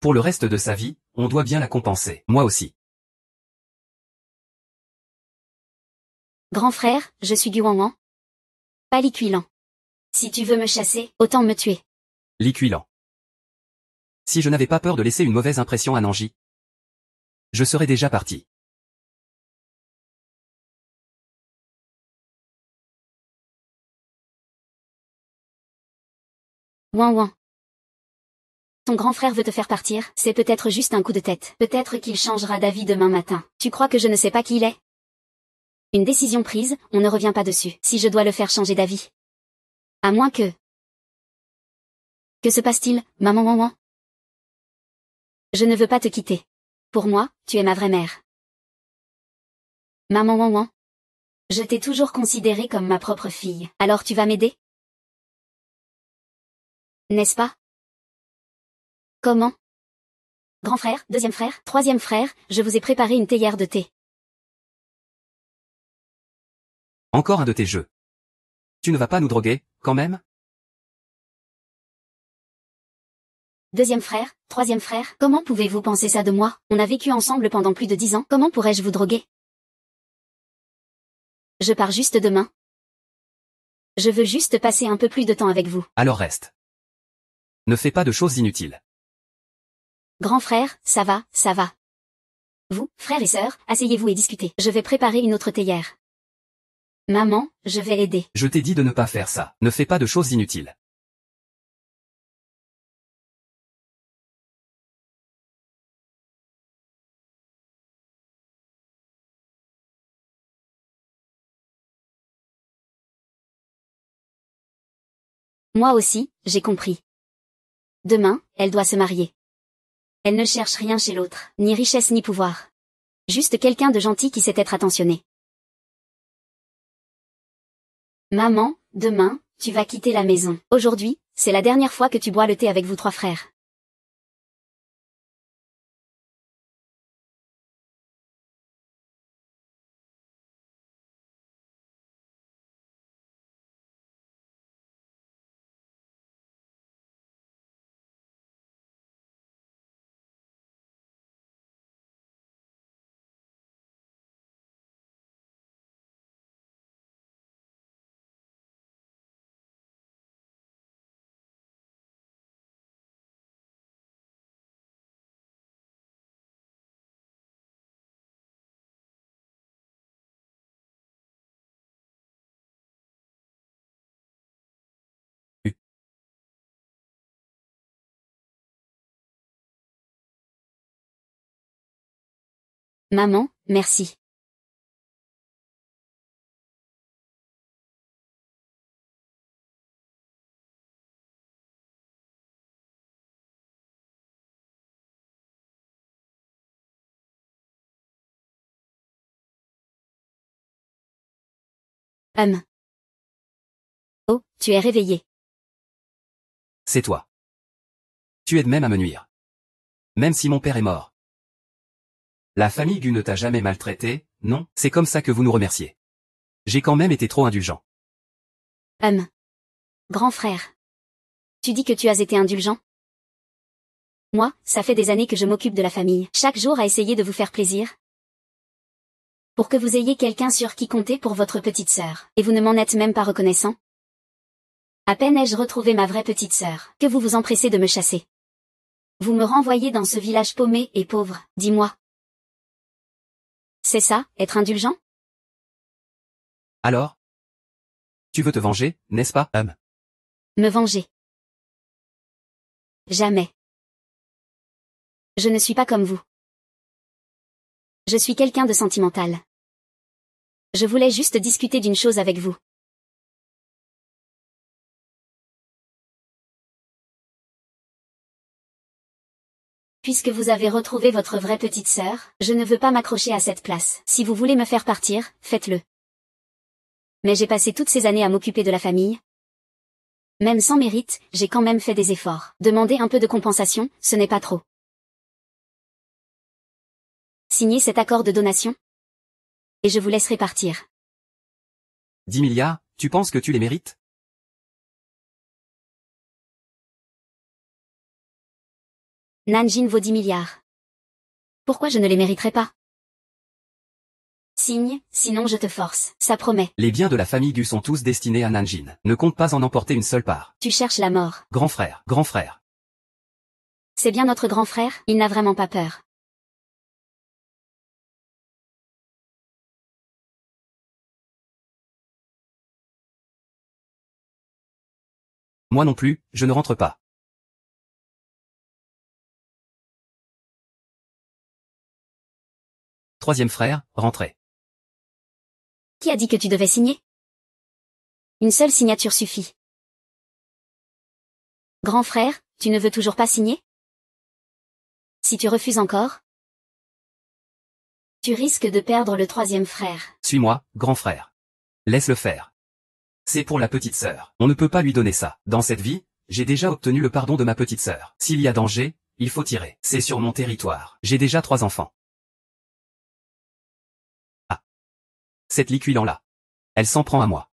Pour le reste de sa vie, on doit bien la compenser. Moi aussi. Grand frère, je suis Guwanwan. Pas Li Kuilan. Si tu veux me chasser, autant me tuer. Li Kuilan. Si je n'avais pas peur de laisser une mauvaise impression à Nanji. Je serais déjà parti. Ouin ouin. Ton grand frère veut te faire partir, c'est peut-être juste un coup de tête. Peut-être qu'il changera d'avis demain matin. Tu crois que je ne sais pas qui il est? Une décision prise, on ne revient pas dessus. Si je dois le faire changer d'avis. À moins que... Que se passe-t-il, maman ouin ouin? Je ne veux pas te quitter. Pour moi, tu es ma vraie mère. Maman ouin ouin. Je t'ai toujours considérée comme ma propre fille. Alors tu vas m'aider? N'est-ce pas? Comment? Grand frère, deuxième frère, troisième frère, je vous ai préparé une théière de thé. Encore un de tes jeux. Tu ne vas pas nous droguer, quand même? Deuxième frère, troisième frère, comment pouvez-vous penser ça de moi? On a vécu ensemble pendant plus de 10 ans, comment pourrais-je vous droguer? Je pars juste demain. Je veux juste passer un peu plus de temps avec vous. Alors reste. Ne fais pas de choses inutiles. Grand frère, ça va, ça va. Vous, frères et sœurs, asseyez-vous et discutez. Je vais préparer une autre théière. Maman, je vais aider. Je t'ai dit de ne pas faire ça. Ne fais pas de choses inutiles. Moi aussi, j'ai compris. Demain, elle doit se marier. Elle ne cherche rien chez l'autre, ni richesse ni pouvoir. Juste quelqu'un de gentil qui sait être attentionné. Maman, demain, tu vas quitter la maison. Aujourd'hui, c'est la dernière fois que tu bois le thé avec vous trois frères. Maman, merci. Oh, tu es réveillé. C'est toi. Tu aides même à me nuire. Même si mon père est mort. La famille Gu ne t'a jamais maltraité, non? C'est comme ça que vous nous remerciez. J'ai quand même été trop indulgent. Grand frère. Tu dis que tu as été indulgent? Moi, ça fait des années que je m'occupe de la famille, chaque jour à essayer de vous faire plaisir. Pour que vous ayez quelqu'un sur qui compter pour votre petite sœur, et vous ne m'en êtes même pas reconnaissant? À peine ai-je retrouvé ma vraie petite sœur, que vous vous empressez de me chasser. Vous me renvoyez dans ce village paumé et pauvre, dis-moi. C'est ça, être indulgent? Alors? Tu veux te venger, n'est-ce pas, Me venger. Jamais. Je ne suis pas comme vous. Je suis quelqu'un de sentimental. Je voulais juste discuter d'une chose avec vous. Puisque vous avez retrouvé votre vraie petite sœur, je ne veux pas m'accrocher à cette place. Si vous voulez me faire partir, faites-le. Mais j'ai passé toutes ces années à m'occuper de la famille. Même sans mérite, j'ai quand même fait des efforts. Demander un peu de compensation, ce n'est pas trop. Signez cet accord de donation. Et je vous laisserai partir. 10 milliards, tu penses que tu les mérites? Nanjin vaut 10 milliards. Pourquoi je ne les mériterais pas? Signe, sinon je te force, ça promet. Les biens de la famille Gu sont tous destinés à Nanjin. Ne compte pas en emporter une seule part. Tu cherches la mort. Grand frère, grand frère. C'est bien notre grand frère, il n'a vraiment pas peur. Moi non plus, je ne rentre pas. Troisième frère, rentrez. Qui a dit que tu devais signer? Une seule signature suffit. Grand frère, tu ne veux toujours pas signer? Si tu refuses encore, tu risques de perdre le troisième frère. Suis-moi, grand frère. Laisse-le faire. C'est pour la petite sœur. On ne peut pas lui donner ça. Dans cette vie, j'ai déjà obtenu le pardon de ma petite sœur. S'il y a danger, il faut tirer. C'est sur mon territoire. J'ai déjà 3 enfants. Ah. Cette liquilant-là. Elle s'en prend à moi.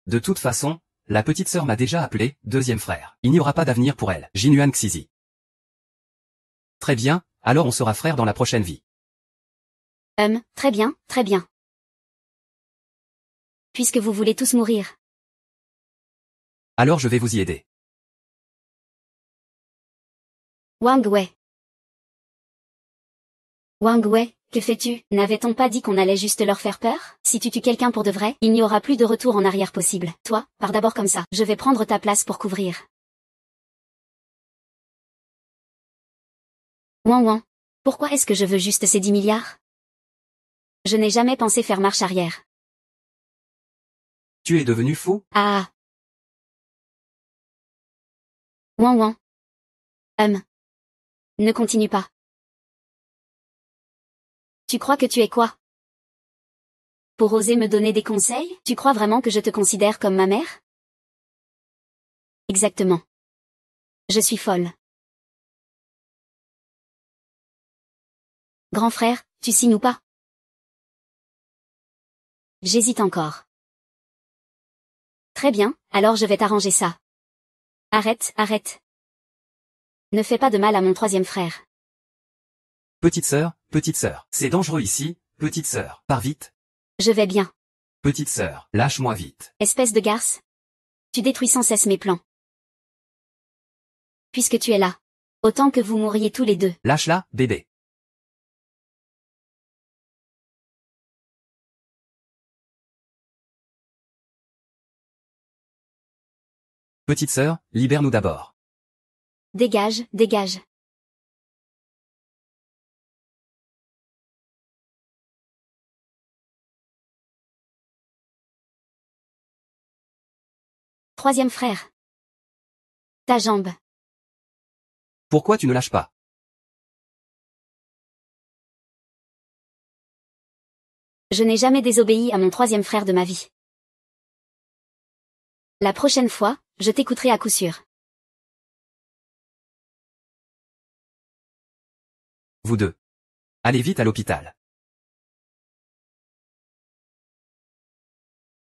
De toute façon, la petite sœur m'a déjà appelé, deuxième frère. Il n'y aura pas d'avenir pour elle. Jinuan Xizi. Très bien, alors on sera frères dans la prochaine vie. Très bien, très bien. Puisque vous voulez tous mourir. Alors je vais vous y aider. Wang Wei. Wang Wei, que fais-tu? N'avait-on pas dit qu'on allait juste leur faire peur? Si tu tues quelqu'un pour de vrai, il n'y aura plus de retour en arrière possible. Toi, pars d'abord comme ça. Je vais prendre ta place pour couvrir. Wang Wang. Pourquoi est-ce que je veux juste ces 10 milliards? Je n'ai jamais pensé faire marche arrière. Tu es devenu fou? Ah. Wang Wang. Ne continue pas. Tu crois que tu es quoi? Pour oser me donner des conseils? Tu crois vraiment que je te considère comme ma mère? Exactement. Je suis folle. Grand frère, tu signes ou pas? J'hésite encore. Très bien, alors je vais t'arranger ça. Arrête, arrête. Ne fais pas de mal à mon troisième frère. Petite sœur, c'est dangereux ici, petite sœur, pars vite. Je vais bien. Petite sœur, lâche-moi vite. Espèce de garce. Tu détruis sans cesse mes plans. Puisque tu es là. Autant que vous mourriez tous les deux. Lâche-la, bébé. Petite sœur, libère-nous d'abord. Dégage, dégage. Troisième frère. Ta jambe. Pourquoi tu ne lâches pas? Je n'ai jamais désobéi à mon troisième frère de ma vie. La prochaine fois, je t'écouterai à coup sûr. Vous deux. Allez vite à l'hôpital.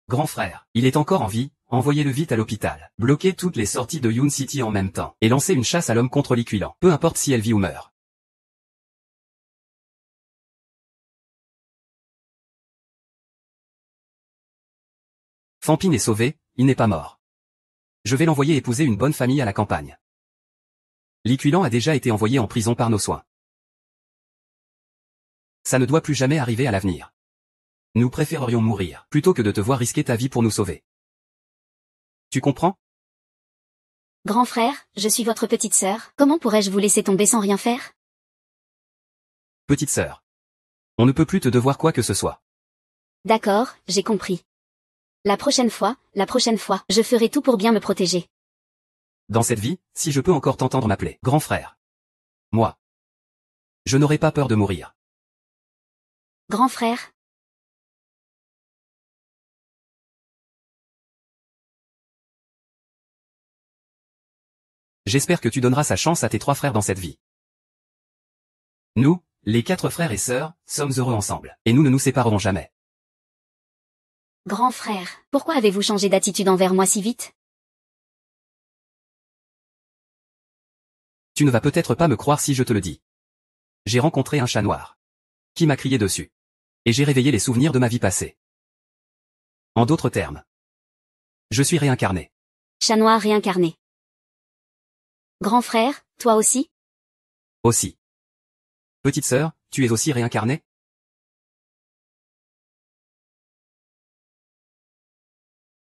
Grand frère, il est encore en vie, envoyez-le vite à l'hôpital. Bloquez toutes les sorties de Yoon City en même temps. Et lancez une chasse à l'homme contre Liquilan. Peu importe si elle vit ou meurt. Fampin est sauvé, il n'est pas mort. Je vais l'envoyer épouser une bonne famille à la campagne. Liquilan a déjà été envoyé en prison par nos soins. Ça ne doit plus jamais arriver à l'avenir. Nous préférerions mourir, plutôt que de te voir risquer ta vie pour nous sauver. Tu comprends? Grand frère, je suis votre petite sœur. Comment pourrais-je vous laisser tomber sans rien faire? Petite sœur. On ne peut plus te devoir quoi que ce soit. D'accord, j'ai compris. La prochaine fois, je ferai tout pour bien me protéger. Dans cette vie, si je peux encore t'entendre m'appeler grand frère. Moi. Je n'aurai pas peur de mourir. Grand frère. J'espère que tu donneras sa chance à tes 3 frères dans cette vie. Nous, les 4 frères et sœurs, sommes heureux ensemble, et nous ne nous séparerons jamais. Grand frère, pourquoi avez-vous changé d'attitude envers moi si vite? Tu ne vas peut-être pas me croire si je te le dis. J'ai rencontré un chat noir. Qui m'a crié dessus. Et j'ai réveillé les souvenirs de ma vie passée. En d'autres termes. Je suis réincarné. Chat noir réincarné. Grand frère, toi aussi? Aussi. Petite sœur, tu es aussi réincarnée?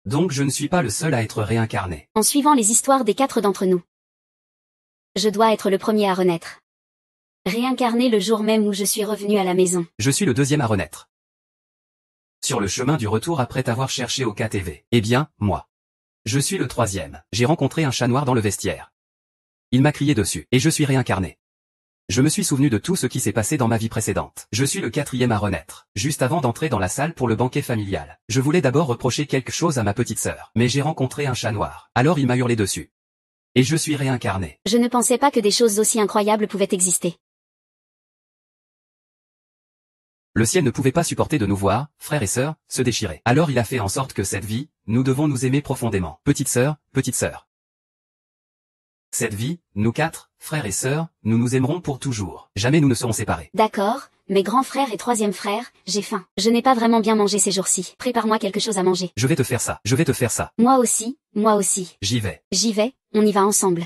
Donc je ne suis pas le seul à être réincarné. En suivant les histoires des 4 d'entre nous, je dois être le premier à renaître. Réincarné le jour même où je suis revenu à la maison. Je suis le deuxième à renaître. Sur le chemin du retour après t'avoir cherché au KTV. Eh bien, moi. Je suis le troisième. J'ai rencontré un chat noir dans le vestiaire. Il m'a crié dessus, et je suis réincarné. Je me suis souvenu de tout ce qui s'est passé dans ma vie précédente. Je suis le quatrième à renaître. Juste avant d'entrer dans la salle pour le banquet familial, je voulais d'abord reprocher quelque chose à ma petite sœur. Mais j'ai rencontré un chat noir. Alors il m'a hurlé dessus. Et je suis réincarné. Je ne pensais pas que des choses aussi incroyables pouvaient exister. Le ciel ne pouvait pas supporter de nous voir, frères et sœurs, se déchirer. Alors il a fait en sorte que cette vie, nous devons nous aimer profondément. Petite sœur, petite sœur. Cette vie, nous 4, frères et sœurs, nous nous aimerons pour toujours. Jamais nous ne serons séparés. D'accord, mes grands frères et troisième frère, j'ai faim. Je n'ai pas vraiment bien mangé ces jours-ci. Prépare-moi quelque chose à manger. Je vais te faire ça, je vais te faire ça. Moi aussi, moi aussi. J'y vais. J'y vais, on y va ensemble.